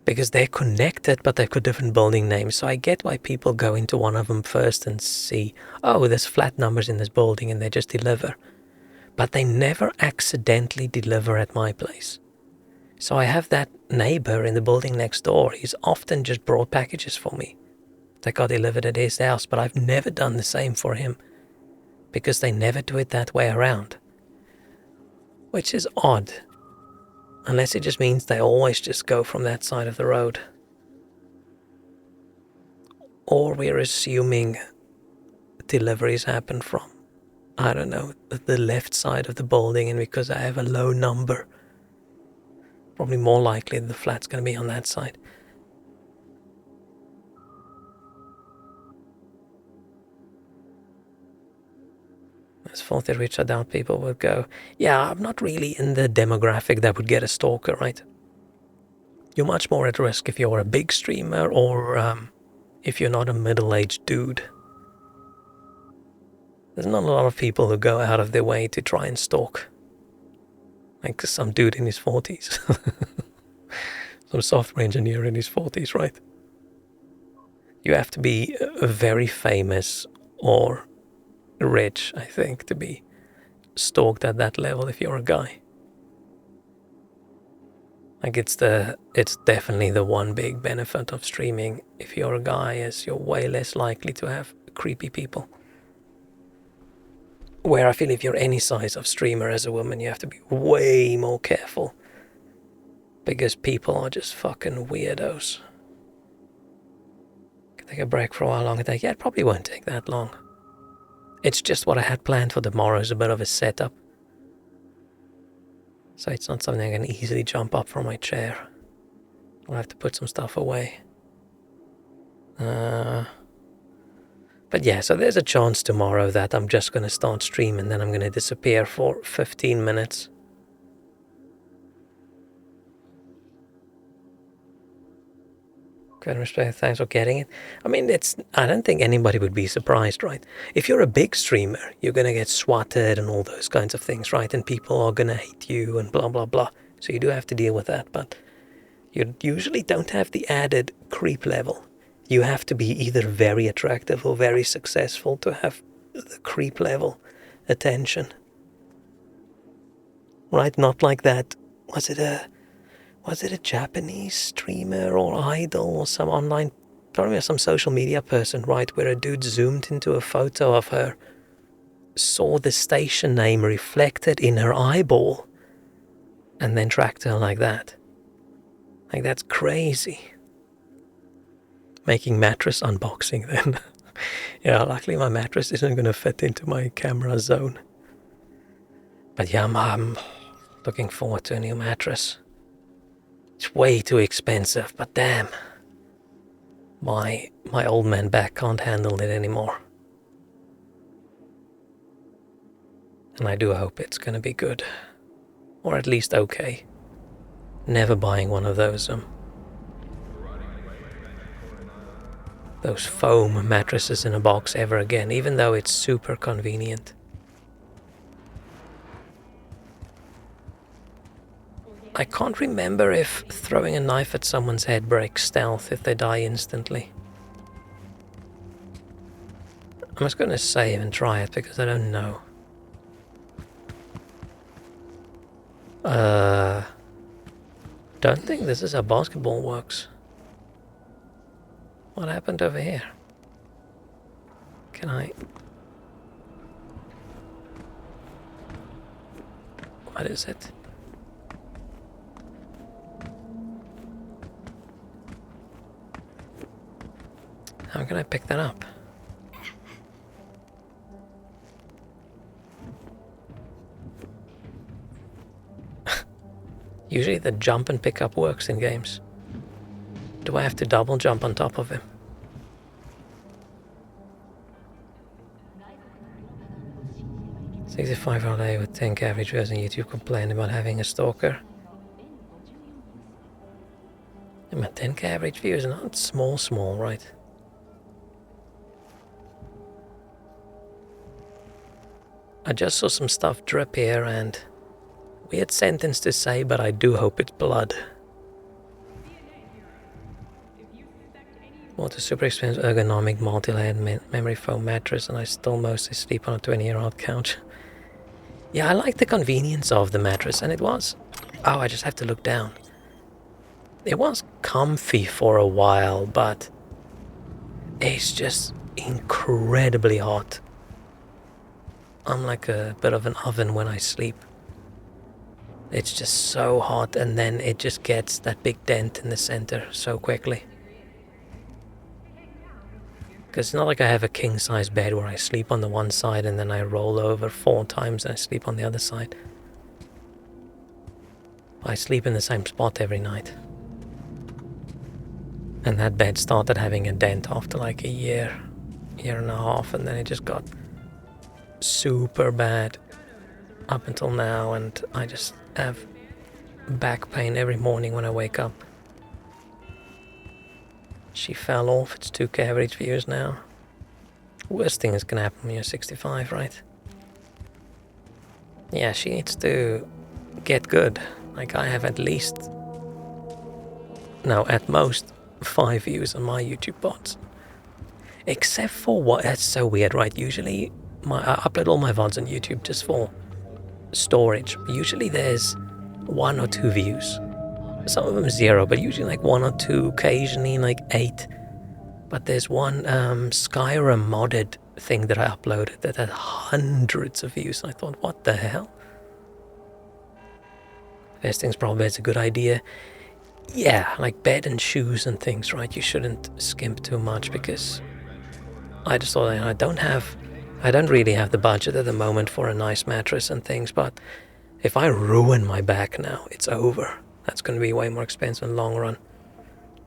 Because they're connected, but they've got different building names. So I get why people go into one of them first and see, oh, there's flat numbers in this building, and they just deliver. But they never accidentally deliver at my place. So I have that neighbor in the building next door. He's often just brought packages for me that got delivered at his house, but I've never done the same for him because they never do it that way around. Which is odd. Unless it just means they always just go from that side of the road. Or we're assuming deliveries happen from, I don't know, the left side of the building, and because I have a low number, probably more likely the flat's going to be on that side. As filthy rich, I doubt people would go, yeah, I'm not really in the demographic that would get a stalker, right? You're much more at risk if you're a big streamer or if you're not a middle-aged dude. There's not a lot of people who go out of their way to try and stalk. Like some dude in his 40s. Some software engineer in his 40s, right? You have to be very famous or rich, I think, to be stalked at that level if you're a guy. Like it's definitely the one big benefit of streaming. If you're a guy, is you're way less likely to have creepy people. Where I feel if you're any size of streamer as a woman, you have to be way more careful. Because people are just fucking weirdos. Can take a break for a while longer. Yeah, it probably won't take that long. It's just what I had planned for tomorrow is a bit of a setup. So it's not something I can easily jump up from my chair. I'll have to put some stuff away. But yeah, so there's a chance tomorrow that I'm just going to start streaming, then I'm going to disappear for 15 minutes. Good respect, thanks for getting it. I mean, I don't think anybody would be surprised, right? If you're a big streamer, you're going to get swatted and all those kinds of things, right? And people are going to hate you and blah, blah, blah. So you do have to deal with that, but you usually don't have the added creep level. You have to be either very attractive or very successful to have the creep level attention. Right? Not like that. Was it a Japanese streamer or idol or some online, probably some social media person, right? Where a dude zoomed into a photo of her, saw the station name reflected in her eyeball, and then tracked her like that. Like, that's crazy. Making mattress unboxing then. Yeah, luckily my mattress isn't going to fit into my camera zone. But yeah, I'm looking forward to a new mattress. It's way too expensive, but damn. My old man back can't handle it anymore. And I do hope it's going to be good. Or at least okay. Never buying one of those foam mattresses in a box ever again, even though it's super convenient. I can't remember if throwing a knife at someone's head breaks stealth if they die instantly. I'm just going to save and try it because I don't know. Don't think this is how basketball works. What happened over here? Can I... What is it? How can I pick that up? Usually the jump and pick up works in games. Do I have to double jump on top of him? $65 a day with 10 average views on YouTube complain about having a stalker. Yeah, my 10k average views, not small, right? I just saw some stuff drip here and weird sentence to say, but I do hope it's blood. Bought a super expensive ergonomic multi-layered memory foam mattress and I still mostly sleep on a 20-year-old couch. Yeah, I like the convenience of the mattress, and it was... Oh, I just have to look down. It was comfy for a while, but it's just incredibly hot. I'm like a bit of an oven when I sleep. It's just so hot, and then it just gets that big dent in the center so quickly. Because it's not like I have a king-size bed where I sleep on the one side and then I roll over 4 times and I sleep on the other side. I sleep in the same spot every night. And that bed started having a dent after like a year and a half, and then it just got super bad up until now, and I just have back pain every morning when I wake up. She fell off. It's 2K average views now. Worst thing is gonna happen when you're 65, right? Yeah, she needs to get good. Like, I have at least... No, at most 5 views on my YouTube bots. Except for what... That's so weird, right? Usually I upload all my VODs on YouTube just for storage. Usually there's 1 or 2 views. Some of them 0, but usually like 1 or 2, occasionally like 8. But there's one Skyrim modded thing that I uploaded that had hundreds of views. I thought, what the hell? First things probably it's a good idea. Yeah, like bed and shoes and things, right? You shouldn't skimp too much, because I just thought, I don't really have the budget at the moment for a nice mattress and things, but if I ruin my back now, it's over. That's going to be way more expensive in the long run.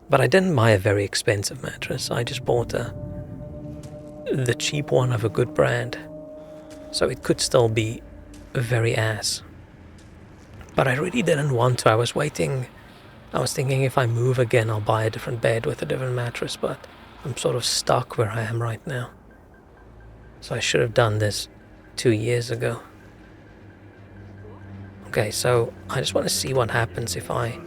But I didn't buy a very expensive mattress. I just bought the cheap one of a good brand. So it could still be very ass. But I really didn't want to. I was waiting. I was thinking if I move again, I'll buy a different bed with a different mattress. But I'm sort of stuck where I am right now. So I should have done this 2 years ago. Okay, so I just want to see what happens if I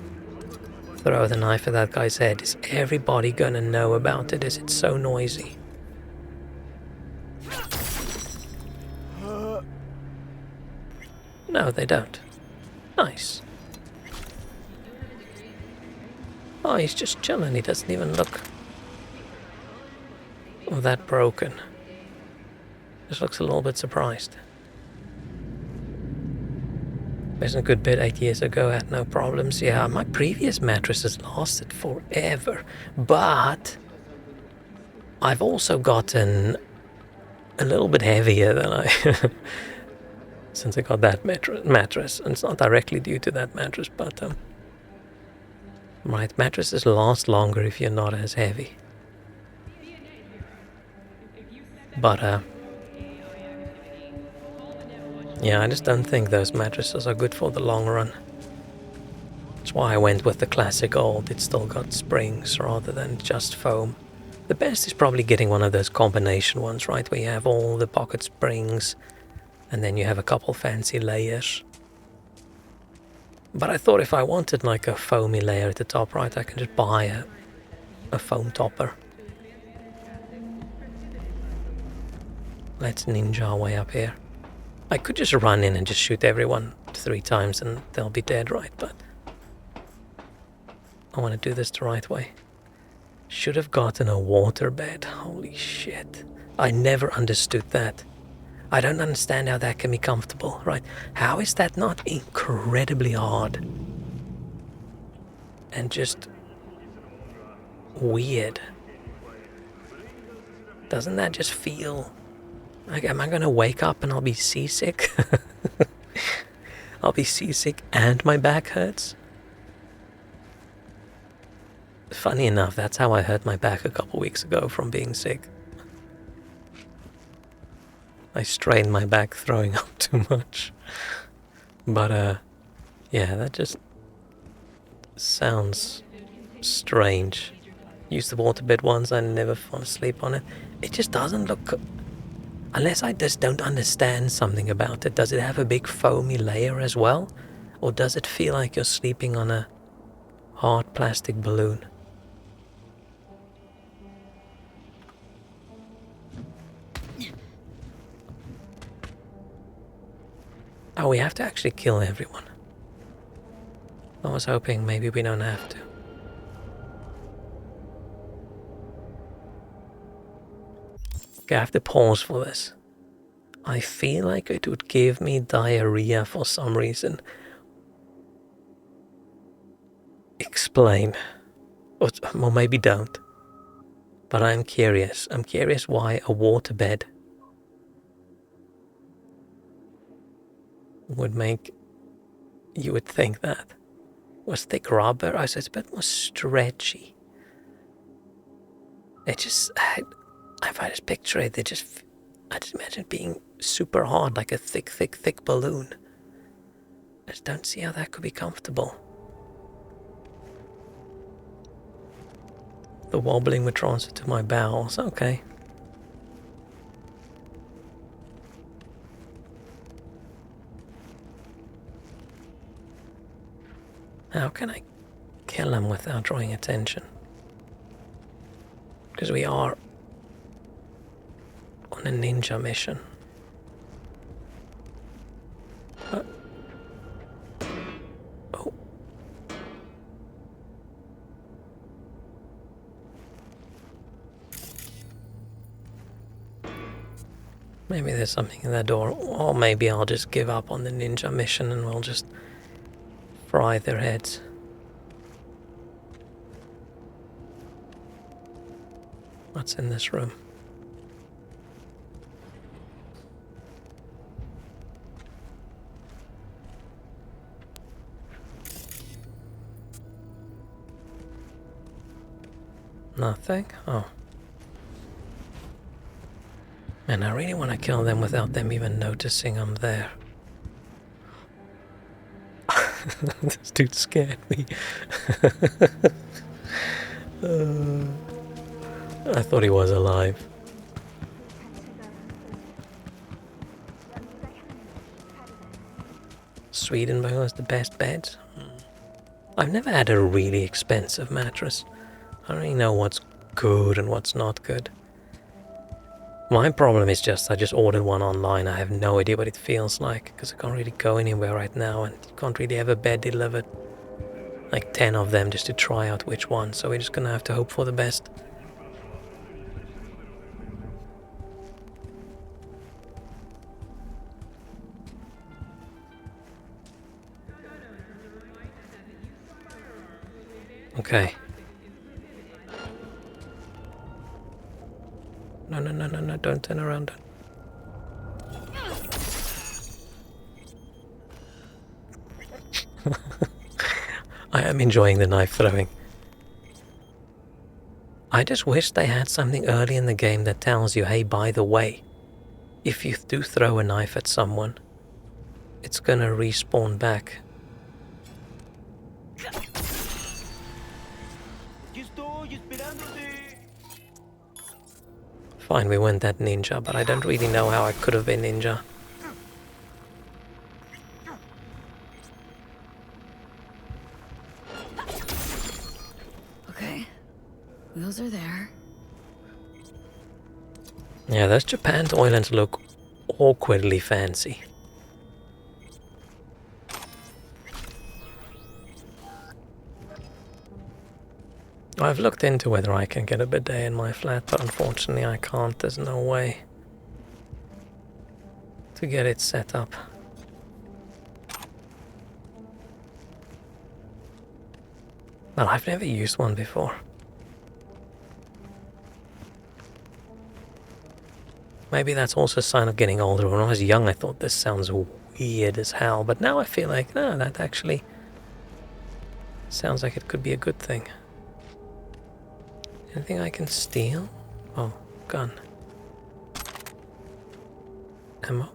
throw the knife at that guy's head. Is everybody gonna know about it? Is it so noisy? No, they don't. Nice. Oh, he's just chilling. He doesn't even look that broken. Just looks a little bit surprised. There's a good bit 8 years ago, had no problems. Yeah, my previous mattresses lasted forever, but I've also gotten a little bit heavier than I since I got that mattress. And it's not directly due to that mattress, but right, mattresses last longer if you're not as heavy. But yeah, I just don't think those mattresses are good for the long run. That's why I went with the classic old. It's still got springs rather than just foam. The best is probably getting one of those combination ones, right? Where you have all the pocket springs and then you have a couple fancy layers. But I thought if I wanted like a foamy layer at the top, right, I can just buy a foam topper. Let's ninja our way up here. I could just run in and just shoot everyone 3 times and they'll be dead, right? But I want to do this the right way. Should have gotten a waterbed. Holy shit. I never understood that. I don't understand how that can be comfortable, right? How is that not incredibly hard? And just weird. Doesn't that just feel... Like, am I going to wake up and I'll be seasick? I'll be seasick and my back hurts? Funny enough, that's how I hurt my back a couple weeks ago from being sick. I strained my back throwing up too much. But, yeah, that just sounds strange. Used the waterbed once, I never fall asleep on it. It just doesn't look... Unless I just don't understand something about it. Does it have a big foamy layer as well? Or does it feel like you're sleeping on a hard plastic balloon? Oh, we have to actually kill everyone. I was hoping maybe we don't have to. Okay, I have to pause for this. I feel like it would give me diarrhea for some reason. Explain. Or maybe don't. But I'm curious. I'm curious why a waterbed would make you would think that. Was thick rubber? I said it's a bit more stretchy. It just, if I just picture it, I just imagine it being super hard, like a thick balloon. I just don't see how that could be comfortable. The wobbling would transfer to my bowels. Okay. How can I kill him without drawing attention? Because we are on a ninja mission. Oh. Maybe there's something in that door, or maybe I'll just give up on the ninja mission and we'll just fry their heads. What's in this room? Nothing? Oh. Man, I really want to kill them without them even noticing I'm there. This dude scared me. I thought he was alive. Swedenborg has the best beds. I've never had a really expensive mattress. I don't really know what's good and what's not good. My problem is I just ordered one online. I have no idea what it feels like because I can't really go anywhere right now and you can't really have a bed delivered. Like 10 of them just to try out which one, so we're just gonna have to hope for the best. Okay. No, don't turn around. I am enjoying the knife throwing. I just wish they had something early in the game that tells you, hey, by the way, if you do throw a knife at someone, it's gonna respawn back. Fine, we went that ninja, but I don't really know how I could have been ninja. Okay, wheels are there. Yeah, those Japan toilets look awkwardly fancy. I've looked into whether I can get a bidet in my flat, but unfortunately I can't. There's no way to get it set up. Well, I've never used one before. Maybe that's also a sign of getting older. When I was young I thought this sounds weird as hell, but now I feel like, no, that actually sounds like it could be a good thing. Anything I can steal? Oh, gun. Ammo.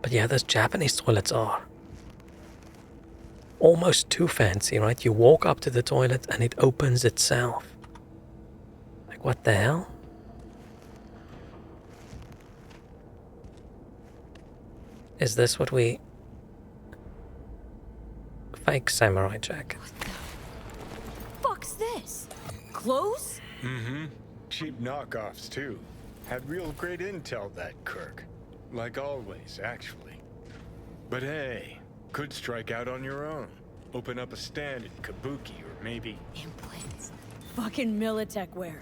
But yeah, those Japanese toilets are almost too fancy, right? You walk up to the toilet and it opens itself. Like, what the hell? Is this what we... Fake samurai jacket. What the fuck's this? Clothes? Mm-hmm. Cheap knockoffs, too. Had real great intel, that Kirk. Like always, actually. But hey, could strike out on your own. Open up a stand in Kabuki, or maybe... Implants. Fucking Militech wear.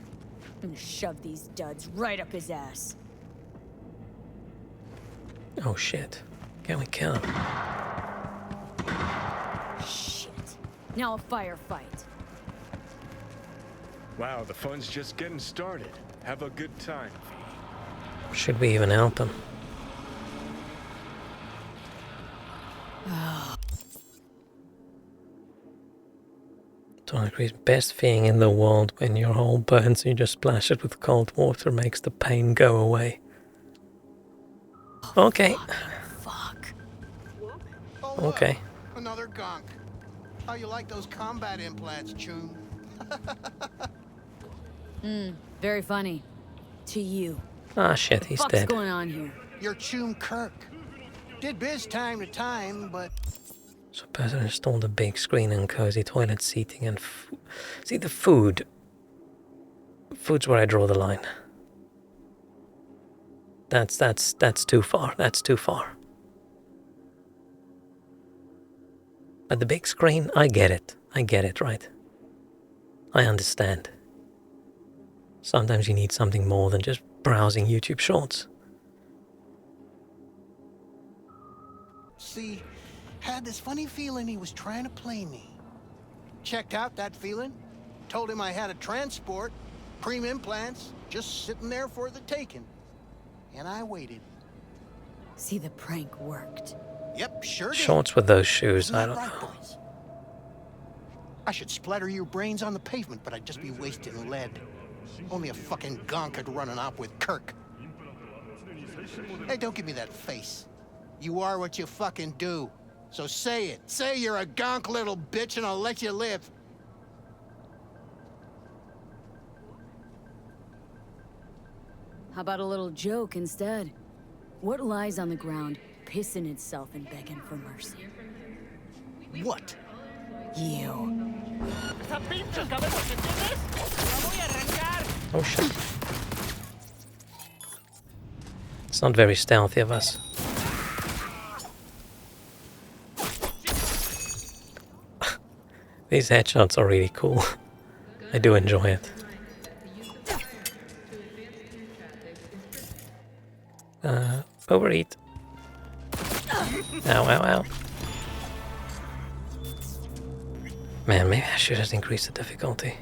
I'm gonna shove these duds right up his ass. Oh shit. Can we kill him? Shit. Now a firefight. Wow, the fun's just getting started. Have a good time. Should we even help him? Don't agree. Best thing in the world when your hole burns and you just splash it with cold water makes the pain go away. Okay. Fuck. Oh, Okay. Another gonk. How you like those combat implants, Choom? Very funny. To you. Ah shit, he's What's dead. going on here? You're Choom Kirk. Did biz time to time, but... So better install the big screen and cozy toilet seating and see the food. Food's where I draw the line. That's too far. That's too far. But the big screen, I get it. I get it, right? I understand. Sometimes you need something more than just browsing YouTube shorts. See, had this funny feeling he was trying to play me. Checked out that feeling. Told him I had a transport, preem implants, just sitting there for the taking. And I waited. See, the prank worked. Yep, sure did. Shorts with those shoes, Isn't I that don't right, know. boys? I should splatter your brains on the pavement, but I'd just be wasting lead. Only a fucking gonk could run an op with Kirk. Hey, don't give me that face. You are what you fucking do. So say it. Say you're a gonk little bitch and I'll let you live. How about a little joke instead? What lies on the ground, pissing itself and begging for mercy? What? You. Oh shit. It's not very stealthy of us. These headshots are really cool. I do enjoy it. Overeat. Ow, ow, ow. Man, maybe I should have increased the difficulty.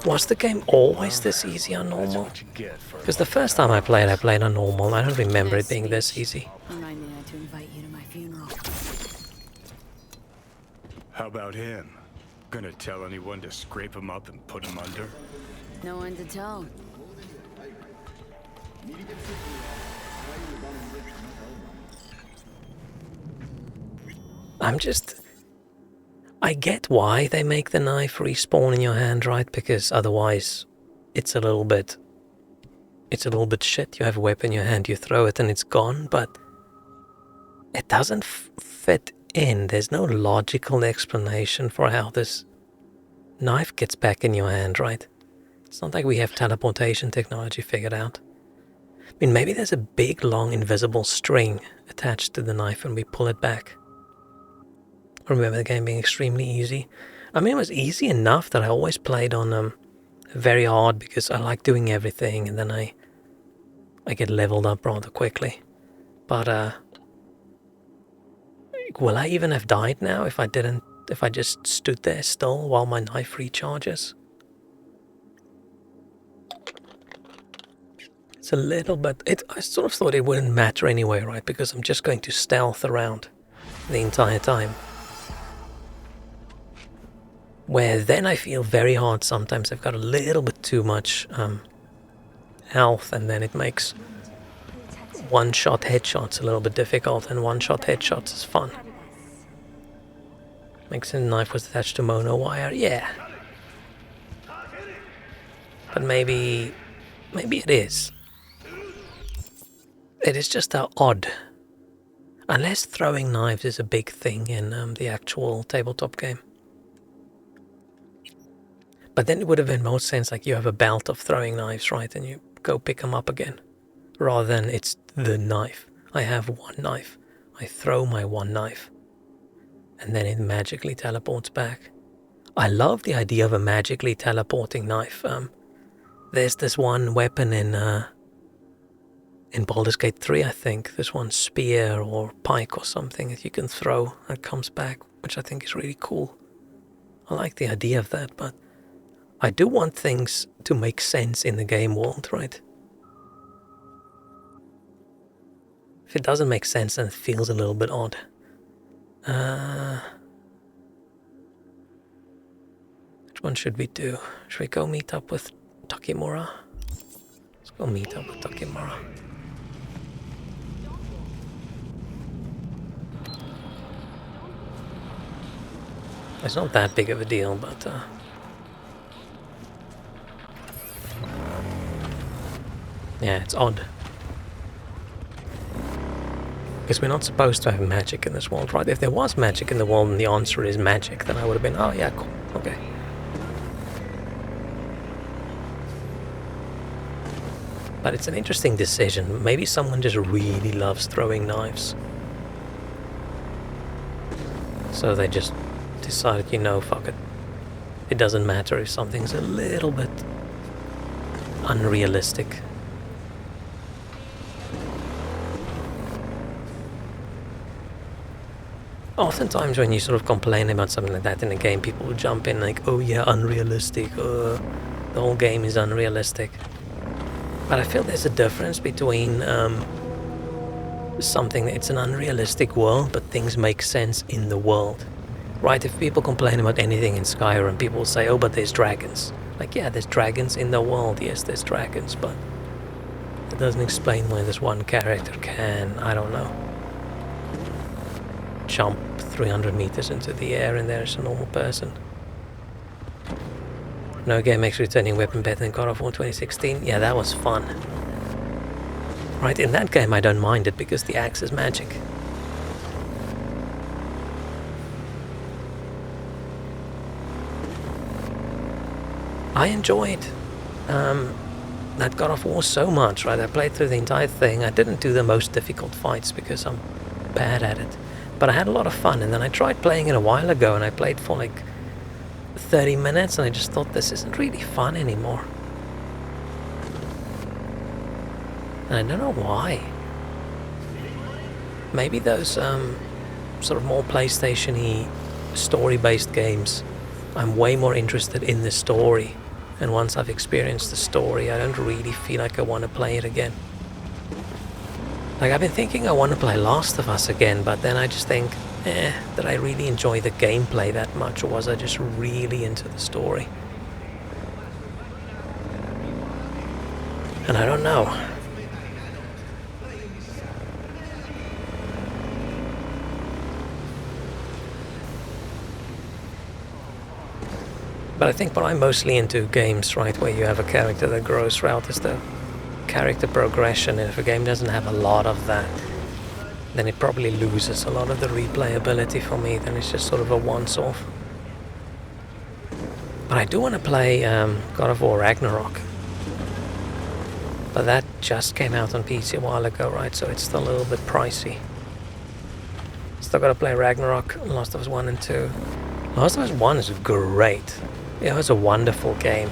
Was the game always this easy on normal? Because the first time I played on normal. I don't remember it being this easy. Remind me not to invite you to my funeral. How about him? Gonna tell anyone to scrape him up and put him under? No one to tell. I get why they make the knife respawn in your hand, right? Because otherwise it's a little bit shit. You have a weapon in your hand, you throw it and it's gone, but it doesn't fit in. There's no logical explanation for how this knife gets back in your hand, right? It's not like we have teleportation technology figured out. I mean, maybe there's a big, long, invisible string attached to the knife and we pull it back. I remember the game being extremely easy. I mean, it was easy enough that I always played on very hard because I like doing everything and then I get leveled up rather quickly. But, will I even have died now if I just stood there still while my knife recharges? It's a little bit... I sort of thought it wouldn't matter anyway, right? Because I'm just going to stealth around the entire time. Where then I feel very hard sometimes. I've got a little bit too much health and then it makes one-shot headshots a little bit difficult and one-shot headshots is fun. Makes sense. Knife was attached to mono wire, yeah. But maybe it is. It is just odd. Unless throwing knives is a big thing in the actual tabletop game. But then it would have been most sense like you have a belt of throwing knives, right? And you go pick them up again. Rather than it's the knife. I have one knife. I throw my one knife. And then it magically teleports back. I love the idea of a magically teleporting knife. There's this one weapon in Baldur's Gate 3, I think. This one spear or pike or something that you can throw and comes back, which I think is really cool. I like the idea of that, but I do want things to make sense in the game world, right? If it doesn't make sense, then it feels a little bit odd. Which one should we do? Should we go meet up with Takemura? Let's go meet up with Takemura. It's not that big of a deal, but yeah, it's odd. Because we're not supposed to have magic in this world, right? If there was magic in the world and the answer is magic, then I would have been, oh yeah, cool, okay. But it's an interesting decision. Maybe someone just really loves throwing knives. So they just decided, you know, fuck it. It doesn't matter if something's a little bit unrealistic. Oftentimes when you sort of complain about something like that in a game, people will jump in like, oh yeah, unrealistic, the whole game is unrealistic. But I feel there's a difference between something that's an unrealistic world, but things make sense in the world. Right, if people complain about anything in Skyrim, people will say, oh, but there's dragons. Like, yeah, there's dragons in the world, yes, there's dragons, but it doesn't explain why this one character can, I don't know, jump 300 meters into the air and there's a normal person. No game makes returning weapon better than God of War 2016. Yeah, that was fun. Right, in that game I don't mind it because the axe is magic. I enjoyed that God of War so much, right? I played through the entire thing. I didn't do the most difficult fights because I'm bad at it. But I had a lot of fun, and then I tried playing it a while ago, and I played for like 30 minutes, and I just thought this isn't really fun anymore. And I don't know why. Maybe those sort of more PlayStation-y story-based games, I'm way more interested in the story. And once I've experienced the story, I don't really feel like I want to play it again. Like, I've been thinking I want to play Last of Us again, but then I just think, did I really enjoy the gameplay that much, or was I just really into the story? And I don't know. But I think what I'm mostly into games, right, where you have a character that grows throughout is the character progression, and if a game doesn't have a lot of that, then it probably loses a lot of the replayability for me, then it's just sort of a once-off. But I do want to play God of War Ragnarok. But that just came out on PC a while ago, right, so it's still a little bit pricey. Still gotta play Ragnarok, Last of Us 1 and 2. Last of Us 1 is great. It was a wonderful game.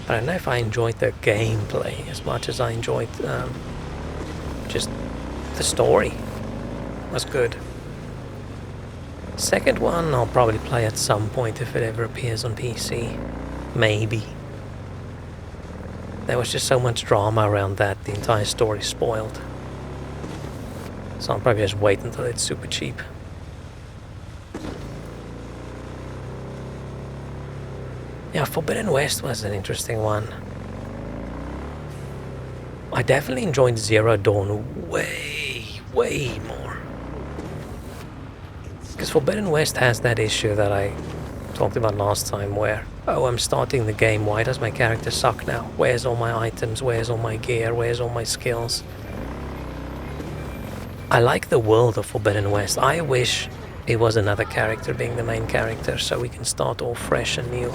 But I don't know if I enjoyed the gameplay as much as I enjoyed just the story. It was good. Second one I'll probably play at some point if it ever appears on PC. Maybe. There was just so much drama around that, the entire story spoiled. So I'll probably just wait until it's super cheap. Yeah, Forbidden West was an interesting one. I definitely enjoyed Zero Dawn way more. Because Forbidden West has that issue that I talked about last time where, oh, I'm starting the game, why does my character suck now? Where's all my items? Where's all my gear? Where's all my skills? I like the world of Forbidden West. I wish it was another character being the main character, so we can start all fresh and new.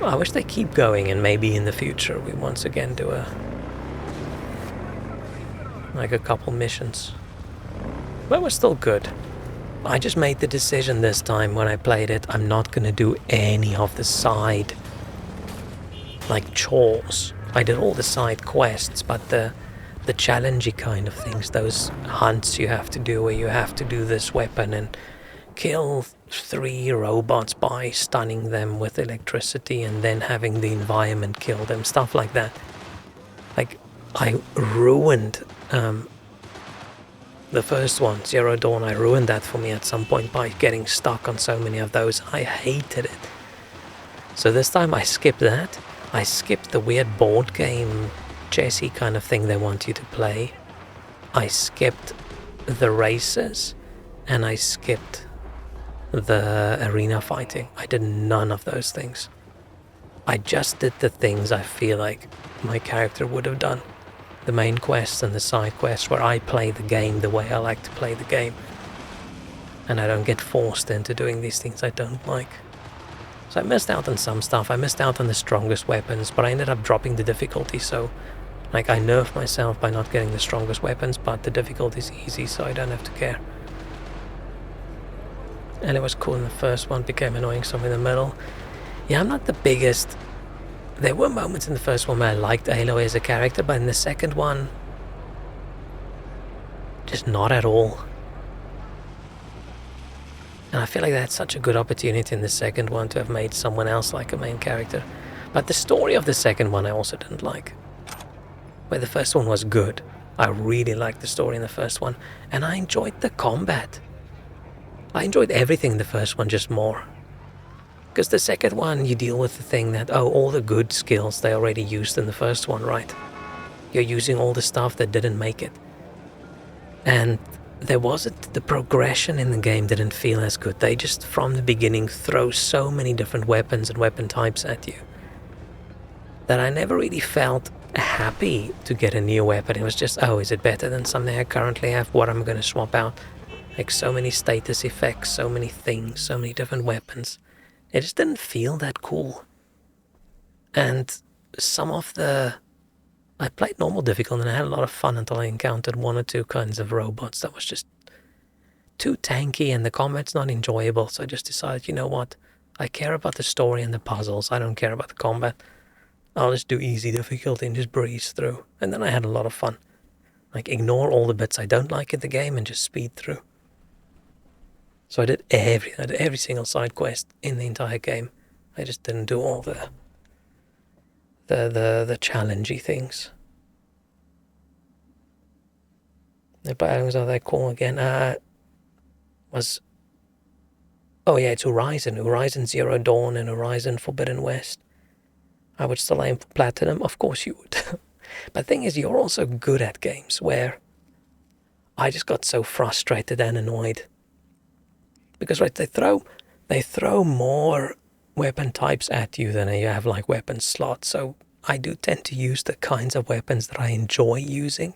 I wish they keep going, and maybe in the future we once again do like a couple missions. But we're still good. I just made the decision this time when I played it, I'm not gonna do any of the side, like, chores. I did all the side quests, but the challengey kind of things, those hunts you have to do where you have to do this weapon and kill 3 robots by stunning them with electricity and then having the environment kill them, stuff like that. Like, I ruined the first one, Zero Dawn. I ruined that for me at some point by getting stuck on so many of those. I hated it. So this time I skipped that. I skipped the weird board game chessy kind of thing they want you to play. I skipped the races, and I skipped the arena fighting. I did none of those things. I just did the things I feel like my character would have done. The main quests and the side quests where I play the game the way I like to play the game. And I don't get forced into doing these things I don't like. So I missed out on some stuff. I missed out on the strongest weapons, but I ended up dropping the difficulty, so like I nerfed myself by not getting the strongest weapons, but the difficulty is easy, so I don't have to care. And it was cool in the first one, became annoying somewhere in the middle. Yeah, I'm not the biggest. There were moments in the first one where I liked Aloy as a character, but in the second one, just not at all. And I feel like that's such a good opportunity in the second one to have made someone else like a main character. But the story of the second one I also didn't like. Where the first one was good. I really liked the story in the first one. And I enjoyed the combat. I enjoyed everything in the first one just more. Because the second one you deal with the thing that, oh, all the good skills they already used in the first one, right? You're using all the stuff that didn't make it. And there wasn't, the progression in the game didn't feel as good. They just from the beginning throw so many different weapons and weapon types at you that I never really felt happy to get a new weapon. It was just, oh, is it better than something I currently have? What am I going to swap out? Like so many status effects, so many things, so many different weapons. It just didn't feel that cool. And some of the... I played normal difficult and I had a lot of fun until I encountered 1 or 2 kinds of robots that was just too tanky and the combat's not enjoyable. So I just decided, you know what? I care about the story and the puzzles. I don't care about the combat. I'll just do easy difficulty and just breeze through. And then I had a lot of fun. Like ignore all the bits I don't like in the game and just speed through. So I did every single side quest in the entire game. I just didn't do all the challengey things. The battles are they cool again? Oh yeah, it's Horizon. Horizon Zero Dawn and Horizon Forbidden West. I would still aim for Platinum. Of course you would. But the thing is, you're also good at games where I just got so frustrated and annoyed. Because right, they throw more weapon types at you than you have like weapon slots. So I do tend to use the kinds of weapons that I enjoy using.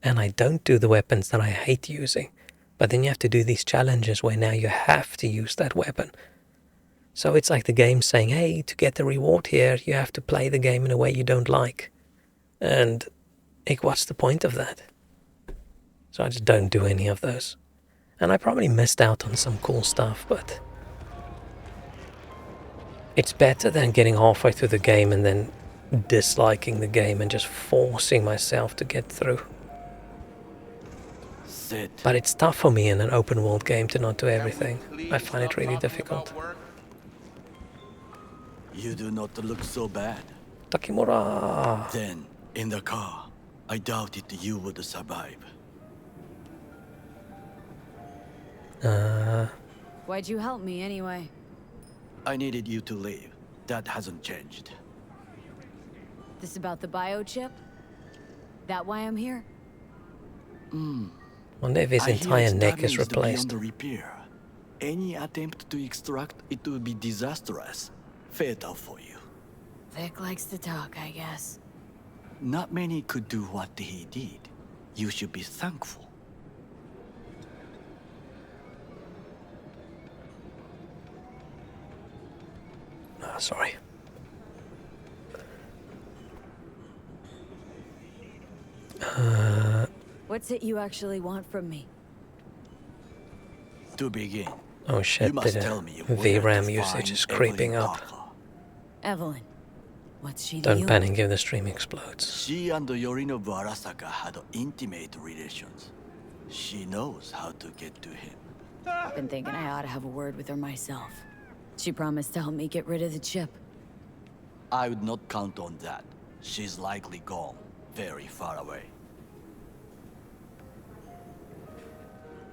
And I don't do the weapons that I hate using. But then you have to do these challenges where now you have to use that weapon. So it's like the game saying, hey, to get the reward here, you have to play the game in a way you don't like. And like, what's the point of that? So I just don't do any of those. And I probably missed out on some cool stuff, but it's better than getting halfway through the game and then disliking the game and just forcing myself to get through. But it's tough for me in an open world game to not do everything. I find it really difficult. You do not look so bad. Takimura! Then, in the car, I doubted you would survive. Why'd you help me anyway? I needed you to leave. That hasn't changed. This about the biochip? That why I'm here? Wonder if his entire neck is replaced. Repair. Any attempt to extract it would be disastrous. Fatal for you. Vic likes to talk, I guess. Not many could do what he did. You should be thankful. Sorry. What's it you actually want from me? To begin, Oh shit, you must the tell me where VRAM to usage find is creeping Evelyn up. Barker. Evelyn. What's she to Don't you? panic if the stream explodes. She and Yorinobu Arasaka had intimate relations. She knows how to get to him. Been thinking I ought to have a word with her myself. She promised to help me get rid of the chip. I would not count on that. She's likely gone, very far away.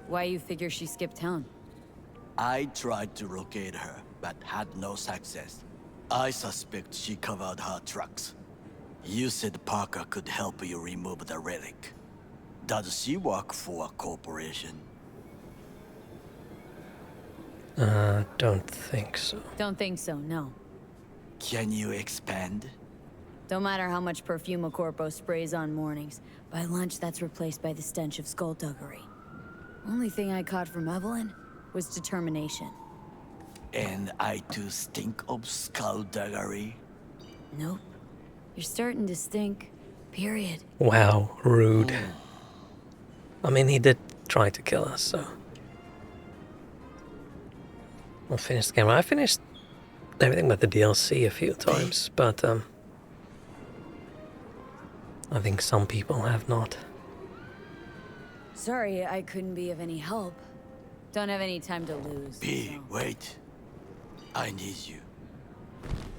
Why you figure she skipped town? I tried to locate her, but had no success. I suspect she covered her tracks. You said Parker could help you remove the relic. Does she work for a corporation? Don't think so. Don't think so, no. Can you expand? Don't matter how much perfume a corpo sprays on mornings. By lunch, that's replaced by the stench of skullduggery. Only thing I caught from Evelyn was determination. And I too stink of skullduggery? Nope. You're starting to stink. Period. Wow, rude. I mean, he did try to kill us, so... I'll finish the game. I finished everything but the DLC a few times, but I think some people have not. Sorry, I couldn't be of any help. Don't have any time to lose. B, wait. I need you.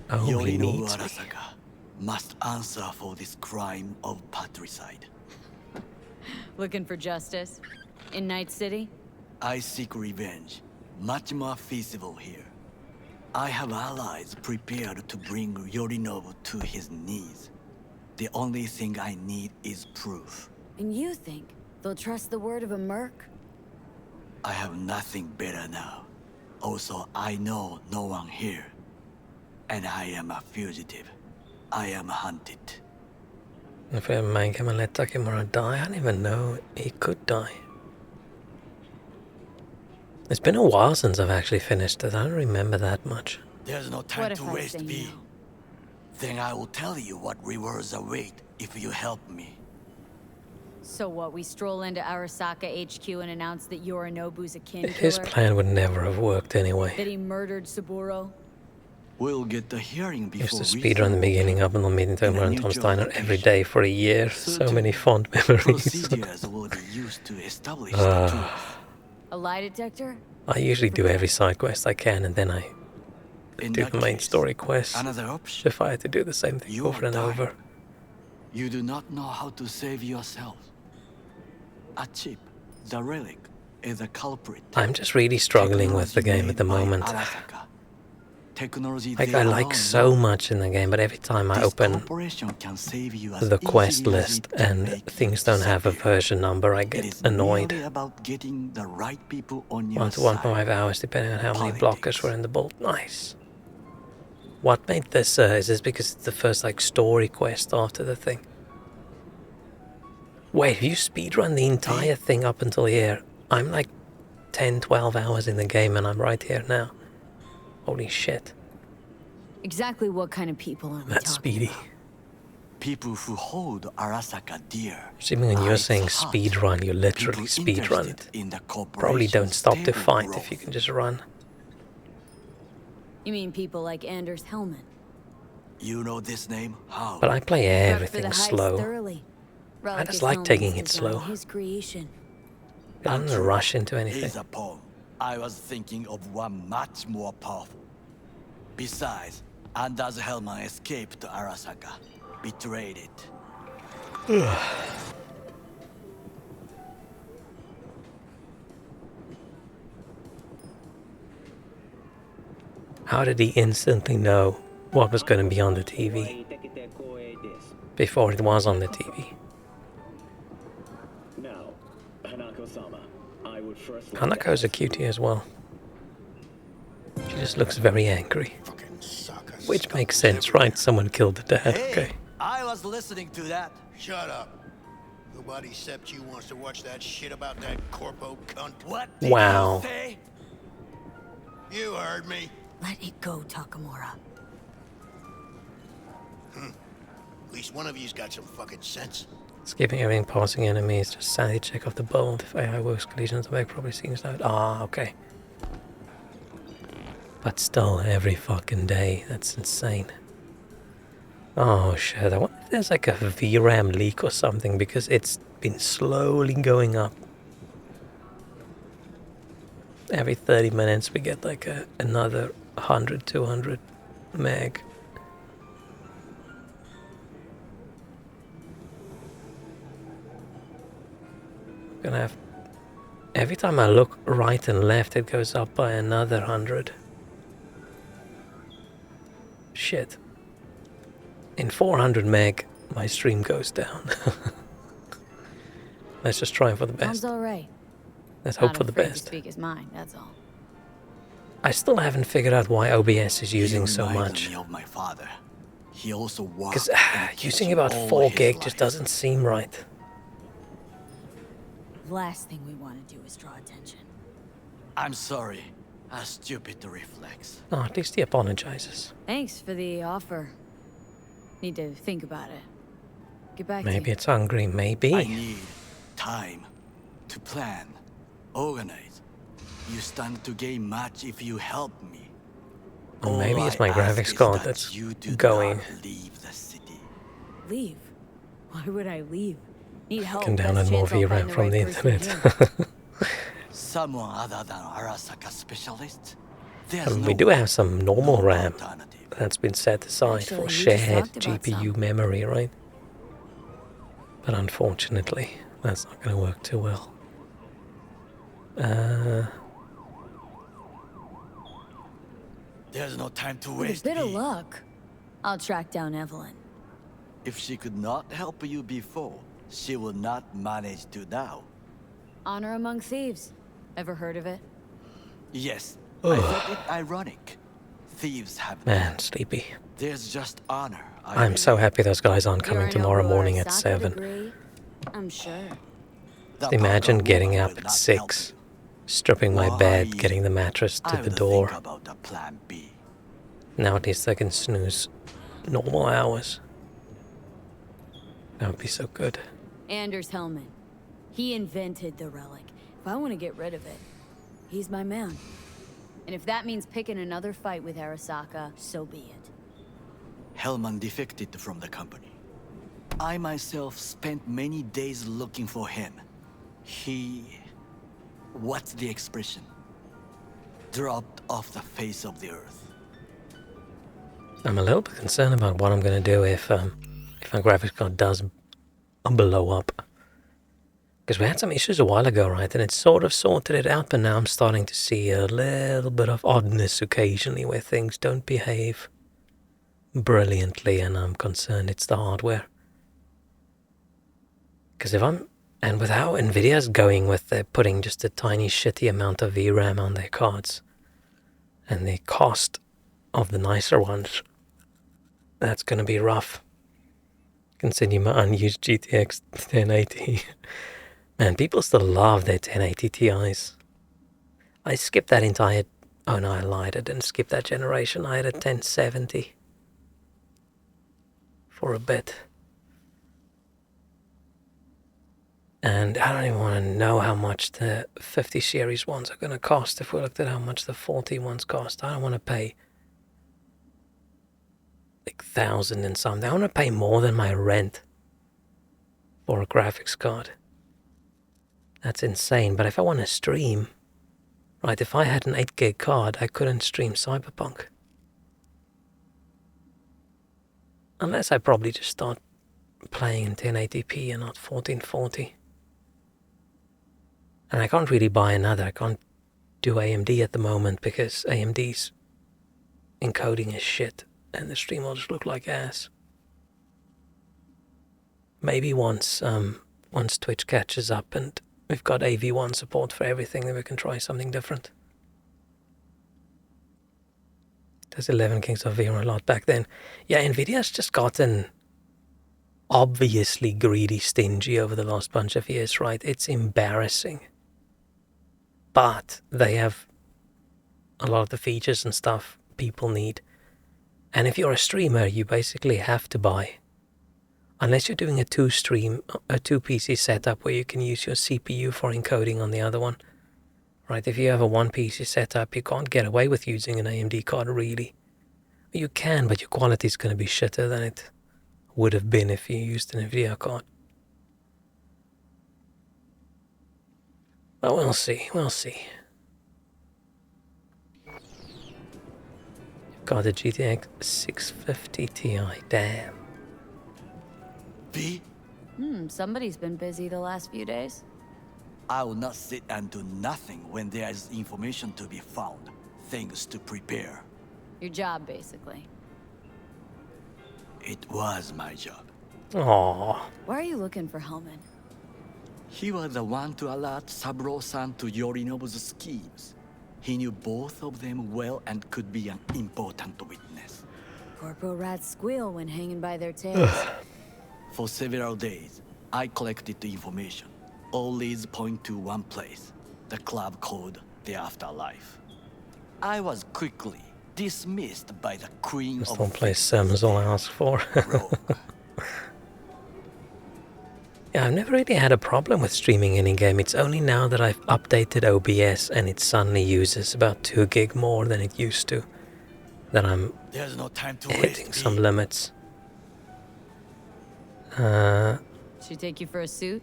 Oh, he Yorinobu needs me. Arasaka must answer for this crime of patricide. Looking for justice? In Night City? I seek revenge. Much more feasible here. I have allies prepared to bring Yorinobu to his knees. The only thing I need is proof. And you think they'll trust the word of a merc? I have nothing better now. Also, I know no one here. And I am a fugitive. I am hunted. If we make him and let Takemura die, I didn't even know he could die. It's been a while since I've actually finished it. I don't remember that much. There's no time to waste, B. Then I will tell you what rewards await if you help me. So what, we stroll into Arasaka HQ and announce that Yorinobu's a kin killer? His plan would never have worked anyway. That he murdered Saburo? We'll get the hearing before Used to speedrun the beginning up until meeting Takemura and Tom Steiner every day for a year. So many fond memories. Procedures will be used to establish the truth. A lie detector? I usually do every side quest I can, and then I do the main story quest. Another option. If I had to do the same thing over and over. You do not know how to save yourself. A chip, the relic, is a culprit. I'm just really struggling with the game at the moment. Like, I like so much in the game, but every time I open the quest list and things don't have a version number, I get annoyed. 1 to 1.5 hours, depending on how many blockers were in the bolt. Nice. What made this, is this because it's the first, like, story quest after the thing? Wait, if you speedrun the entire thing up until here, I'm like 10, 12 hours in the game and I'm right here now. Holy shit. Exactly what kind of people are we That's talking speedy. about? People who hold Arasaka dear. Assuming when you're saying speedrun, you literally speedrun it. Probably don't stop to fight if you can just run. You mean people like Anders Hellman? You know this name? How? But I play everything slow. Thoroughly. I just like taking it slow. His creation. I don't rush into anything. Here's a poem. I was thinking of one much more powerful. Besides, Anders Hellman escaped to Arasaka, betrayed it. How did he instantly know what was going to be on the TV before it was on the TV? Hanako's a cutie as well. She just looks very angry. Which makes sense, right? Someone killed the dad, okay. I was listening to that. Shut up. Nobody except you wants to watch that shit about that corpo cunt. What did you say? You heard me. Let it go, Takamura. At least one of you's got some fucking sense. Skipping everything, passing enemies, just sanity check off the bolt. If AI works, collisions, the back probably seems out. Ah, okay. But still, every fucking day. That's insane. Oh shit, I wonder if there's like a VRAM leak or something, because it's been slowly going up. Every 30 minutes we get like another 100, 200 meg. Gonna have, every time I look right and left it goes up by another 100. Shit. In 400 meg my stream goes down. Let's just try for the best. Sounds all right. Let's hope Not for the afraid best. to speak his mind, that's all. I still haven't figured out why OBS is using so reminded much. me of my father. He also worked Because in the using kitchen about all 4 his gig life. just doesn't seem right. Last thing we want to do is draw attention. I'm sorry. A stupid reflex. Oh, at least he apologizes. Thanks for the offer. Need to think about it. Get back to Maybe you. it's hungry, maybe. I need time to plan, organize. You stand to gain much if you help me. Or maybe All it's my I ask graphics is card that that's you do going. not leave the city. Leave? Why would I leave? Need help. Can Best download more chance I'll find VRAM from the right person internet. here. Someone other than Arasaka specialist? We do have some normal RAM that's been set aside Actually, for we just shared talked about GPU some. memory, right? But unfortunately, that's not going to work too well. There's no time to With a waste. bit of luck, I'll track down Evelyn. If she could not help you before, she will not manage to now. Honor among thieves. Ever heard of it? Yes, I find it ironic. Thieves have Man, sleepy. There's just honor. I'm so happy those guys aren't coming tomorrow morning at 7. Degree? I'm sure. Just imagine getting up at 6, stripping my bed, getting the mattress to the door. About the plan B. Now at least I can snooze normal hours. That would be so good. Anders Hellman. He invented the relic. If I want to get rid of it, he's my man. And if that means picking another fight with Arasaka, so be it. Hellman defected from the company. I myself spent many days looking for him. What's the expression? Dropped off the face of the earth. I'm a little bit concerned about what I'm going to do if my graphics card does blow up. Because we had some issues a while ago, right? And it sort of sorted it out, but now I'm starting to see a little bit of oddness occasionally where things don't behave brilliantly, and I'm concerned it's the hardware. Because and with how Nvidia's going with they're putting just a tiny shitty amount of VRAM on their cards, and the cost of the nicer ones, that's going to be rough. Considering my unused GTX 1080. Man, people still love their 1080 Ti's. I skipped that entire... Oh no, I lied. I didn't skip that generation. I had a 1070 for a bit. And I don't even want to know how much the 50 series ones are going to cost. If we looked at how much the 40 ones cost, I don't want to pay like 1,000 and something. I want to pay more than my rent for a graphics card. That's insane. But if I want to stream, right, if I had an 8 gig card, I couldn't stream Cyberpunk. Unless I probably just start playing in 1080p and not 1440. And I can't really buy another. I can't do AMD at the moment because AMD's encoding is shit and the stream will just look like ass. Maybe once Twitch catches up and we've got AV1 support for everything, then we can try something different. There's 11 Kings of VR a lot back then. Yeah, Nvidia's just gotten obviously greedy, stingy over the last bunch of years, right? It's embarrassing. But they have a lot of the features and stuff people need. And if you're a streamer, you basically have to buy. Unless you're doing a two PC setup where you can use your CPU for encoding on the other one. Right, if you have a one PC setup, you can't get away with using an AMD card really. You can, but your quality is going to be shitter than it would have been if you used an Nvidia card. But we'll see, we'll see. Got a GTX 650 Ti, damn. V? Somebody's been busy the last few days. I will not sit and do nothing when there is information to be found. Things to prepare. Your job, basically. It was my job. Aww. Why are you looking for Hellman? He was the one to alert Saburo-san to Yorinobu's schemes. He knew both of them well and could be an important witness. Corporal rats squeal when hanging by their tails. For several days, I collected the information. All leads point to one place, the club called the Afterlife. I was quickly dismissed by the Queen Just of don't play Sims, all I ask for. Yeah, I've never really had a problem with streaming any game. It's only now that I've updated OBS and it suddenly uses about 2 gig more than it used to that I'm hitting some limits. She take you for a suit?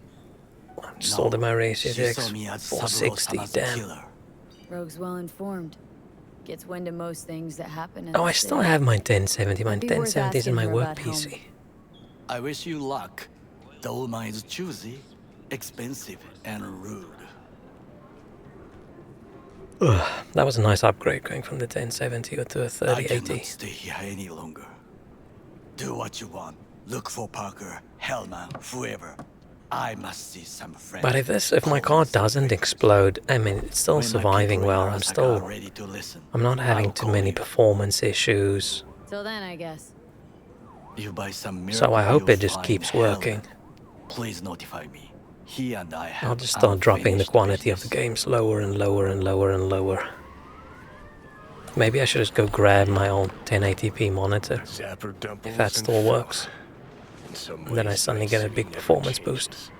Just ordered my race GTX 460, damn. Rogue's well informed. Gets wind of most things that happen in Oh, I still have my 1070. My Might be worth 1070 is in my asking her work about PC. I wish you luck. The old man is choosy, expensive, and rude. Ugh, that was a nice upgrade going from the 1070 to a I 3080. cannot stay here any longer. Do what you want. Look for Parker, Hellman, whoever. I must see some friends. But if my car doesn't explode, I mean, it's still surviving well. I'm not having too many performance issues. Till then, I guess. You buy some So I hope it just keeps working. Please notify me. He and I have I'll just start dropping the quality of the games lower and lower and lower and lower. Maybe I should just go grab my old 1080p monitor, if that still works. And then I suddenly get a big performance boost.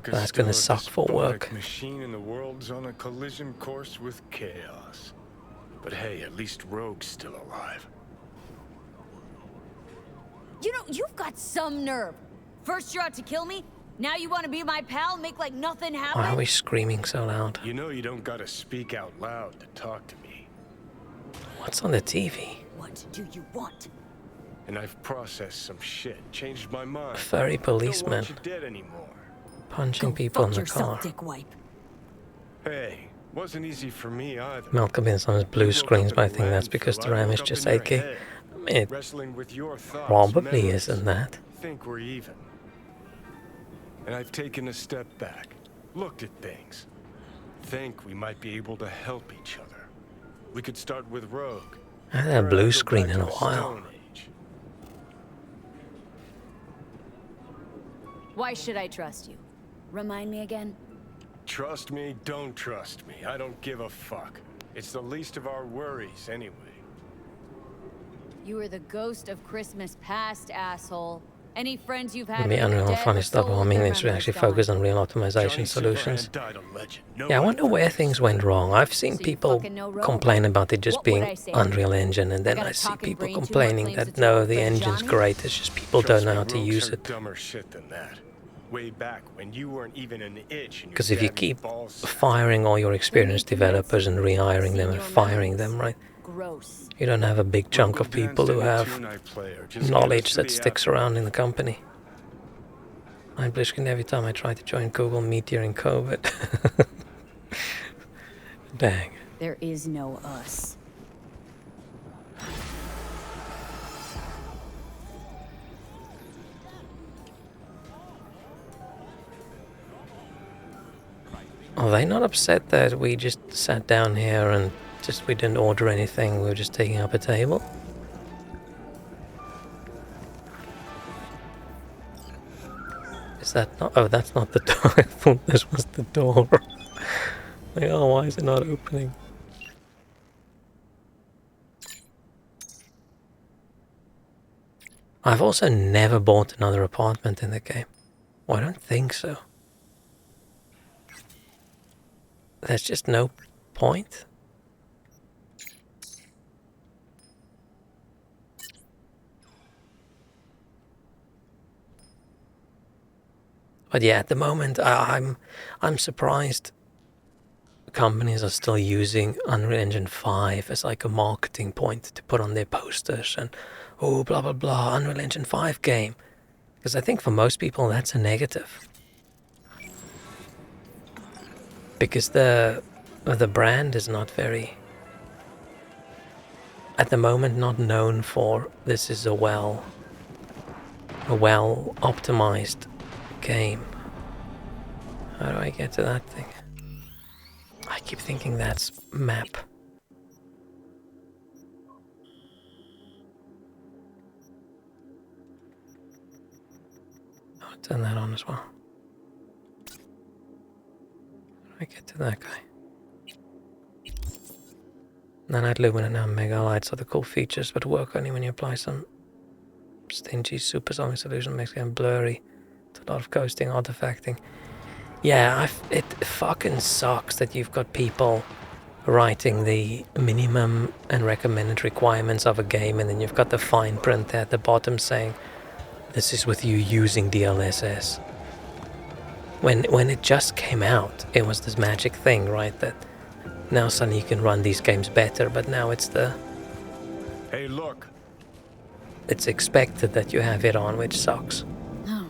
That's gonna suck for work. Machine in the world's on a collision course with chaos. But hey, at least Rogue's still alive. You know, you've got some nerve. First you're out to kill me, now you want to be my pal, make like nothing happen? Why are we screaming so loud? You know you don't gotta speak out loud to talk to me. What's on the TV? What do you want? And I've processed some shit, changed my mind. A furry policeman Don't want you dead anymore. punching people in the car. Hey, wasn't easy for me either. Malcolm is on his blue screens, but I think that's because the RAM is just 8K. I mean, it Wrestling with your thoughts, probably memories. isn't that. Think we're even. And I've taken a step back, looked at things. Think we might be able to help each other. We could start with Rogue. I haven't had a blue screen in a while. Why should I trust you? Remind me again? Trust me, don't trust me. I don't give a fuck. It's the least of our worries anyway. You were the ghost of Christmas past, asshole. Any friends you've had Maybe Unreal and funny stuff, well, I mean, it's actually focused on real optimization solutions. Yeah, I wonder where things went wrong. I've seen people complain about it just being Unreal Engine, and then I see people complaining that no, the engine's great, it's just people don't know how to use it. Dumber shit than that. Way back when you weren't even an itch. Because if you keep firing all your experienced developers and rehiring them and firing them, right? You don't have a big chunk of people who have knowledge that sticks around in the company. I'm blushing every time I try to join Google Meet during COVID. Dang. There is no us. Are they not upset that we just sat down here and we didn't order anything, we were just taking up a table? Is that not? Oh, that's not the door. I thought this was the door. Like, oh, why is it not opening? I've also never bought another apartment in the game. Well, I don't think so. There's just no point. But yeah, at the moment, I'm surprised companies are still using Unreal Engine 5 as like a marketing point to put on their posters and oh blah blah blah Unreal Engine 5 game, because I think for most people that's a negative, because the brand is not very, at the moment, not known for this is a well optimized game. How do I get to that thing? I keep thinking that's map. I'll turn that on as well. How do I get to that guy? Nanite Luminant and Mega Lights are the cool features, but work only when you apply some stingy supersonic solution, makes it blurry. It's a lot of ghosting, artifacting. Yeah, it fucking sucks that you've got people writing the minimum and recommended requirements of a game, and then you've got the fine print there at the bottom saying, this is with you using DLSS. When it just came out, it was this magic thing, right? That now suddenly you can run these games better, but now it's the... Hey, look! It's expected that you have it on, which sucks. Oh,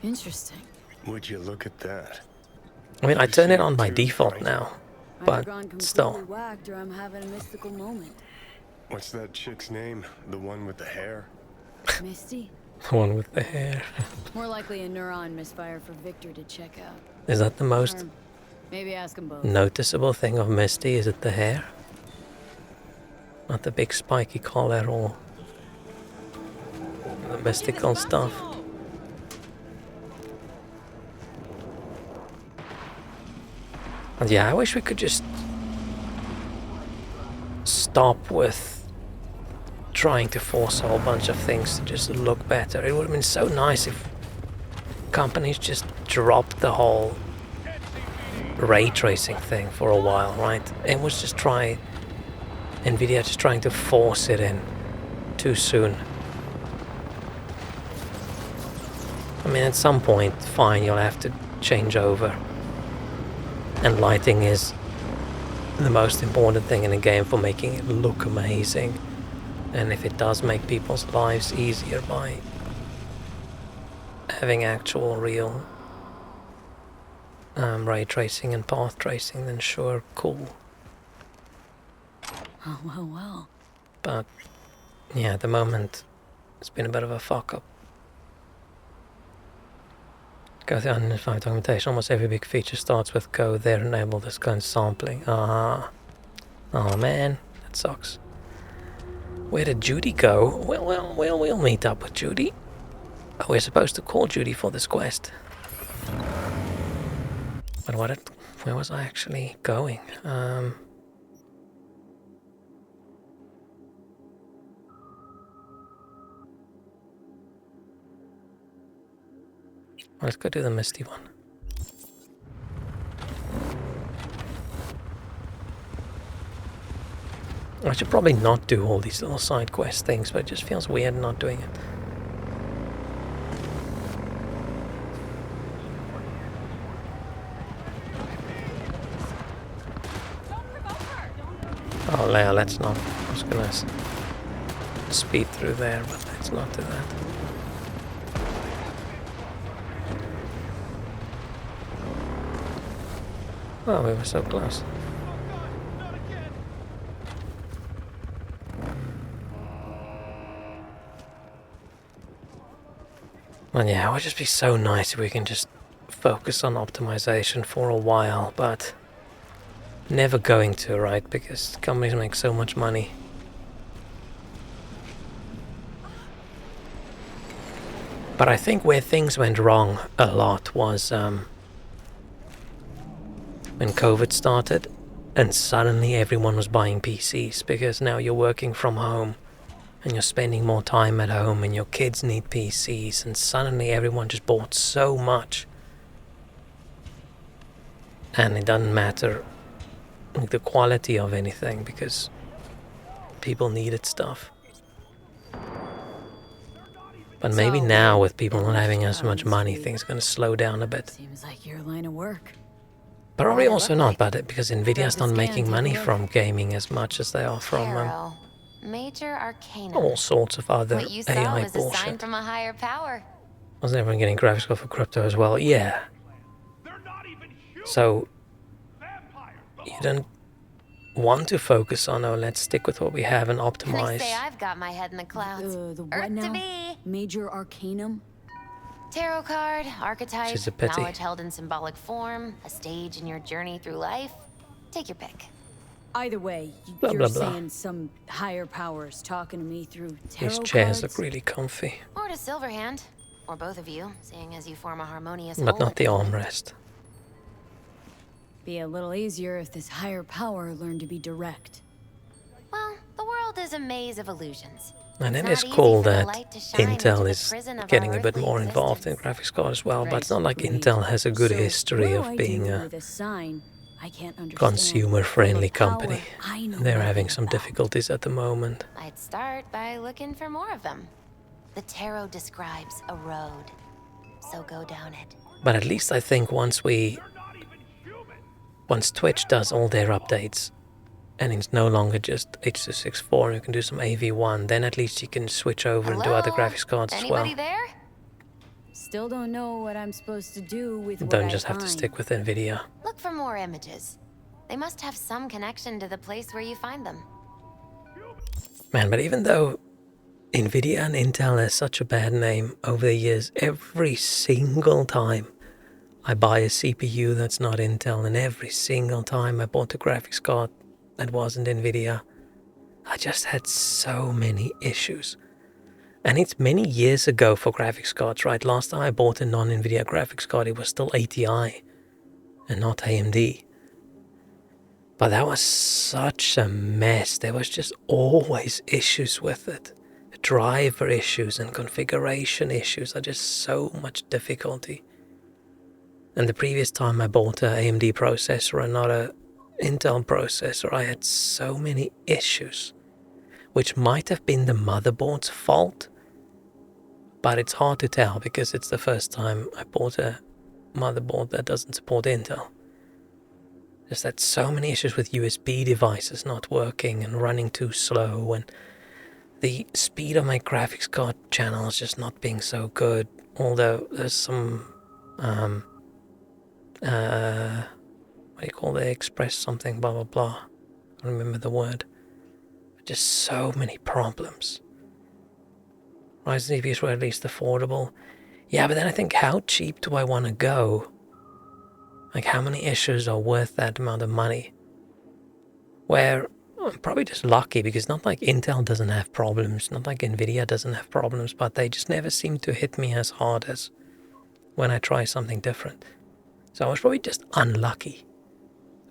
interesting. Would you look at that? I mean, I turn it on by default now, but still. Whacked, or I'm having a mystical moment. What's that chick's name? The one with the hair? Misty? The one with the hair. More likely a neuron misfire for Victor to check out. Is that the most maybe ask them both. noticeable thing of Misty? Is it the hair? Not the big spiky collar or the mystical stuff. And yeah, I wish we could just stop with trying to force a whole bunch of things to just look better. It would have been so nice if companies just dropped the whole ray tracing thing for a while, right? It was just Nvidia just trying to force it in too soon. I mean, at some point, fine, you'll have to change over. And lighting is the most important thing in a game for making it look amazing. And if it does make people's lives easier by having actual real ray tracing and path tracing, then sure, cool. Oh, well. But yeah, at the moment, it's been a bit of a fuck up. Go through unidentified documentation. Almost every big feature starts with code there enable this kind of sampling. Oh man, that sucks. Where did Judy go? We'll meet up with Judy. Oh, we're supposed to call Judy for this quest. But where was I actually going? Let's go do the Misty one. I should probably not do all these little side quest things, but it just feels weird not doing it. Oh, Leia, let's not. I was gonna speed through there, but let's not do that. Oh, we were so close. Well, yeah, it would just be so nice if we can just focus on optimization for a while, but never going to, right? Because companies make so much money. But I think where things went wrong a lot was when COVID started and suddenly everyone was buying PCs because now you're working from home and you're spending more time at home, and your kids need PCs, and suddenly everyone just bought so much. And it doesn't matter the quality of anything, because people needed stuff. But maybe now, with people not having as much money, things are going to slow down a bit. Seems like your line of work. Probably also not, but because Nvidia's not making money from gaming as much as they are from Tarot. Major Arcanum. all sorts of other What you saw AI was a sign bullshit. from a higher power. Wasn't everyone getting graphics card for crypto as well? Yeah. So you don't want to focus on, oh, let's stick with what we have and They optimize. say I've got my head in the clouds. The Earth what to now? be. Major Arcanum? Tarot card, archetype, She's a pity. knowledge held in symbolic form, a stage in your journey through life. Take your pick. Either way, Blah, you're blah, blah. saying some higher powers talking to me through tarot These chairs cards? look really comfy, Or to Silverhand. Or both of you, seeing as you form a harmonious but whole not the at moment. armrest. Be a little easier if this higher power learned to be direct. Well, the world is a maze of illusions. And It's it is not easy cool for the that light to shine into Intel the is prison of getting our a bit earthly more involved in graphics card as well, but it's not like Intel has a good So history what do of I being do a with a sign I can't understand? consumer-friendly Full of company. power I know They're having nothing some about. difficulties at the moment. I'd start by looking for more of them. The tarot describes a road, so go down it. But at least I think once Twitch does all their updates, and it's no longer just H.264 and you can do some AV1, then at least you can switch over and do other Hello? graphics cards as well. Anybody there? Still don't know what I'm supposed to do with what Don't I just have to find. stick with Nvidia. Look for more images. They must have some connection to the place where you find them. Man, but even though Nvidia and Intel has such a bad name over the years, every single time I buy a CPU that's not Intel, and every single time I bought a graphics card that wasn't Nvidia, I just had so many issues. And it's many years ago for graphics cards, right? Last time I bought a non-Nvidia graphics card, it was still ATI and not AMD. But that was such a mess. There was just always issues with it. Driver issues and configuration issues are just so much difficulty. And the previous time I bought an AMD processor and not a Intel processor, I had so many issues, which might have been the motherboard's fault, but it's hard to tell because it's the first time I bought a motherboard that doesn't support Intel. Just had so many issues with USB devices not working and running too slow, and the speed of my graphics card channels just not being so good, although there's some what do you call they express something, blah blah blah, I don't remember the word. Just so many problems. Ryzen CPUs were at least affordable. Yeah, but then I think, how cheap do I want to go? Like, how many issues are worth that amount of money? Where I'm probably just lucky, because not like Intel doesn't have problems, not like Nvidia doesn't have problems, but they just never seem to hit me as hard as when I try something different. So I was probably just unlucky.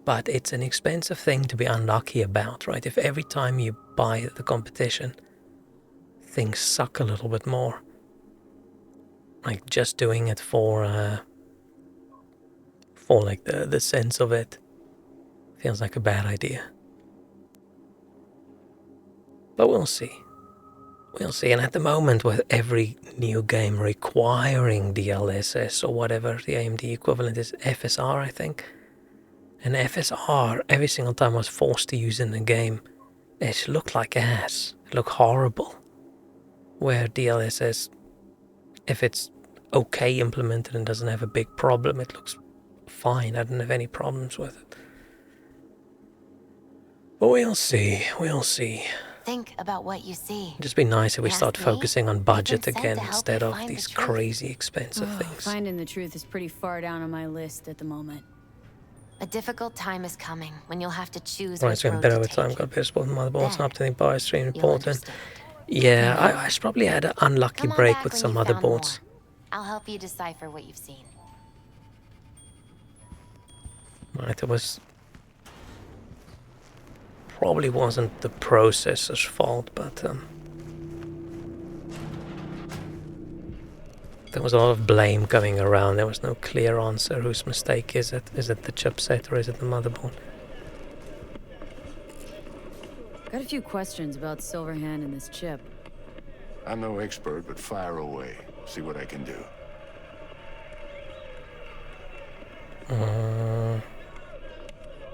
But it's an expensive thing to be unlucky about, right? If every time you buy the competition, things suck a little bit more. Like, just doing it for like the sense of it feels like a bad idea. But we'll see. We'll see. And at the moment, with every new game requiring DLSS or whatever the AMD equivalent is, FSR, I think. And FSR, every single time I was forced to use in the game, it looked like ass. It looked horrible. Where DLSS, if it's okay implemented and doesn't have a big problem, it looks fine. I don't have any problems with it. But we'll see. We'll see. Think about what you see. It'd just be nice if we start Ask me. focusing on budget We've been sent again to help instead you of find these the truth. crazy expensive things. Finding the truth is pretty far down on my list at the moment. A difficult time is coming when you'll have to choose Right, which so I'm road better to with time. take. Got pissed with motherboards and up to the buy stream You'll important. Yeah, I probably had an unlucky Come on break back with when some you've found motherboards. more. I'll help you decipher what you've seen. Right, it was probably wasn't the processor's fault, but There was a lot of blame going around. There was no clear answer. Whose mistake is it? Is it the chipset or is it the motherboard? Got a few questions about Silverhand and this chip. I'm no expert, but fire away. See what I can do.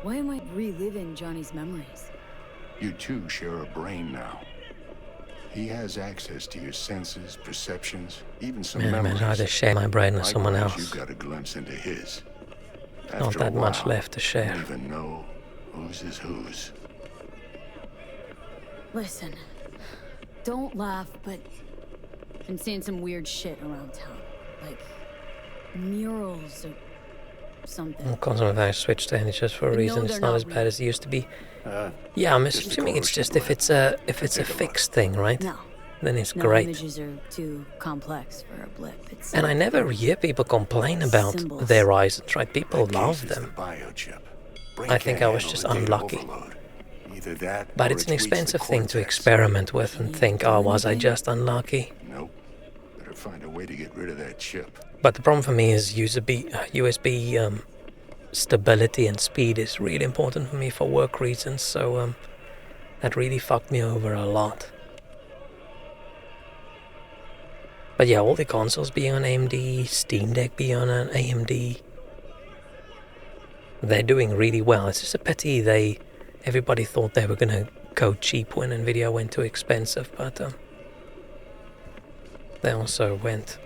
Why am I reliving Johnny's memories? You two share a brain now. He has access to your senses, perceptions, even some Man, memories. I'd rather share my brain with someone Likewise, else. You got a glimpse into his. Not After that a while, much left to share. You don't even know whose is whose. Listen, don't laugh, but I'm seeing some weird shit around town. Like murals or something. Of course, if I switch to images for a But reason, no, it's they're not not as bad as it used to be. Yeah, I'm just assuming it's corrosion just if it's a fixed thing, right? No. Then it's No, great. images are too complex for a blip. It's And I never hear people complain about Symbols. their horizons, right? People That love case is them. the biochip. Brain I think can't I was handle just the data unlucky. overload. Either that, But or it's an reached the expensive thing to cortex. experiment with and think, oh, was I just unlucky? Nope. Better find a way to get rid of that chip. But the problem for me is USB stability and speed is really important for me for work reasons, so that really fucked me over a lot. But yeah, all the consoles being on AMD, Steam Deck being on an AMD, they're doing really well. It's just a pity everybody thought they were gonna go cheap when Nvidia went too expensive, but they also went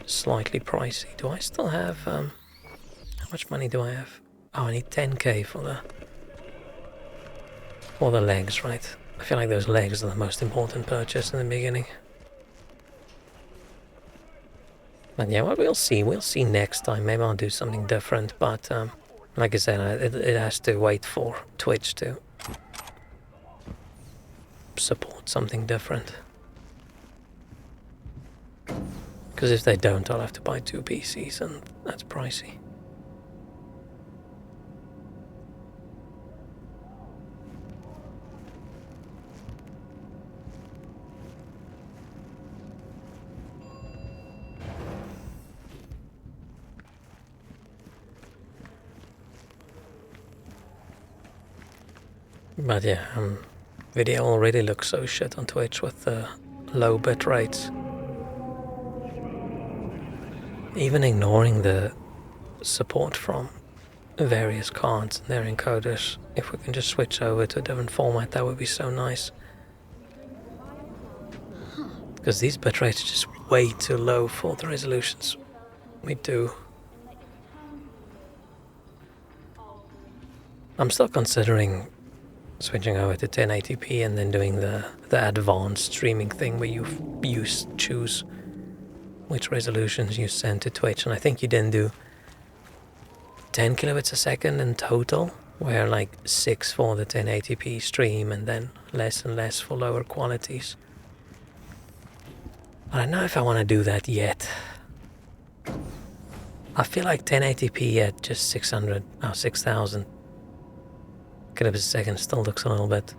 slightly pricey. Do I still have how much money do I have? Oh, I need 10k for the legs, right? I feel like those legs are the most important purchase in the beginning. But yeah, well, we'll see. We'll see next time. Maybe I'll do something different. But like I said, it has to wait for Twitch to support something different. Because if they don't, I'll have to buy 2 PCs, and that's pricey. But yeah, video already looks so shit on Twitch with the low bit rates. Even ignoring the support from various cards and their encoders, if we can just switch over to a different format, that would be so nice. Because these bit rates are just way too low for the resolutions we do. I'm still considering switching over to 1080p and then doing the advanced streaming thing where you choose which resolutions you send to Twitch, and I think you then do 10 kilobits a second in total, where like 6 for the 1080p stream and then less and less for lower qualities. I don't know if I want to do that yet. I feel like 1080p at just 6,000 kilobits a second still looks a little bit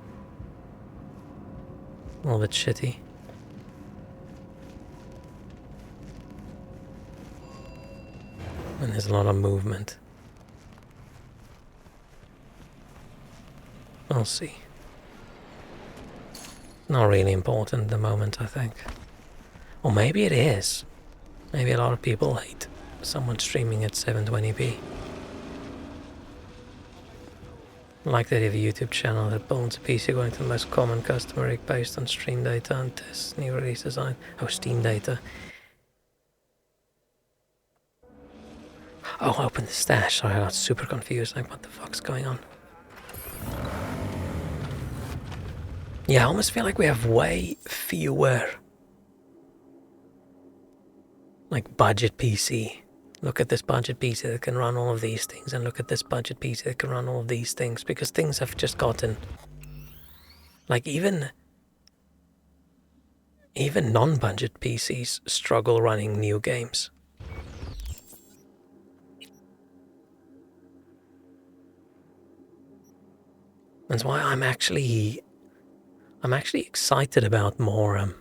shitty. And there's a lot of movement. We'll see. Not really important at the moment, I think. Or maybe it is. Maybe a lot of people hate someone streaming at 720p. Like that, you have a YouTube channel that builds a PC according to the most common customer rig based on stream data and tests new releases on it. Oh, Steam data. Oh, open the stash. Sorry, I got super confused. Like, what the fuck's going on? Yeah, I almost feel like we have way fewer like budget PC. Look at this budget PC that can run all of these things, and look at this budget PC that can run all of these things, because things have just gotten like even non-budget PCs struggle running new games. That's why I'm actually excited about more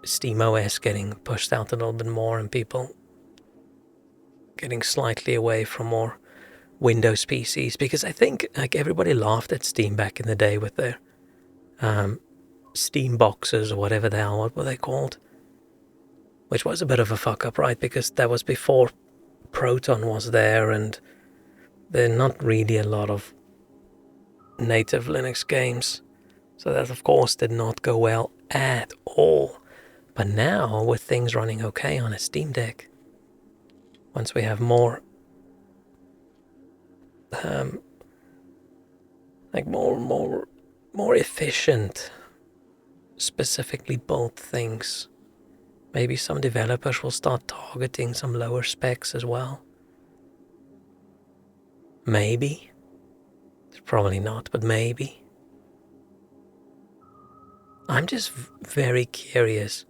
SteamOS getting pushed out a little bit more and people getting slightly away from more Windows PCs, because I think like everybody laughed at Steam back in the day with their Steam boxes or whatever the hell, what were they called? Which was a bit of a fuck up, right? Because that was before Proton was there, and there are not really a lot of native Linux games. So that of course did not go well at all. But now with things running okay on a Steam Deck, once we have more like more efficient, specifically built things, maybe some developers will start targeting some lower specs as well. Maybe. Probably not, but maybe. I'm just very curious,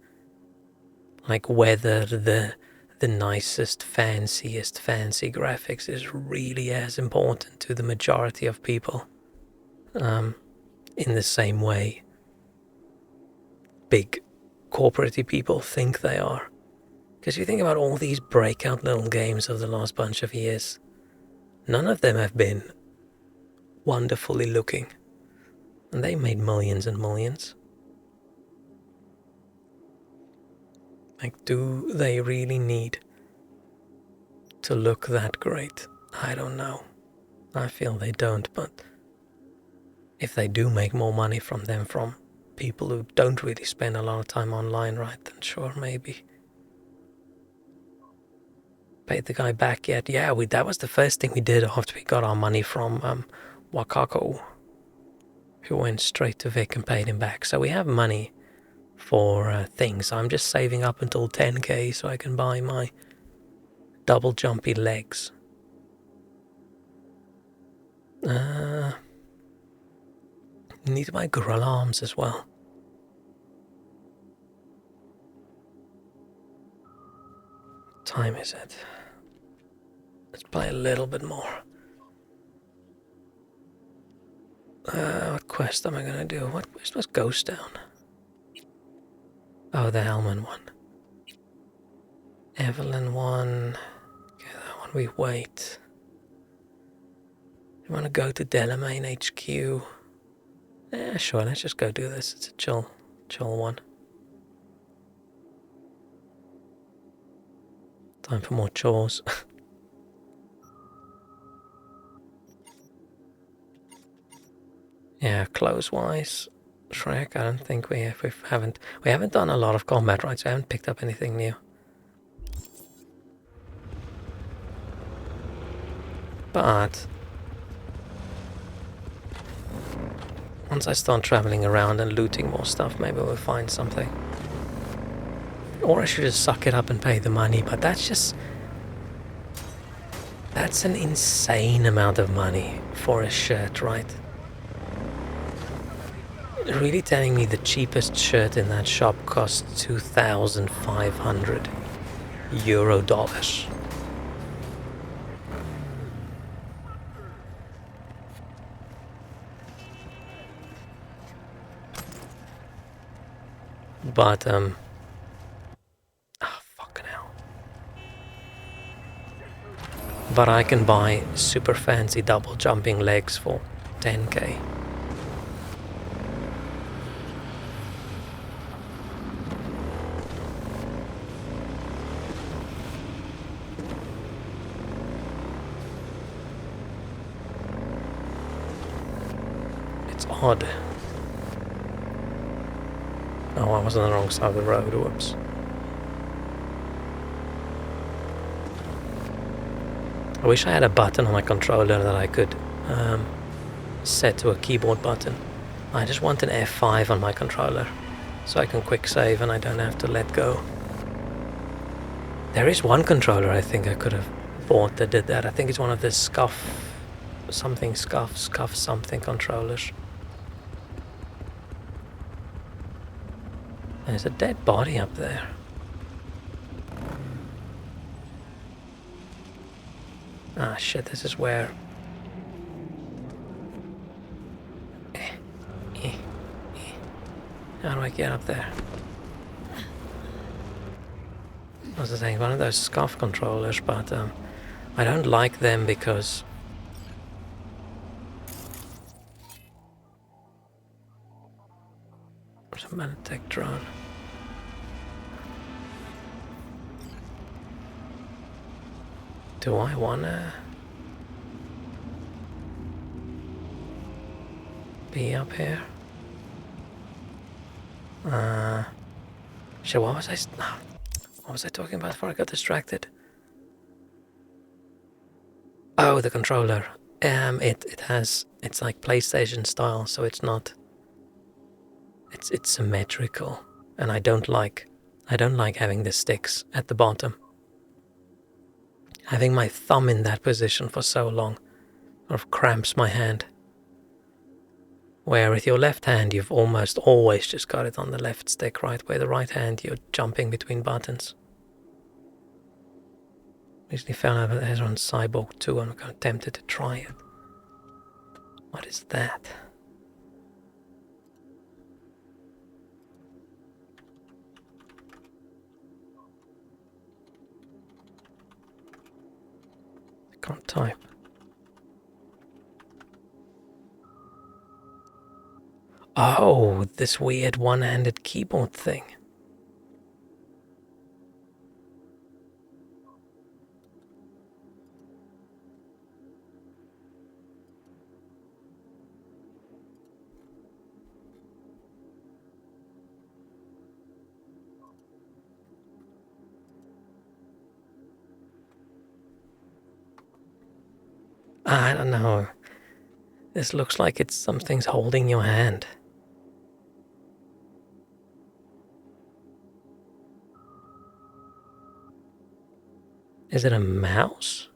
like whether the nicest, fanciest, fancy graphics is really as important to the majority of people. In the same way big corporate people think they are. Because you think about all these breakout little games of the last bunch of years, none of them have been wonderfully looking. And they made millions and millions. Like, do they really need to look that great? I don't know. I feel they don't, but if they do make more money from them, from people who don't really spend a lot of time online, right, then sure, maybe. Paid the guy back yet? Yeah, that was the first thing we did after we got our money from Wakako, who went straight to Vic and paid him back. So we have money for things. I'm just saving up until 10k so I can buy my double jumpy legs. Need to buy gorilla arms as well. What time is it? Let's play a little bit more. What quest am I gonna do? What quest was Ghost Town? Oh, the Hellman one. Evelyn one. Okay, that one we wait. You wanna go to Delamain HQ? Yeah, sure, let's just go do this. It's a chill one. Time for more chores. Yeah, clothes-wise, Shrek, I don't think we haven't done a lot of combat, right? So I haven't picked up anything new. But once I start traveling around and looting more stuff, maybe we'll find something. Or I should just suck it up and pay the money, but that's an insane amount of money for a shirt, right? Really telling me the cheapest shirt in that shop costs 2,500 euro dollars. But fucking hell. But I can buy super fancy double jumping legs for 10k. Odd. Oh, I was on the wrong side of the road, whoops. I wish I had a button on my controller that I could set to a keyboard button. I just want an F5 on my controller so I can quick save and I don't have to let go. There is one controller I think I could have bought that did that. I think it's one of the Scuff something controllers. There's a dead body up there. Ah shit, this is where... How do I get up there? as I say, one of those scuff controllers, but I don't like them because there's a Manatech drone. Do I wanna be up here? So what was I talking about before I got distracted? Oh, the controller. It's like PlayStation style, so it's not. It's symmetrical, and I don't like having the sticks at the bottom. Having my thumb in that position for so long sort of cramps my hand. Where with your left hand, you've almost always just got it on the left stick, right? Where the right hand, you're jumping between buttons. Recently found out that it on Cyborg 2, I'm kind of tempted to try it. What is that? I can't type. Oh, this weird one-handed keyboard thing. I don't know. This looks like it's something's holding your hand. Is it a mouse?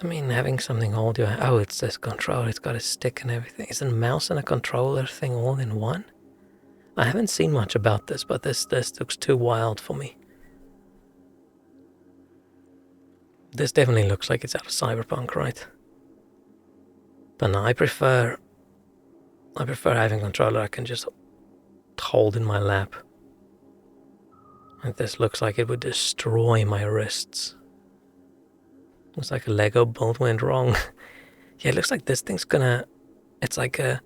I mean, having something hold your hand. Oh, it's this controller. It's got a stick and everything. Is it a mouse and a controller thing all in one? I haven't seen much about this, but this looks too wild for me. This definitely looks like it's out of cyberpunk, right? But no, I prefer having a controller I can just hold in my lap. And this looks like it would destroy my wrists. Looks like a Lego bolt went wrong. Yeah, it looks like this thing's gonna... It's like a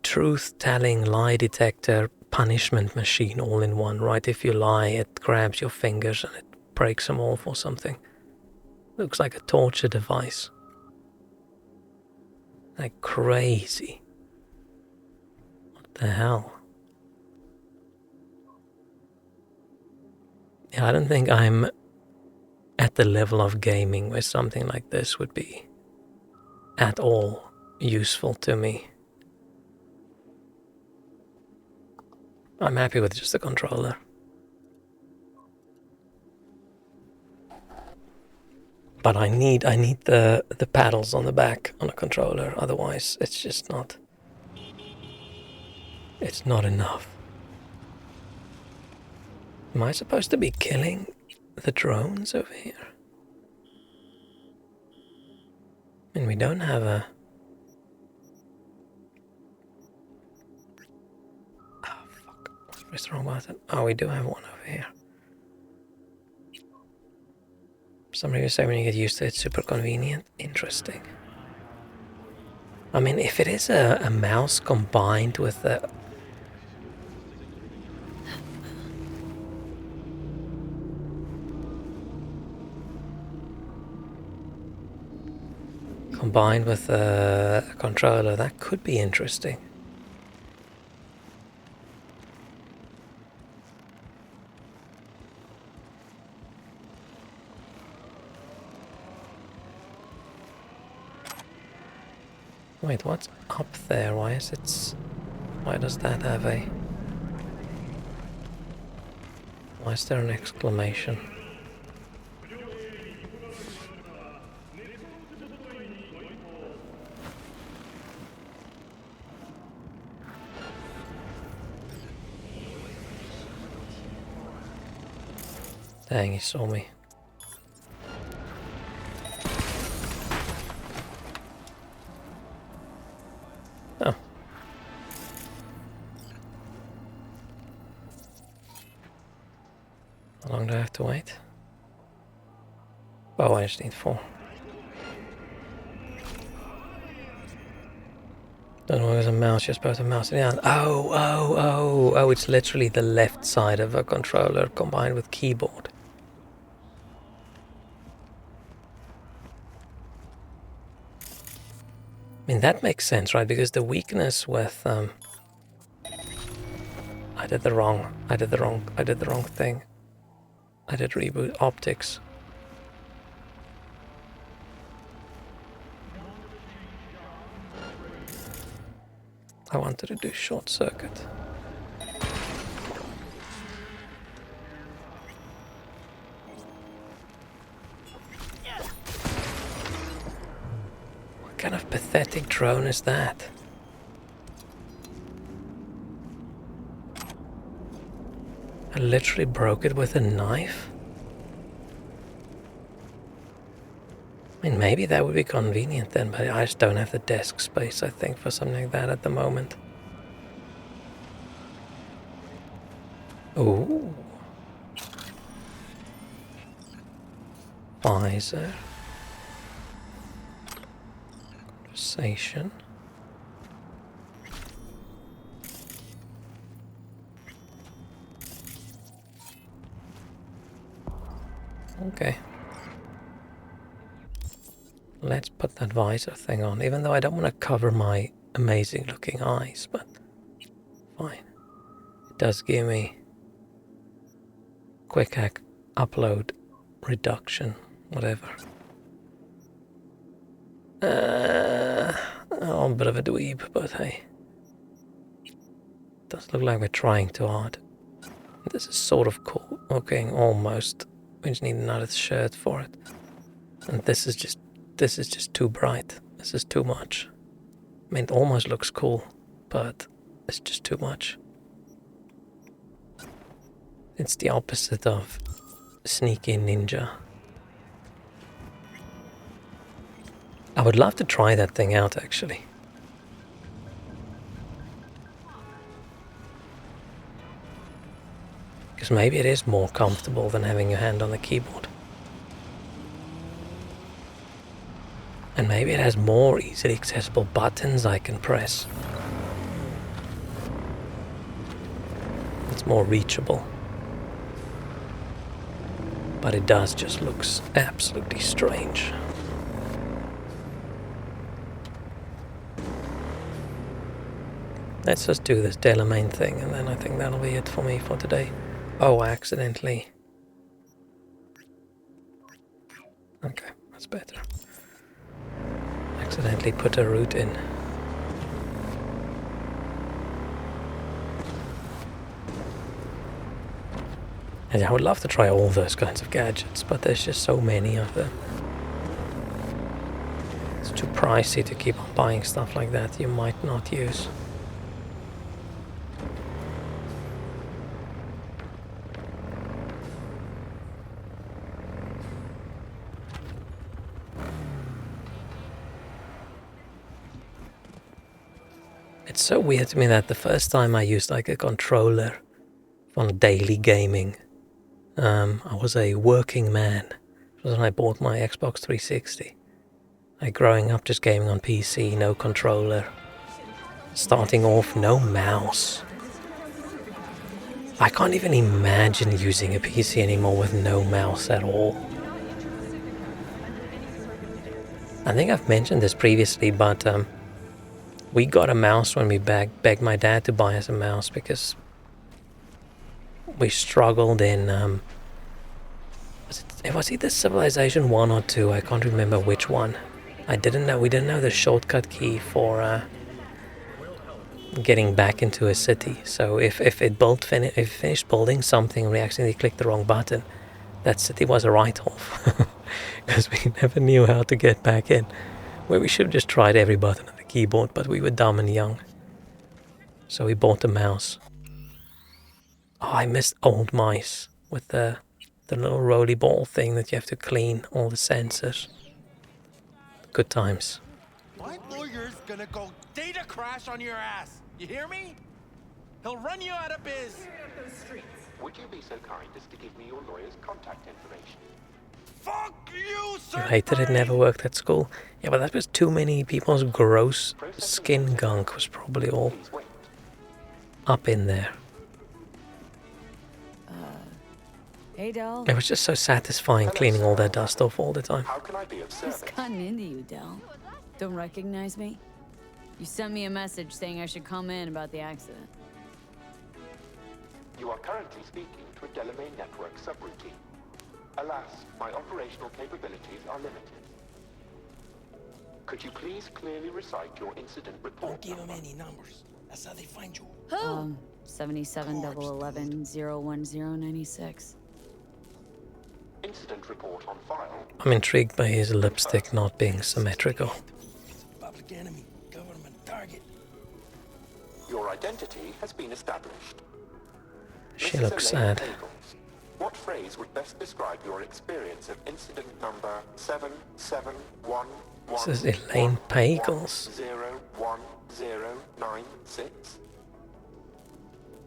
truth-telling lie detector punishment machine all in one, right? If you lie, it grabs your fingers and it breaks them off or something. Looks like a torture device. Like crazy. What the hell? Yeah, I don't think I'm at the level of gaming where something like this would be at all useful to me. I'm happy with just the controller. But I need the paddles on the back on a controller, otherwise it's just not... It's not enough. Am I supposed to be killing the drones over here? I mean, we don't have a... Oh, fuck. What's the wrong button? Oh, we do have one over here. Somebody was saying when you get used to it, it's super convenient. Interesting. I mean, if it is a mouse combined with a... Combined with a controller, that could be interesting. Wait, what's up there? Why does that have a... Why is there an exclamation? Dang, he saw me. Oh. How long do I have to wait? Oh, I just need 4. Don't know where there's a mouse, you're supposed to mouse it down. Oh, it's literally the left side of a controller combined with keyboard. I mean, that makes sense, right? Because the weakness with I did the wrong thing. I did reboot optics. I wanted to do short circuit. What kind of pathetic drone is that? I literally broke it with a knife? I mean, maybe that would be convenient then, but I just don't have the desk space, I think, for something like that at the moment. Ooh. Visor. Conversation. Okay. Let's put that visor thing on, even though I don't want to cover my amazing looking eyes, but fine. It does give me quick hack upload reduction, whatever. Oh, a bit of a dweeb, but hey. Does look like we're trying too hard. This is sort of cool looking, almost. We just need another shirt for it. And this is just too bright. This is too much. I mean, it almost looks cool, but it's just too much. It's the opposite of sneaky ninja. I would love to try that thing out, actually. Because maybe it is more comfortable than having your hand on the keyboard. And maybe it has more easily accessible buttons I can press. It's more reachable. But it does just looks absolutely strange. Let's just do this Delamain thing, and then I think that'll be it for me for today. Oh, accidentally. Okay, that's better. Accidentally put a route in. And I would love to try all those kinds of gadgets, but there's just so many of them. It's too pricey to keep on buying stuff like that you might not use. It's so weird to me that the first time I used like a controller on daily gaming, I was a working man. It was when I bought my Xbox 360. Like growing up just gaming on PC, no controller. Starting off, no mouse. I can't even imagine using a PC anymore with no mouse at all. I think I've mentioned this previously, but we got a mouse when we begged my dad to buy us a mouse because we struggled in, it was either Civilization 1 or 2, I can't remember which one. We didn't know the shortcut key for getting back into a city. So if it finished building something and we accidentally clicked the wrong button, that city was a write-off. Because we never knew how to get back in. Where we should have just tried every button on the keyboard, but we were dumb and young. So we bought a mouse. Oh, I missed old mice with the little roly ball thing that you have to clean all the sensors. Good times. My lawyer's gonna go data crash on your ass. You hear me? He'll run you out of biz. would you be so kind as to give me your lawyer's contact information? Fuck you, You hated it never worked at school. Yeah, but that was too many people's gross skin gunk was probably all up in there. Hey, Del. It was just so satisfying cleaning all that dust off all the time. How can I be of service? Who's gotten into you, Del? Don't recognize me? You sent me a message saying I should come in about the accident. You are currently speaking to a Delamain Network subroutine. Alas, my operational capabilities are limited. Could you please clearly recite your incident report? Don't give them any numbers. That's how they find you. 77-011-01096. Incident report on file. I'm intrigued by his lipstick not being symmetrical. Public enemy, government target. Your identity has been established. She Mrs. looks Elaine sad. Pagels, what phrase would best describe your experience of incident number 7711? This is Elaine Pagels. 01096?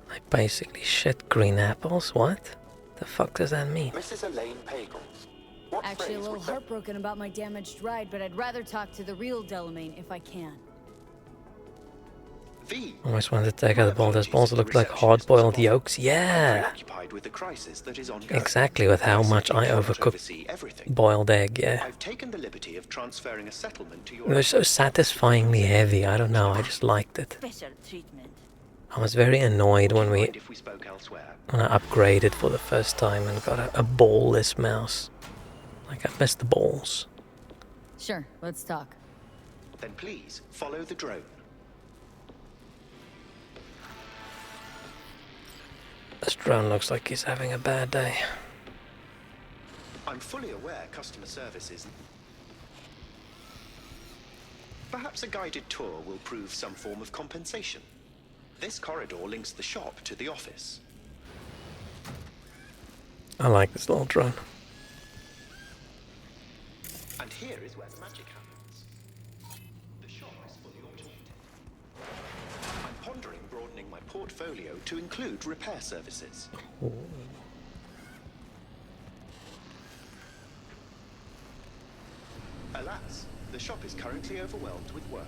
I basically shit green apples. What? The fuck does that mean? Mrs. Elaine Pagels, what Actually, a phrase little would heartbroken about my damaged ride, but I'd rather talk to the real Delamain if I can. Almost wanted to take out the ball. Those balls look like hard-boiled yolks. Yeah! Preoccupied with the crisis that is ongoing. Exactly with how much I overcook boiled egg, yeah. I've taken the liberty of transferring a settlement to your... It was so satisfyingly heavy, I don't know, I just liked it. Special treatment. I was very annoyed when I upgraded for the first time and got a ball-less mouse. Like, I missed the balls. Sure, let's talk. Then please, follow the drone. This drone looks like he's having a bad day. I'm fully aware customer service is... Perhaps a guided tour will prove some form of compensation. This corridor links the shop to the office. I like this little drone. And here is where the magic happens. The shop is fully automated. I'm pondering broadening my portfolio to include repair services. Alas, the shop is currently overwhelmed with work.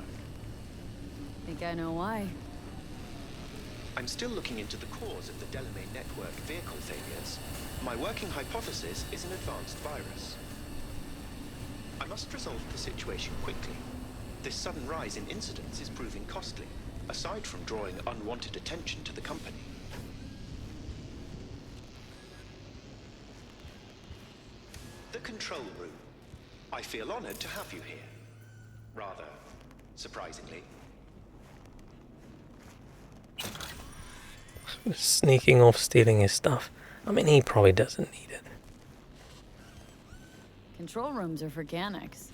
Think I know why. I'm still looking into the cause of the Delamain Network vehicle failures. My working hypothesis is an advanced virus. I must resolve the situation quickly. This sudden rise in incidents is proving costly, aside from drawing unwanted attention to the company. The control room. I feel honored to have you here. Rather surprisingly. Sneaking off, stealing his stuff. I mean, he probably doesn't need it. Control rooms are for Ganics.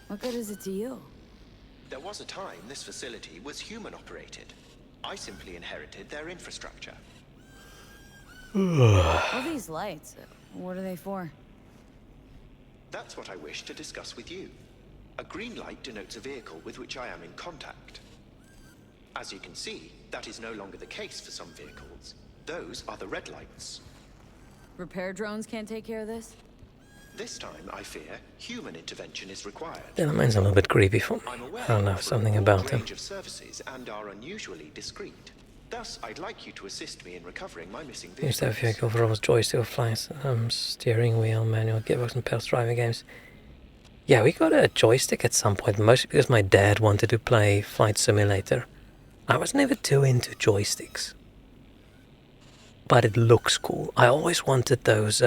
What good is it to you? There was a time this facility was human-operated. I simply inherited their infrastructure. All these lights, what are they for? That's what I wish to discuss with you. A green light denotes a vehicle with which I am in contact. As you can see, that is no longer the case for some vehicles. Those are the red lights. Repair drones can't take care of this? This time, I fear, human intervention is required. Yeah, that man's a little bit creepy for me. I don't know, something about him. Range of services and are unusually discreet. Thus, I'd like you to assist me in recovering my missing vehicle. Used to have a vehicle for roles, joystick, flies, steering wheel, manual, gearbox, and pedals driving games. Yeah, we got a joystick at some point, mostly because my dad wanted to play Flight Simulator. I was never too into joysticks. But it looks cool. I always wanted those,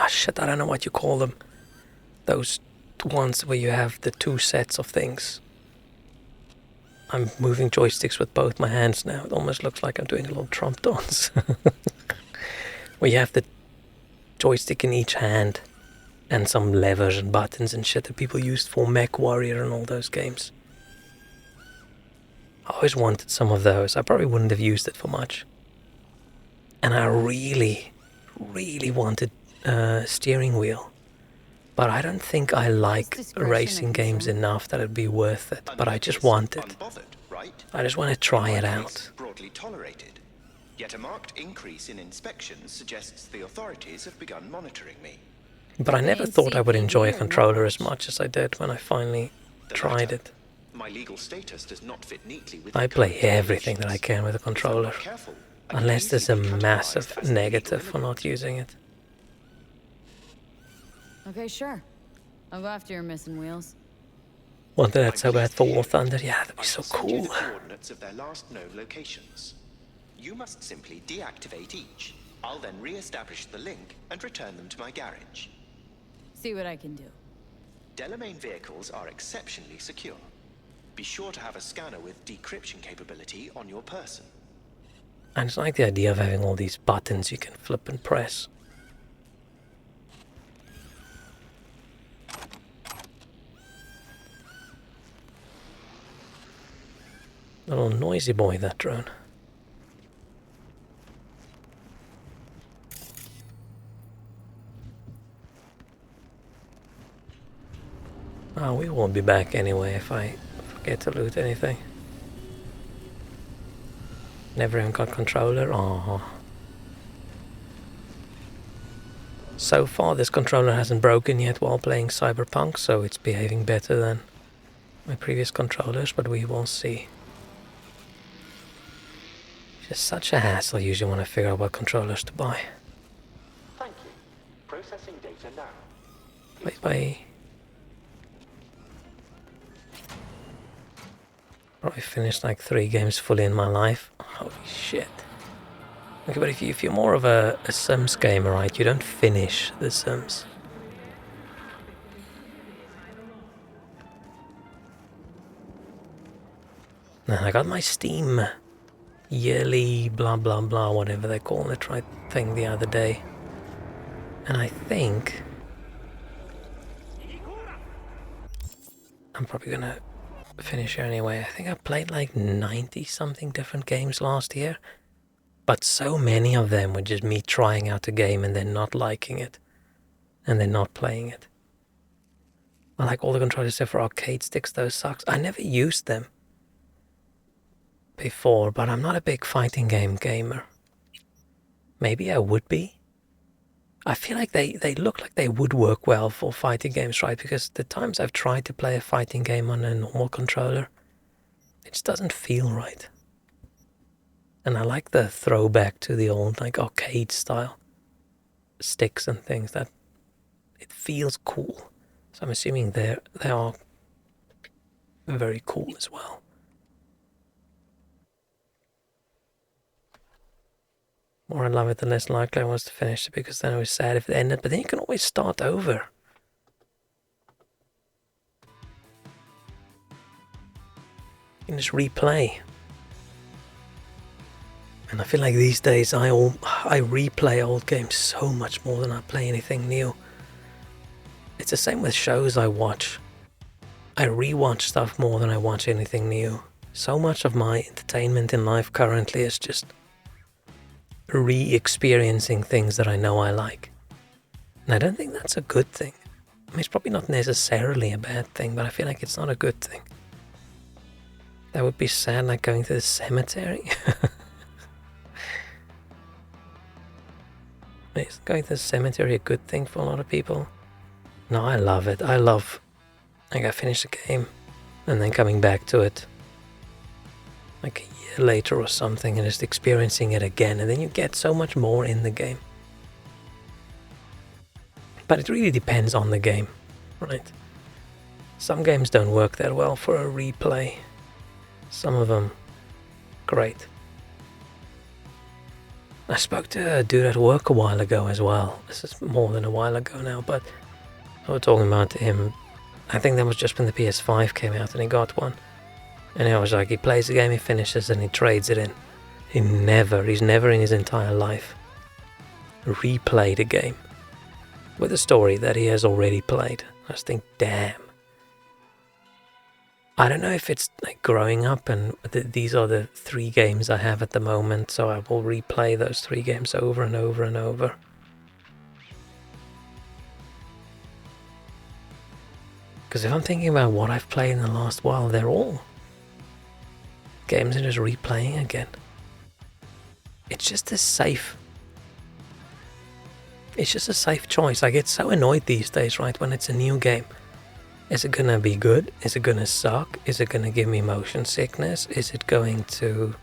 shit, I don't know what you call them. Those ones where you have the two sets of things. I'm moving joysticks with both my hands now. It almost looks like I'm doing a little Trump dance. Where you have the joystick in each hand. And some levers and buttons and shit that people used for Mech Warrior and all those games. I always wanted some of those. I probably wouldn't have used it for much. And I really, really wanted a steering wheel. But I don't think I like racing games enough that it'd be worth it. But I just want it. I just want to try it out. Broadly tolerated. Yet a marked increase in inspections suggests the authorities have begun monitoring me. But I never thought I would enjoy a controller as much as I did when I finally tried it. My legal status does not fit neatly with I play everything that I can with a controller, unless there's a massive negative for not using it. Okay, sure. I'll go after your missing wheels. Wanted that so bad for War Thunder. Yeah, that'd be so Send you cool. the coordinates of their last known locations. You must simply deactivate each. I'll then re-establish the link and return them to my garage. See what I can do. Delamain vehicles are exceptionally secure. Be sure to have a scanner with decryption capability on your person. I just like the idea of having all these buttons you can flip and press. Little noisy boy, that drone. Oh, we won't be back anyway if I forget to loot anything. Never even got controller. Oh. So far this controller hasn't broken yet while playing Cyberpunk, so it's behaving better than my previous controllers, but we will see. It's just such a hassle usually when I figure out what controllers to buy. Thank you. Processing data now. Bye. Probably finished like 3 games fully in my life. Holy shit. Okay, but if you're more of a Sims gamer, right, you don't finish the Sims. Now, I got my Steam yearly blah blah blah, whatever they call it, right, thing the other day. And I think I'm probably gonna finish here anyway. I think I played like 90 something different games last year, but so many of them were just me trying out a game and then not liking it and then not playing it. I like all the controllers except for arcade sticks. Those sucks. I never used them before, but I'm not a big fighting game gamer. Maybe I would be. I feel like they look like they would work well for fighting games, right? Because the times I've tried to play a fighting game on a normal controller, it just doesn't feel right. And I like the throwback to the old like arcade style sticks and things, that it feels cool. So I'm assuming they are very cool as well. The more I love it, the less likely I was to finish it, because then I was sad if it ended, but then you can always start over. You can just replay. And I feel like these days I replay old games so much more than I play anything new. It's the same with shows I watch. I rewatch stuff more than I watch anything new. So much of my entertainment in life currently is just re-experiencing things that I know I like. And I don't think that's a good thing. I mean, it's probably not necessarily a bad thing, but I feel like it's not a good thing. That would be sad, like going to the cemetery. Is going to the cemetery a good thing for a lot of people? No, I love it. I love, like, I finish the game and then coming back to it like a year later or something and just experiencing it again, and then you get so much more in the game. But it really depends on the game, right? Some games don't work that well for a replay. Some of them, great. I spoke to a dude at work a while ago as well. This is more than a while ago now, but I was talking about him. I think that was just when the PS5 came out and he got one. And I was like, he plays the game, he finishes, and he trades it in. He's never in his entire life replayed a game with a story that he has already played. I just think, damn. I don't know if it's like growing up and these are the 3 games I have at the moment, so I will replay those 3 games over and over and over. Because if I'm thinking about what I've played in the last while, they're all games I'm just replaying again. it's just a safe. It's just a safe choice. I get so annoyed these days, right, when it's a new game. Is it gonna be good? Is it gonna suck? Is it gonna give me motion sickness? Is it going to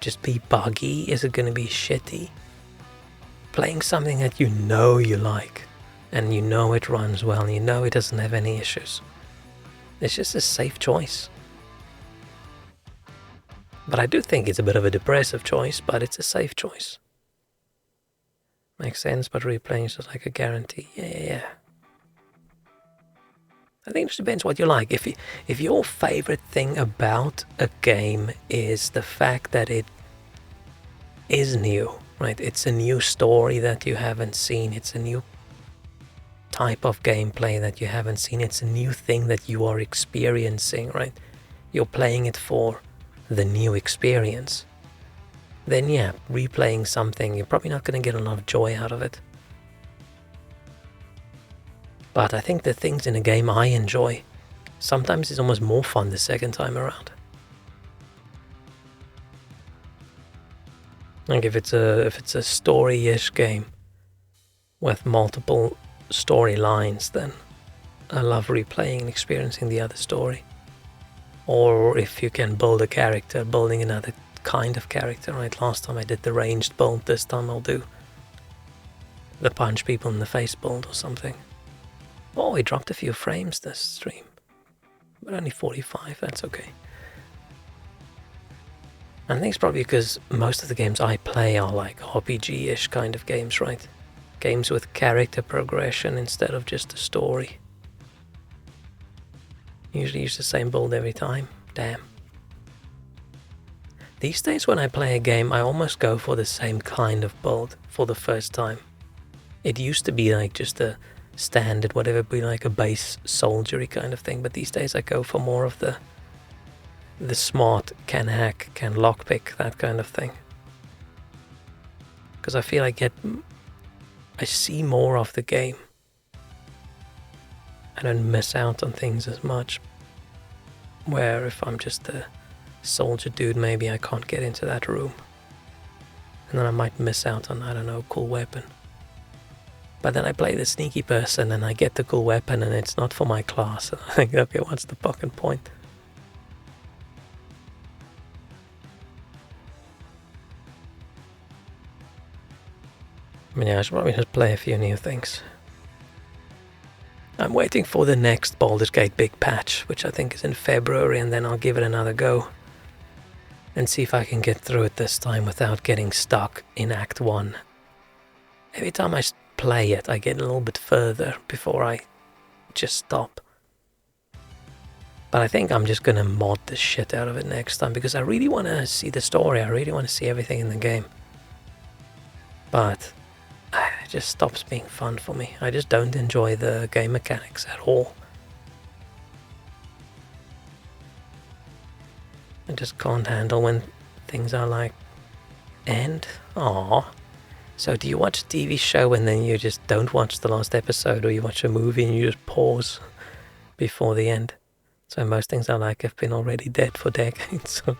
just be buggy? Is it gonna be shitty? Playing something that you know you like, and you know it runs well, and you know it doesn't have any issues. It's just a safe choice. But I do think it's a bit of a depressive choice, but it's a safe choice. Makes sense, but replaying is just like a guarantee. Yeah. I think it just depends what you like. If your favorite thing about a game is the fact that it is new, right? It's a new story that you haven't seen. It's a new type of gameplay that you haven't seen. It's a new thing that you are experiencing, right? You're playing it for the new experience. Then yeah, replaying something, you're probably not going to get a lot of joy out of it. But I think the things in a game I enjoy, sometimes it's almost more fun the second time around. Like if it's a story-ish game with multiple storylines, then I love replaying and experiencing the other story. Or if you can build a character, building another kind of character, right? Last time I did the ranged build, this time I'll do the punch people in the face build or something. Oh, we dropped a few frames this stream, but only 45, that's okay. I think it's probably because most of the games I play are like RPG-ish kind of games, right? Games with character progression instead of just a story. Usually use the same build every time. Damn. These days when I play a game, I almost go for the same kind of build for the first time. It used to be like just a standard, whatever, be like a base soldiery kind of thing, but these days I go for more of the smart, can hack, can lockpick, that kind of thing. Because I feel I see more of the game. I don't miss out on things as much. Where if I'm just a soldier dude, maybe I can't get into that room. And then I might miss out on, I don't know, cool weapon. But then I play the sneaky person and I get the cool weapon and it's not for my class. And I think, okay, what's the fucking point? I mean, yeah, I should probably just play a few new things. I'm waiting for the next Baldur's Gate big patch, which I think is in February, and then I'll give it another go. And see if I can get through it this time without getting stuck in Act 1. Every time I play it, I get a little bit further before I just stop. But I think I'm just gonna mod the shit out of it next time, because I really want to see the story, I really want to see everything in the game. But it just stops being fun for me. I just don't enjoy the game mechanics at all. I just can't handle when things are like, end? Aww. So do you watch a TV show and then you just don't watch the last episode, or you watch a movie and you just pause before the end? So most things I like have been already dead for decades. So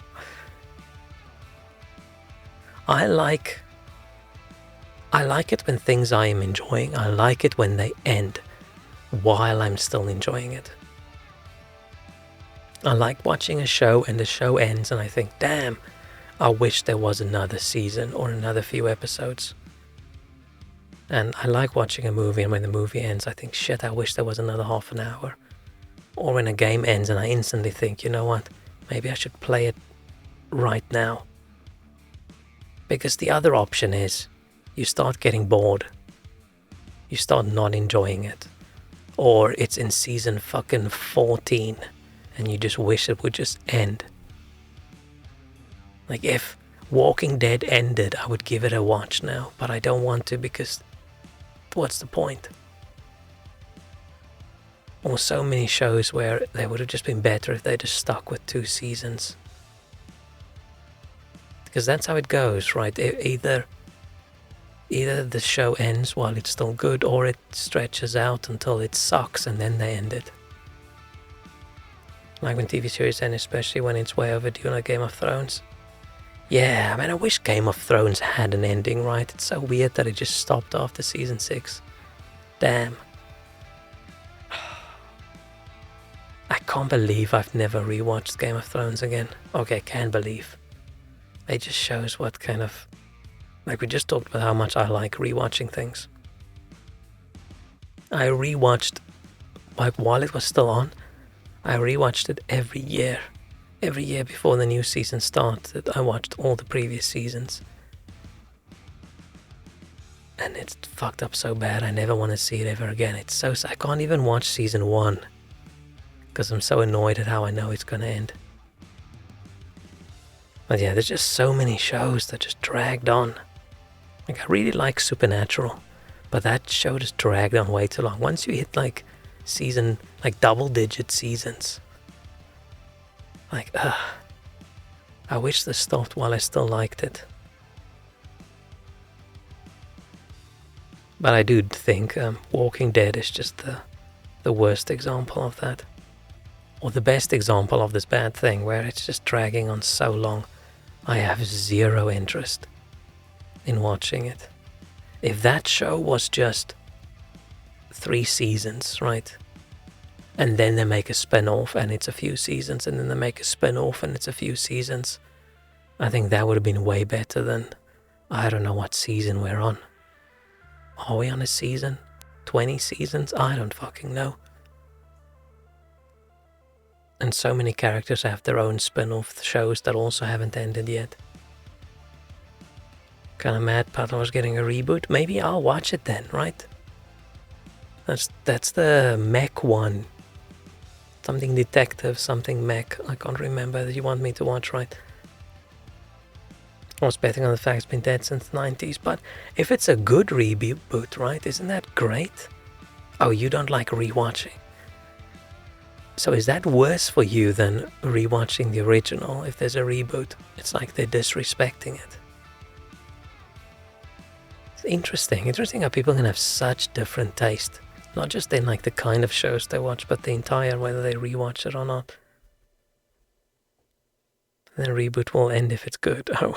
I like it when things I am enjoying, I like it when they end while I'm still enjoying it. I like watching a show and the show ends and I think, damn, I wish there was another season or another few episodes. And I like watching a movie and when the movie ends I think, shit, I wish there was another half an hour. Or when a game ends and I instantly think, you know what, maybe I should play it right now. Because the other option is, you start getting bored. You start not enjoying it. Or it's in season fucking 14 and you just wish it would just end. Like if Walking Dead ended, I would give it a watch now, but I don't want to because what's the point? Or so many shows where they would have just been better if they just stuck with 2 seasons. Because that's how it goes, right? Either the show ends while it's still good, or it stretches out until it sucks and then they end it. Like when TV series end, especially when it's way overdue, like Game of Thrones. Yeah, I mean, I wish Game of Thrones had an ending, right? It's so weird that it just stopped after season 6. Damn. I can't believe I've never rewatched Game of Thrones again. Okay, can believe. It just shows what kind of... Like, we just talked about how much I like rewatching things. I rewatched, like, while it was still on, I rewatched it every year. Every year before the new season started, I watched all the previous seasons. And it's fucked up so bad, I never want to see it ever again. It's so... I can't even watch season 1. Because I'm so annoyed at how I know it's going to end. But yeah, there's just so many shows that just dragged on. Like, I really like Supernatural, but that show just dragged on way too long. Once you hit like season, like double-digit seasons, like, I wish this stopped while I still liked it. But I do think Walking Dead is just the worst example of that. Or the best example of this bad thing, where it's just dragging on so long. I have zero interest in watching it. If that show was just 3 seasons, right? And then they make a spin-off and it's a few seasons, and then they make a spin-off and it's a few seasons, I think that would have been way better than... I don't know what season we're on. Are we on a season? 20 seasons? I don't fucking know. And so many characters have their own spin-off shows that also haven't ended yet. Kinda mad Padlo's getting a reboot. Maybe I'll watch it then, right? That's the mech one. Something detective, something mech. I can't remember that you want me to watch, right? I was betting on the fact it's been dead since the 90s, but if it's a good reboot, right? Isn't that great? Oh, you don't like rewatching. So is that worse for you than rewatching the original if there's a reboot? It's like they're disrespecting it. It's interesting. Interesting how people can have such different taste. Not just in like the kind of shows they watch, but the entire whether they rewatch it or not. And then reboot will end if it's good. Oh.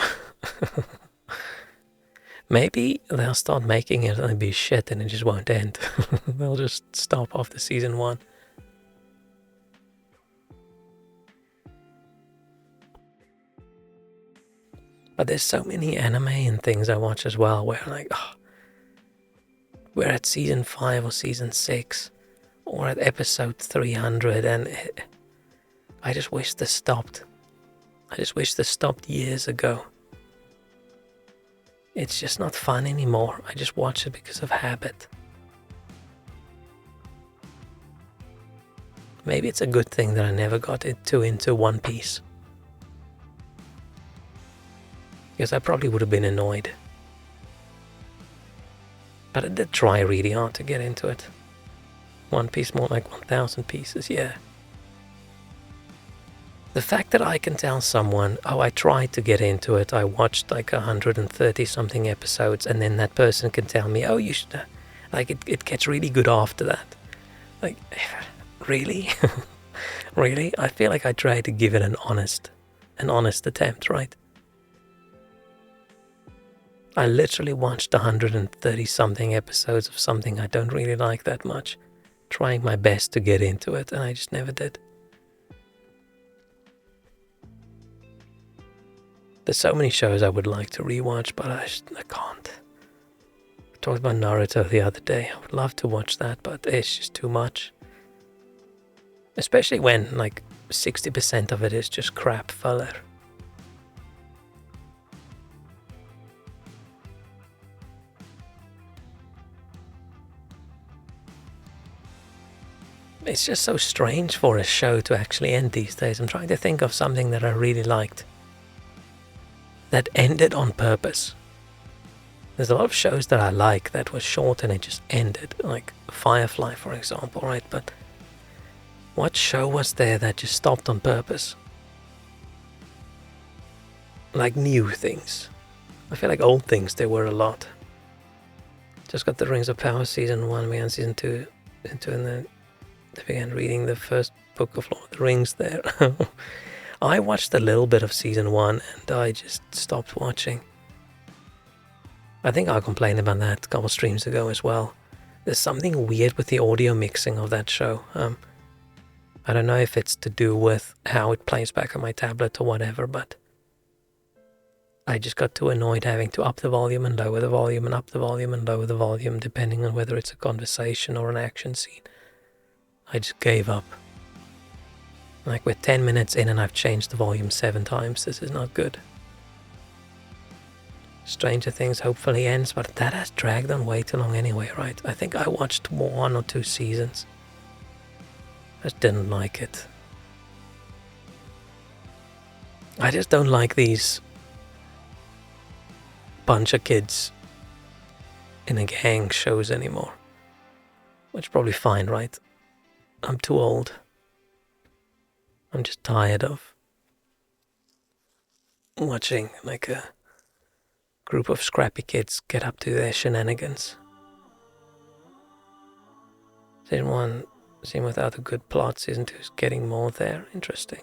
Maybe they'll start making it and it'll be shit and it just won't end. They'll just stop after season 1. But there's so many anime and things I watch as well where like, oh, we're at season 5 or season 6 or at episode 300 and I just wish this stopped. I just wish this stopped years ago. It's just not fun anymore. I just watch it because of habit. Maybe it's a good thing that I never got into One Piece. Because I probably would have been annoyed. But I did try really hard to get into it. One Piece, more like 1,000 pieces, yeah. The fact that I can tell someone, oh, I tried to get into it, I watched like 130 something episodes, and then that person can tell me, oh, you should, like it gets really good after that. Like, really? Really? I feel like I tried to give it an honest attempt, right? I literally watched 130 something episodes of something I don't really like that much, trying my best to get into it, and I just never did. There's so many shows I would like to rewatch, but I can't. I talked about Naruto the other day. I would love to watch that, but it's just too much. Especially when like 60% of it is just crap filler. It's just so strange for a show to actually end these days. I'm trying to think of something that I really liked that ended on purpose. There's a lot of shows that I like that was short and it just ended, like Firefly, for example, right? But what show was there that just stopped on purpose? Like new things. I feel like old things, there were a lot. Just got the Rings of Power season 1, began season 2, and then I began reading the first book of Lord of the Rings there. I watched a little bit of season 1 and I just stopped watching. I think I complained about that a couple streams ago as well. There's something weird with the audio mixing of that show. I don't know if it's to do with how it plays back on my tablet or whatever, but I just got too annoyed having to up the volume and lower the volume and up the volume and lower the volume depending on whether it's a conversation or an action scene. I just gave up. Like, we're 10 minutes in and I've changed the volume 7 times. This is not good. Stranger Things hopefully ends, but that has dragged on way too long anyway, right? I think I watched 1 or 2 seasons. I just didn't like it. I just don't like these bunch of kids in a gang shows anymore. Which is probably fine, right? I'm too old. I'm just tired of watching like a group of scrappy kids get up to their shenanigans. Season 1 seemed without a good plot. Season 2 is getting more there. Interesting.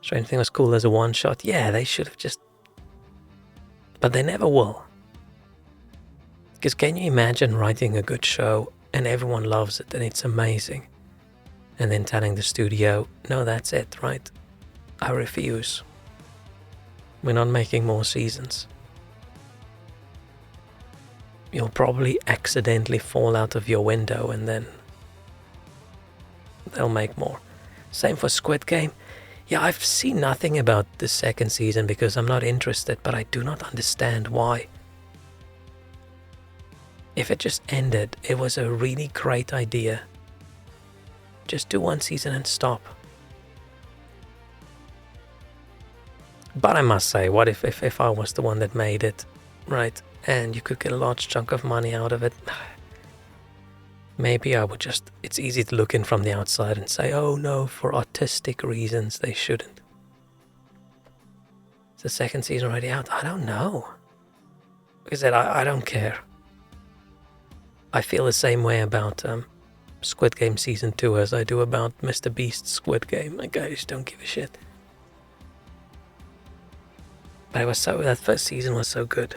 Stranger Things was cool as a one-shot. Yeah, they should have just... But they never will. Because can you imagine writing a good show and everyone loves it and it's amazing, and then telling the studio, no, that's it, right? I refuse. We're not making more seasons. You'll probably accidentally fall out of your window and then they'll make more. Same for Squid Game. Yeah, I've seen nothing about the second season because I'm not interested, but I do not understand why. If it just ended, it was a really great idea. Just do 1 season and stop. But I must say, what if I was the one that made it, right? And you could get a large chunk of money out of it. Maybe I would just... It's easy to look in from the outside and say, oh no, for artistic reasons they shouldn't. Is the second season already out? I don't know. Like I said, I don't care. I feel the same way about Squid Game Season 2 as I do about Mr. Beast's Squid Game. Like, I just don't give a shit. But it was so... That first season was so good.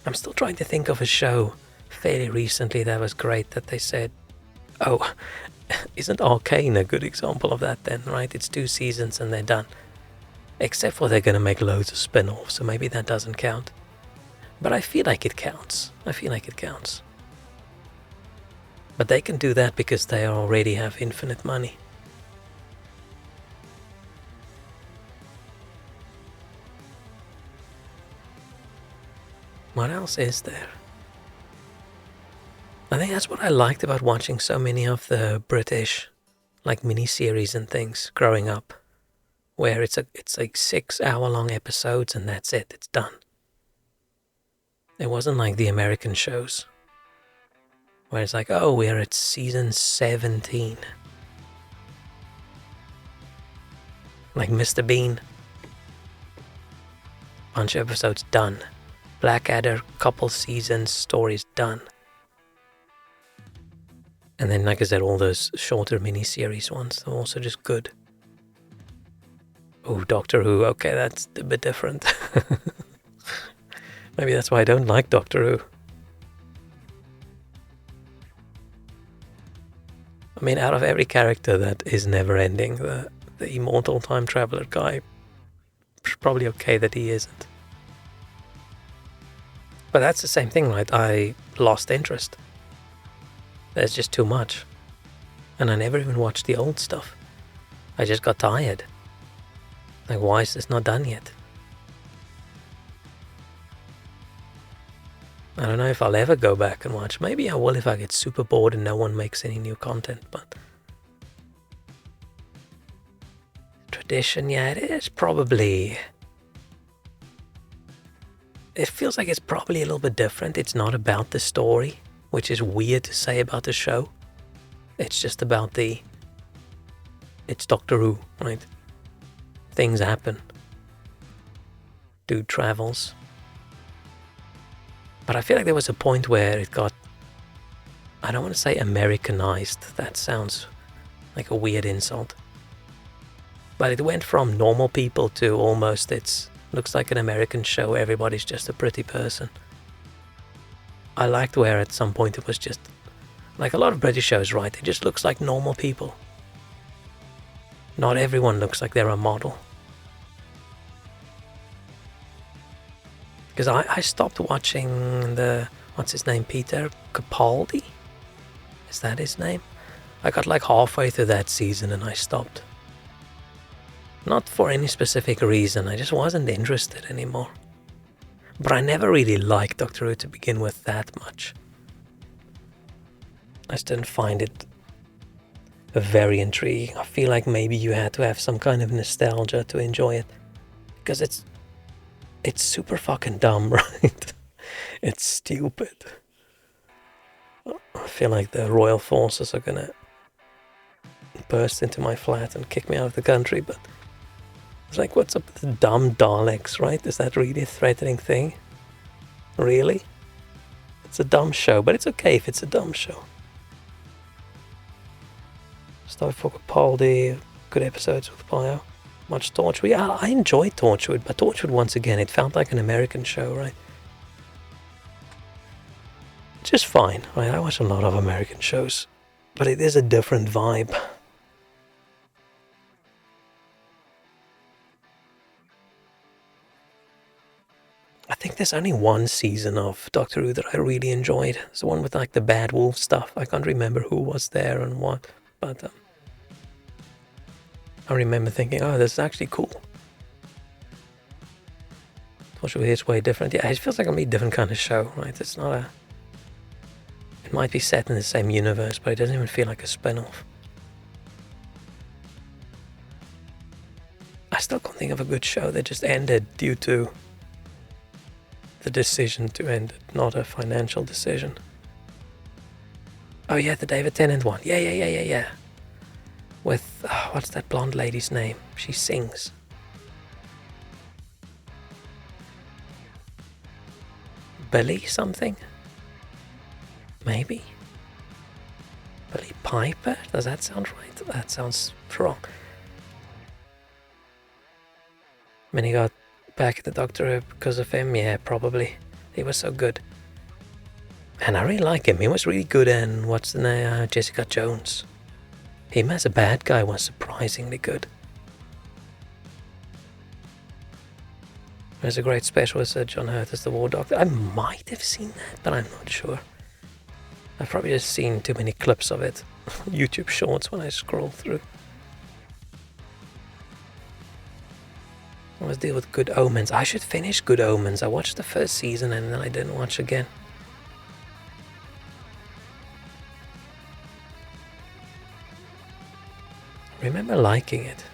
I'm still trying to think of a show fairly recently that was great that they said, oh, isn't Arcane a good example of that then, right? It's 2 seasons and they're done. Except for they're going to make loads of spin-offs, so maybe that doesn't count. But I feel like it counts. I feel like it counts. But they can do that because they already have infinite money. What else is there? I think that's what I liked about watching so many of the British, like, miniseries and things growing up, where it's like 6-hour-long episodes and that's it. It's done. It wasn't like the American shows, where it's like, oh, we're at season 17. Like Mr. Bean. Bunch of episodes done. Blackadder, couple seasons, stories done. And then, like I said, all those shorter miniseries ones are also just good. Oh, Doctor Who, okay, that's a bit different. Maybe that's why I don't like Doctor Who. I mean, out of every character that is never ending, the immortal time traveler guy, it's probably okay that he isn't. But that's the same thing, right? I lost interest. There's just too much. And I never even watched the old stuff. I just got tired. Like, why is this not done yet? I don't know if I'll ever go back and watch. Maybe I will if I get super bored and no one makes any new content, but... Tradition, yeah, it is probably... It feels like it's probably a little bit different. It's not about the story, which is weird to say about the show. It's just about the... It's Doctor Who, right? Things happen. Dude travels. But I feel like there was a point where it got... I don't want to say Americanized. That sounds like a weird insult. But it went from normal people to almost looks like an American show, everybody's just a pretty person. I liked where at some point it was just, like a lot of British shows, right? It just looks like normal people. Not everyone looks like they're a model. Because I stopped watching what's his name, Peter Capaldi? Is that his name? I got like halfway through that season and I stopped. Not for any specific reason, I just wasn't interested anymore. But I never really liked Doctor Who to begin with that much. I just didn't find it very intriguing. I feel like maybe you had to have some kind of nostalgia to enjoy it. Because it's super fucking dumb, right? It's stupid. I feel like the royal forces are gonna burst into my flat and kick me out of the country, but it's like, what's up with the dumb Daleks, right? Is that really a threatening thing? Really? It's a dumb show, but it's okay if it's a dumb show. Stuff for Capaldi, good episodes with Bio. Much Torchwood. Yeah, I enjoyed Torchwood, but Torchwood, once again, it felt like an American show, right? Just fine, right? I watch a lot of American shows, but it is a different vibe. I think there's only one season of Doctor Who that I really enjoyed. It's the one with like the bad wolf stuff. I can't remember who was there and what, but I remember thinking, oh, this is actually cool. Torchwood is way different. Yeah, it feels like a different kind of show, right? It's not a... It might be set in the same universe, but it doesn't even feel like a spin-off. I still can't think of a good show that just ended due to the decision to end it, not a financial decision. Oh yeah, the David Tennant one. Yeah. With, what's that blonde lady's name? She sings. Billy something? Maybe? Billy Piper? Does that sound right? That sounds wrong. I mean, he got back at the Doctor because of him. Yeah, probably. He was so good. And I really like him. He was really good in, what's the name? Jessica Jones. Him as a bad guy was surprisingly good. There's a great special with John Hurt as the War Doctor. I might have seen that, but I'm not sure. I've probably just seen too many clips of it. YouTube shorts when I scroll through. Let's deal with Good Omens. I should finish Good Omens. I watched the first season and then I didn't watch again. I remember liking it.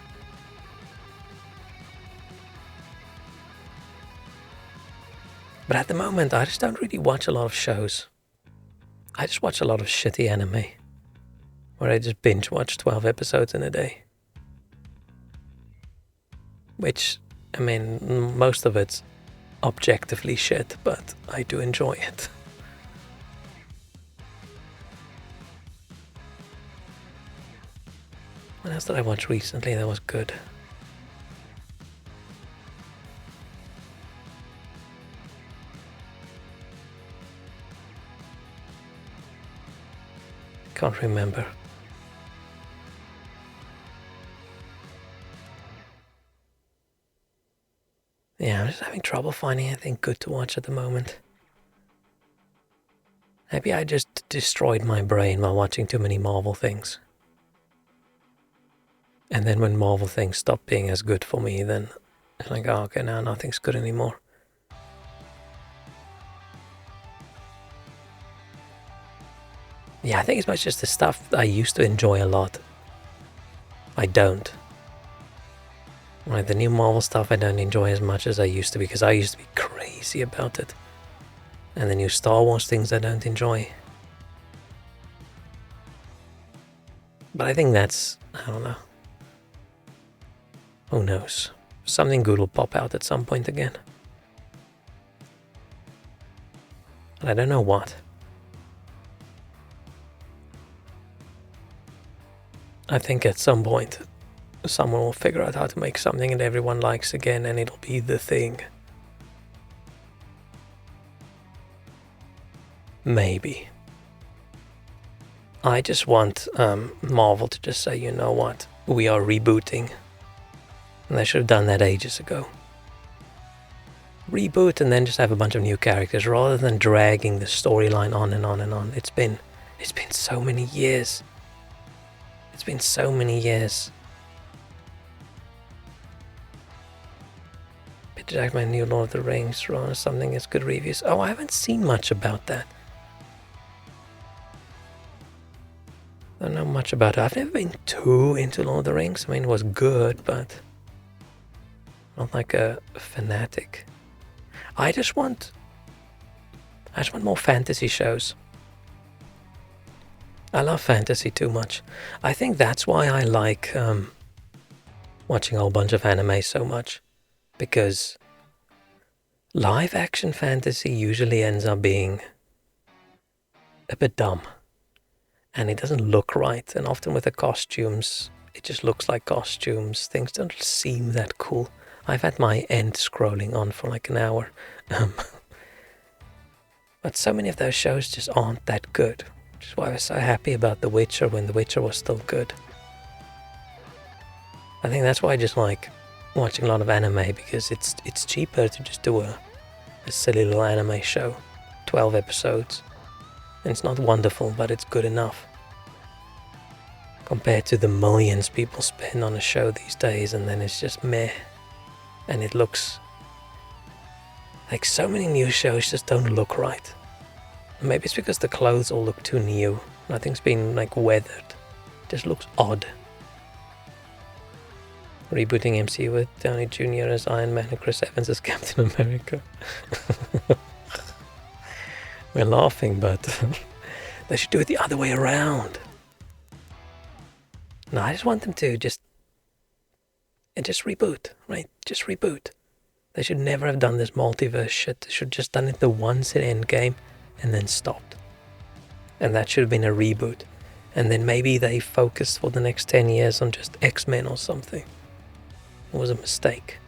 But at the moment, I just don't really watch a lot of shows. I just watch a lot of shitty anime, where I just binge watch 12 episodes in a day. Which, I mean, most of it's objectively shit, but I do enjoy it. What else did I watch recently that was good? Can't remember. Yeah, I'm just having trouble finding anything good to watch at the moment. Maybe I just destroyed my brain while watching too many Marvel things. And then when Marvel things stop being as good for me, then it's like, oh, okay, now nothing's good anymore. Yeah, I think it's much just the stuff I used to enjoy a lot. I don't. Like the new Marvel stuff I don't enjoy as much as I used to, because I used to be crazy about it. And the new Star Wars things I don't enjoy. But I think that's, I don't know. Who knows? Something good will pop out at some point again. But I don't know what. I think at some point someone will figure out how to make something that everyone likes again, and it'll be the thing. Maybe. I just want Marvel to just say, you know what, we are rebooting. And they should have done that ages ago. Reboot and then just have a bunch of new characters rather than dragging the storyline on and on and on. It's been so many years. It's been so many years. Peter Jackman, new Lord of the Rings, or something as good reviews. Oh, I haven't seen much about that. I don't know much about it. I've never been too into Lord of the Rings. I mean, it was good, but not like a fanatic. I just want more fantasy shows. I love fantasy too much. I think that's why I like watching a whole bunch of anime so much, because live action fantasy usually ends up being a bit dumb, and it doesn't look right, and often with the costumes it just looks like costumes. Things don't seem that cool. I've had my end scrolling on for like an hour. But so many of those shows just aren't that good, which is why I was so happy about The Witcher when The Witcher was still good. I think that's why I just like watching a lot of anime, because it's cheaper to just do a silly little anime show, 12 episodes. And it's not wonderful, but it's good enough. Compared to the millions people spend on a show these days, and then it's just meh. And it looks like so many new shows just don't look right. Maybe it's because the clothes all look too new. Nothing's been like weathered. It just looks odd. Rebooting MCU with Downey Jr. as Iron Man and Chris Evans as Captain America. We're laughing, but they should do it the other way around. No, I just want them to just reboot, right? Just reboot. They should never have done this multiverse shit. They should have just done it the once in Endgame and then stopped. And that should have been a reboot. And then maybe they focused for the next 10 years on just X-Men or something. It was a mistake.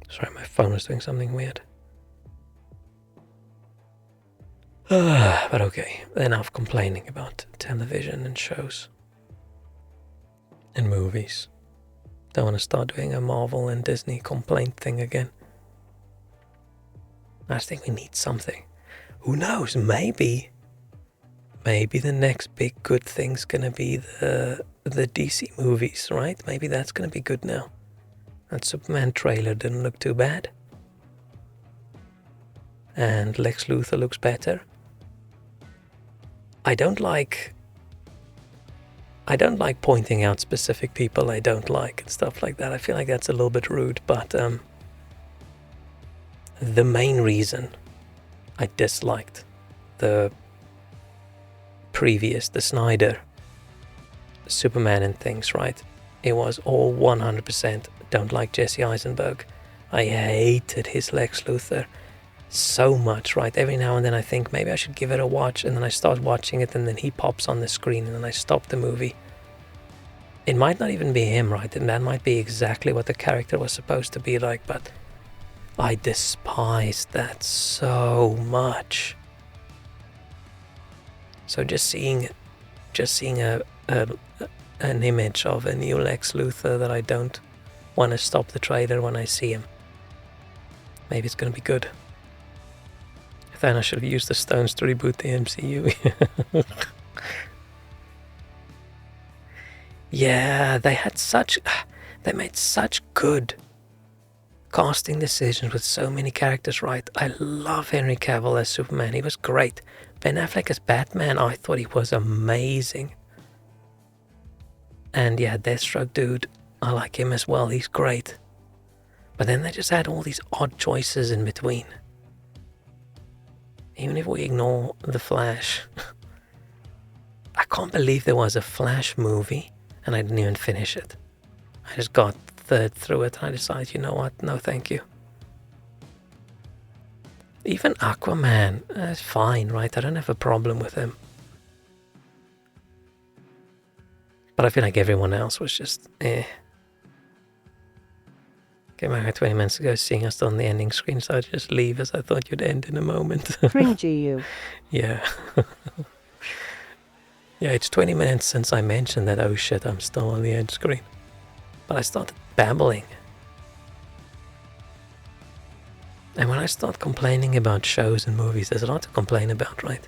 Sorry, my phone was doing something weird. But okay, enough complaining about television and shows and movies. Don't want to start doing a Marvel and Disney complaint thing again. I just think we need something. Who knows? Maybe the next big good thing's gonna be the DC movies, right? Maybe that's gonna be good now. That Superman trailer didn't look too bad. And Lex Luthor looks better. I don't like pointing out specific people I don't like and stuff like that. I feel like that's a little bit rude, but the main reason I disliked the Snyder Superman and things, right? It was all 100% don't like Jesse Eisenberg. I hated his Lex Luthor so much, right? Every now and then I think maybe I should give it a watch, and then I start watching it, and then he pops on the screen, and then I stop the movie. It might not even be him, right? And that might be exactly what the character was supposed to be like, but I despised that so much. So just seeing an image of a new Lex Luthor that I don't want to stop the trailer when I see him. Maybe it's gonna be good. Then I should have used the stones to reboot the MCU. Yeah, they made such good casting decisions with so many characters, right? I love Henry Cavill as Superman. He was great. Ben Affleck as Batman, I thought he was amazing. And yeah, Deathstroke dude, I like him as well. He's great. But then they just had all these odd choices in between. Even if we ignore The Flash. I can't believe there was a Flash movie and I didn't even finish it. I just got third through it and I decided, you know what, no thank you. Even Aquaman is fine, right? I don't have a problem with him. But I feel like everyone else was just eh. Came out 20 minutes ago seeing us on the ending screen, so I'd just leave as I thought you'd end in a moment. Cringy you. Yeah. Yeah, it's 20 minutes since I mentioned that, oh shit, I'm still on the end screen. But I started babbling. And when I start complaining about shows and movies, there's a lot to complain about, right?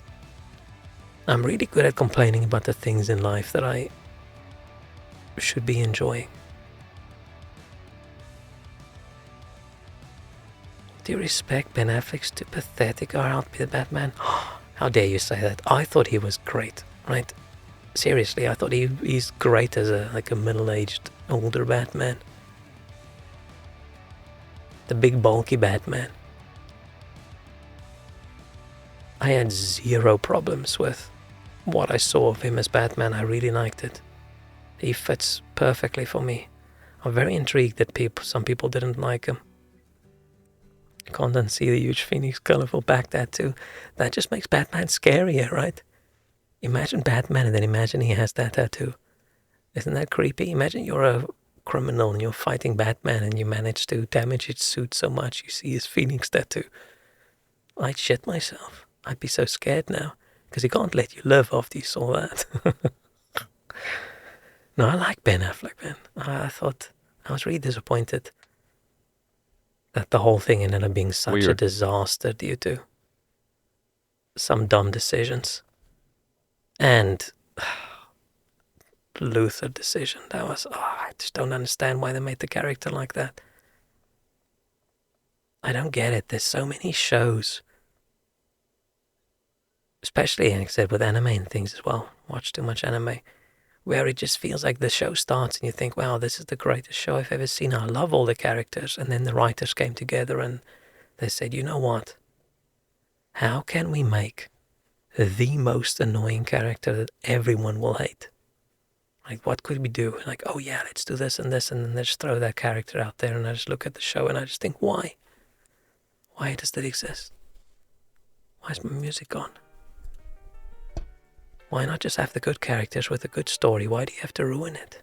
I'm really good at complaining about the things in life that I should be enjoying. Do you respect Ben Affleck's too pathetic I'll be the Batman? How dare you say that? I thought he was great, right? Seriously, I thought he's great as a middle-aged older Batman. The big bulky Batman. I had zero problems with what I saw of him as Batman. I really liked it. He fits perfectly for me. I'm very intrigued that some people didn't like him. I can't unsee the huge Phoenix colorful back tattoo. That just makes Batman scarier, right? Imagine Batman and then imagine he has that tattoo. Isn't that creepy? Imagine you're a criminal and you're fighting Batman and you manage to damage his suit so much you see his Phoenix tattoo. I'd shit myself. I'd be so scared now because he can't let you live after you saw that. No, I like Ben Affleck, man. I thought I was really disappointed that the whole thing ended up being such a disaster due to some dumb decisions. And Luther decision, that was, I just don't understand why they made the character like that. I don't get it. There's so many shows, especially, like I said, with anime and things as well. Watch too much anime, where it just feels like the show starts and you think, wow, this is the greatest show I've ever seen. I love all the characters. And then the writers came together and they said, you know what? How can we make the most annoying character that everyone will hate? Like, what could we do? Like, oh yeah, let's do this, and then they just throw that character out there, and I just look at the show and I just think, why? Why does that exist? Why is my music gone? Why not just have the good characters with a good story? Why do you have to ruin it?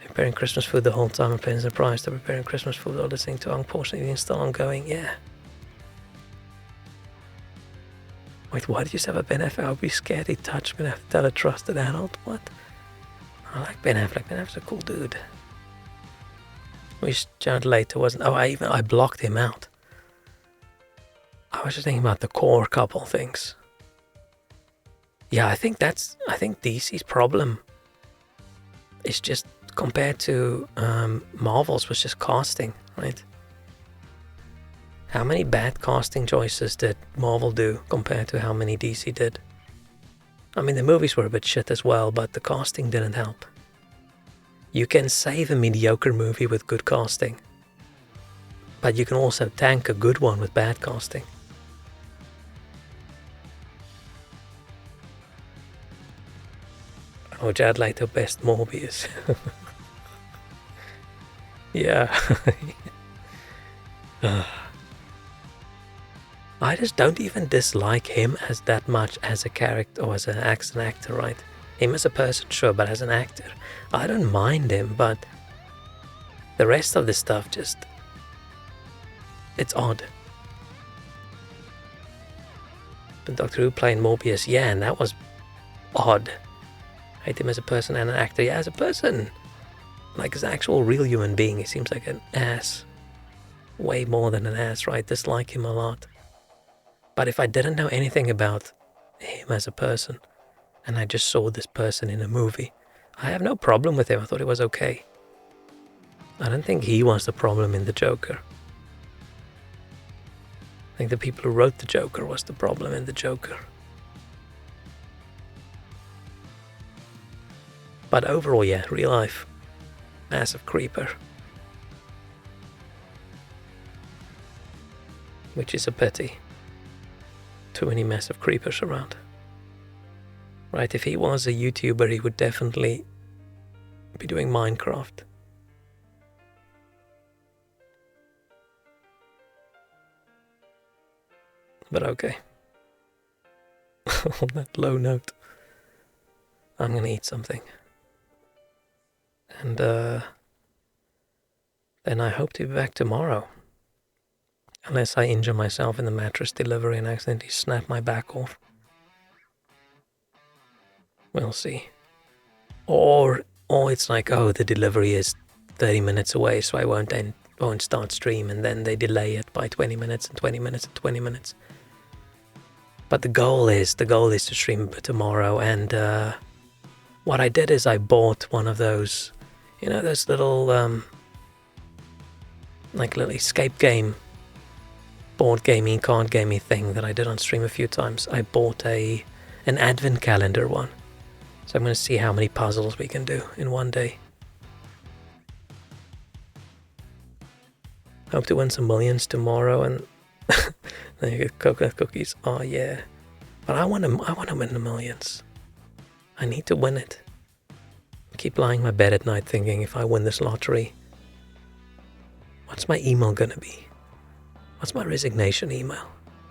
Preparing Christmas food the whole time and paying the price to preparing Christmas food while listening to unfortunately still ongoing. Yeah. Wait, why did you say about Ben Affleck? I'll be scared he'd touch me and have to tell a trusted adult. What? I like Ben Affleck. Ben Affleck's a cool dude. Wish Jared Leto wasn't. Oh, I blocked him out. I was just thinking about the core couple things. Yeah, I think DC's problem is just compared to Marvel's was just casting, right? How many bad casting choices did Marvel do compared to how many DC did? I mean, the movies were a bit shit as well, but the casting didn't help. You can save a mediocre movie with good casting, but you can also tank a good one with bad casting. Oh, Jared Leto best Morbius. Yeah. I just don't even dislike him as that much as a character or as an actor, right? Him as a person, sure, but as an actor, I don't mind him, but the rest of the stuff just, it's odd. But Doctor Who playing Morbius, yeah, and that was odd. I hate him as a person and an actor. Yeah, as a person, like as an actual real human being, he seems like an ass. Way more than an ass, right? Dislike him a lot. But if I didn't know anything about him as a person, and I just saw this person in a movie, I have no problem with him. I thought it was okay. I don't think he was the problem in the Joker. I think the people who wrote the Joker was the problem in the Joker. But overall, yeah, real life, massive creeper. Which is a pity. Too many massive creepers around. Right, if he was a YouTuber, he would definitely be doing Minecraft. But okay. On that low note, I'm gonna eat something. And then I hope to be back tomorrow. Unless I injure myself in the mattress delivery and accidentally snap my back off. We'll see. Or it's like, oh, the delivery is 30 minutes away, so I won't start stream, and then they delay it by 20 minutes and 20 minutes and 20 minutes. But the goal is to stream tomorrow, and what I did is I bought one of those, you know, those little like little escape game, board gamey, card gamey thing that I did on stream a few times. I bought an advent calendar one, so I'm going to see how many puzzles we can do in one day. Hope to win some millions tomorrow, and then you get coconut cookies. Oh yeah, but I want to win the millions. I need to win it. I keep lying in my bed at night thinking, if I win this lottery, what's my email gonna be? What's my resignation email?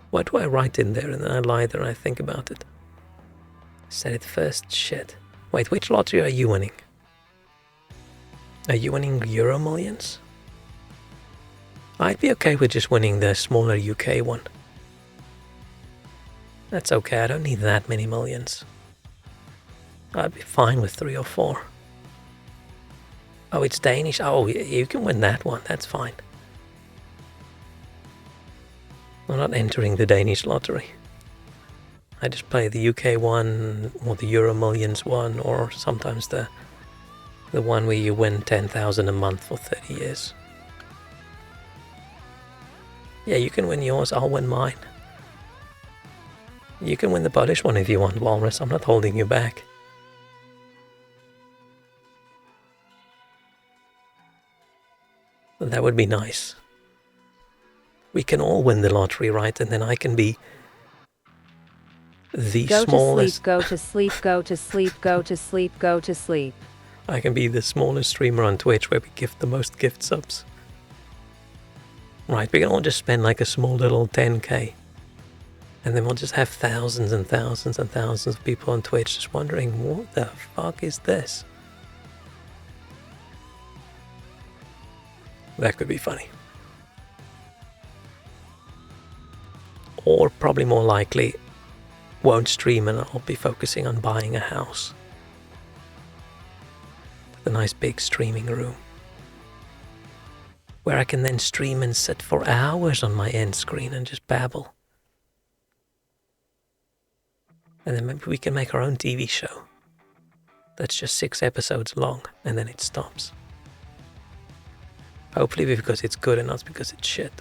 What do I write in there? And then I lie there and I think about it. Said it first. Shit. Wait, which lottery are you winning? Are you winning Euro Millions? I'd be okay with just winning the smaller UK one. That's okay, I don't need that many millions. I'd be fine with 3 or 4. Oh, it's Danish. Oh, you can win that one, that's fine. I'm not entering the Danish lottery. I just play the UK one, or the Euro Millions one, or sometimes the one where you win 10,000 a month for 30 years. Yeah, you can win yours, I'll win mine. You can win the Polish one if you want, Walrus. I'm not holding you back. That would be nice. We can all win the lottery, right? And then I can be the smallest... Go to sleep, go to sleep, go to sleep, go to sleep. I can be the smallest streamer on Twitch where we gift the most gift subs. Right, we can all just spend like a small little 10k. And then we'll just have thousands and thousands and thousands of people on Twitch just wondering, what the fuck is this? That could be funny. Or probably more likely, won't stream and I'll be focusing on buying a house. With a nice big streaming room. Where I can then stream and sit for hours on my end screen and just babble. And then maybe we can make our own TV show. That's just 6 episodes long, and then it stops. Hopefully because it's good and not because it's shit.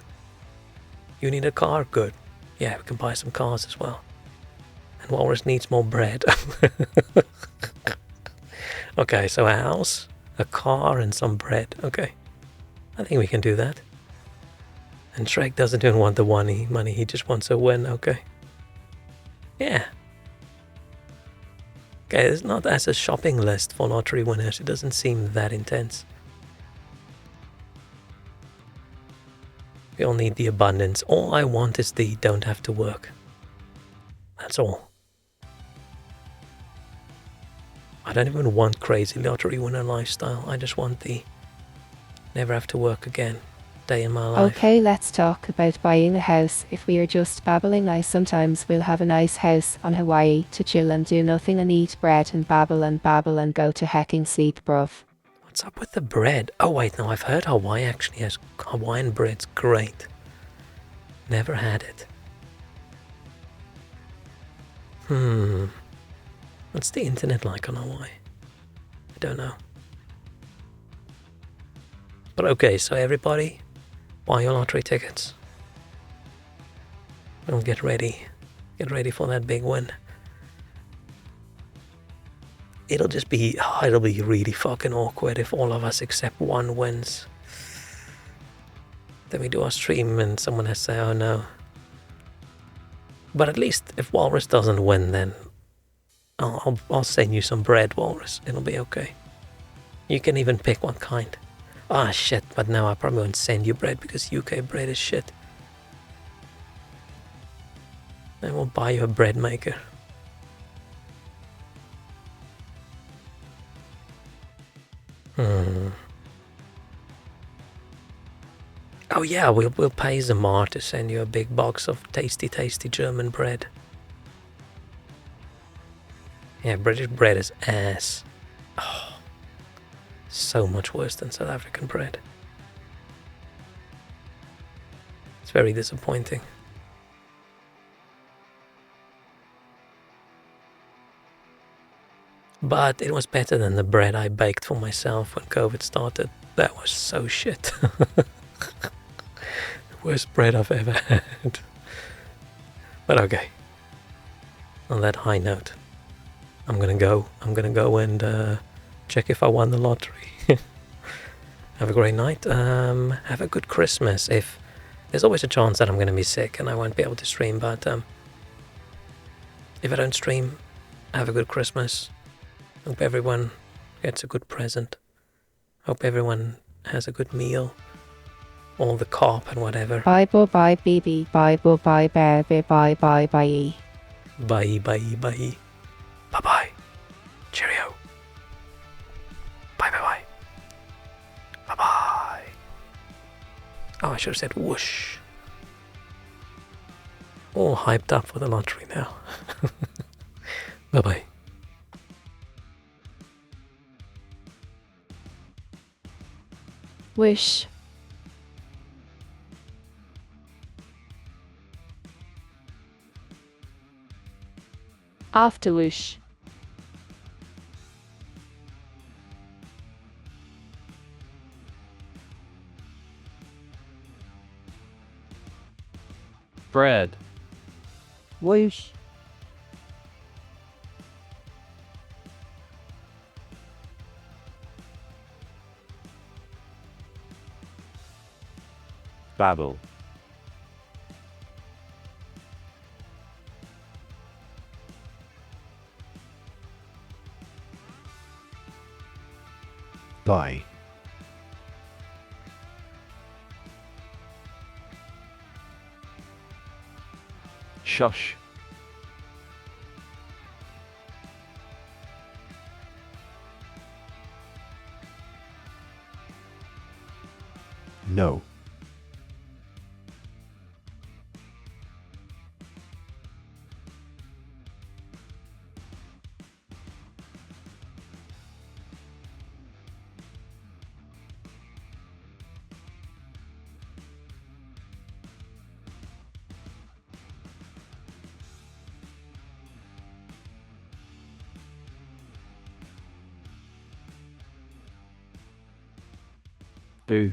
You need a car? Good. Yeah, we can buy some cars as well. And Walrus needs more bread. Okay, so a house, a car, and some bread. Okay. I think we can do that. And Shrek doesn't even want the money, he just wants a win, okay. Yeah. Okay, it's not as a shopping list for lottery winners, it doesn't seem that intense. We all need the abundance. All I want is the don't have to work. That's all. I don't even want crazy lottery winner lifestyle, I just want the never have to work again day in my life. Okay, let's talk about buying a house. If we are just babbling nice, sometimes we'll have a nice house on Hawaii to chill and do nothing and eat bread and babble and go to hecking sleep, bruv. What's up with the bread? Oh wait, no, I've heard Hawaii actually has Hawaiian bread's great. Never had it. What's the internet like on Hawaii? I don't know. But okay, so everybody, buy your lottery tickets. And get ready. Get ready for that big win. It'll just be, it'll be really fucking awkward if all of us except one wins. Then we do our stream and someone has to say, oh no. But at least if Walrus doesn't win, then I'll send you some bread, Walrus. It'll be okay. You can even pick what kind. Ah shit, but now I probably won't send you bread because UK bread is shit. buy you a bread maker. Oh yeah, we'll pay Zamar to send you a big box of tasty German bread. Yeah, British bread is ass. Oh, so much worse than South African bread. It's very disappointing. But it was better than the bread I baked for myself when COVID started. That was so shit. The worst bread I've ever had. But okay. On that high note, I'm gonna go and check if I won the lottery. Have a great night. Have a good Christmas. If there's always a chance that I'm gonna be sick and I won't be able to stream, but if I don't stream, have a good Christmas. Hope everyone gets a good present. Hope everyone has a good meal. All the cop and whatever. Bye bye baby. Bye bye baby. Bye bye bye. Bye bye bye. Bye bye. Cheerio. Bye bye bye. Bye bye. Oh, I should have said whoosh. All hyped up for the lottery now. Bye bye. Wish. After wish. Bread. Whoosh. Babble. Bye. Shush. No. Boo.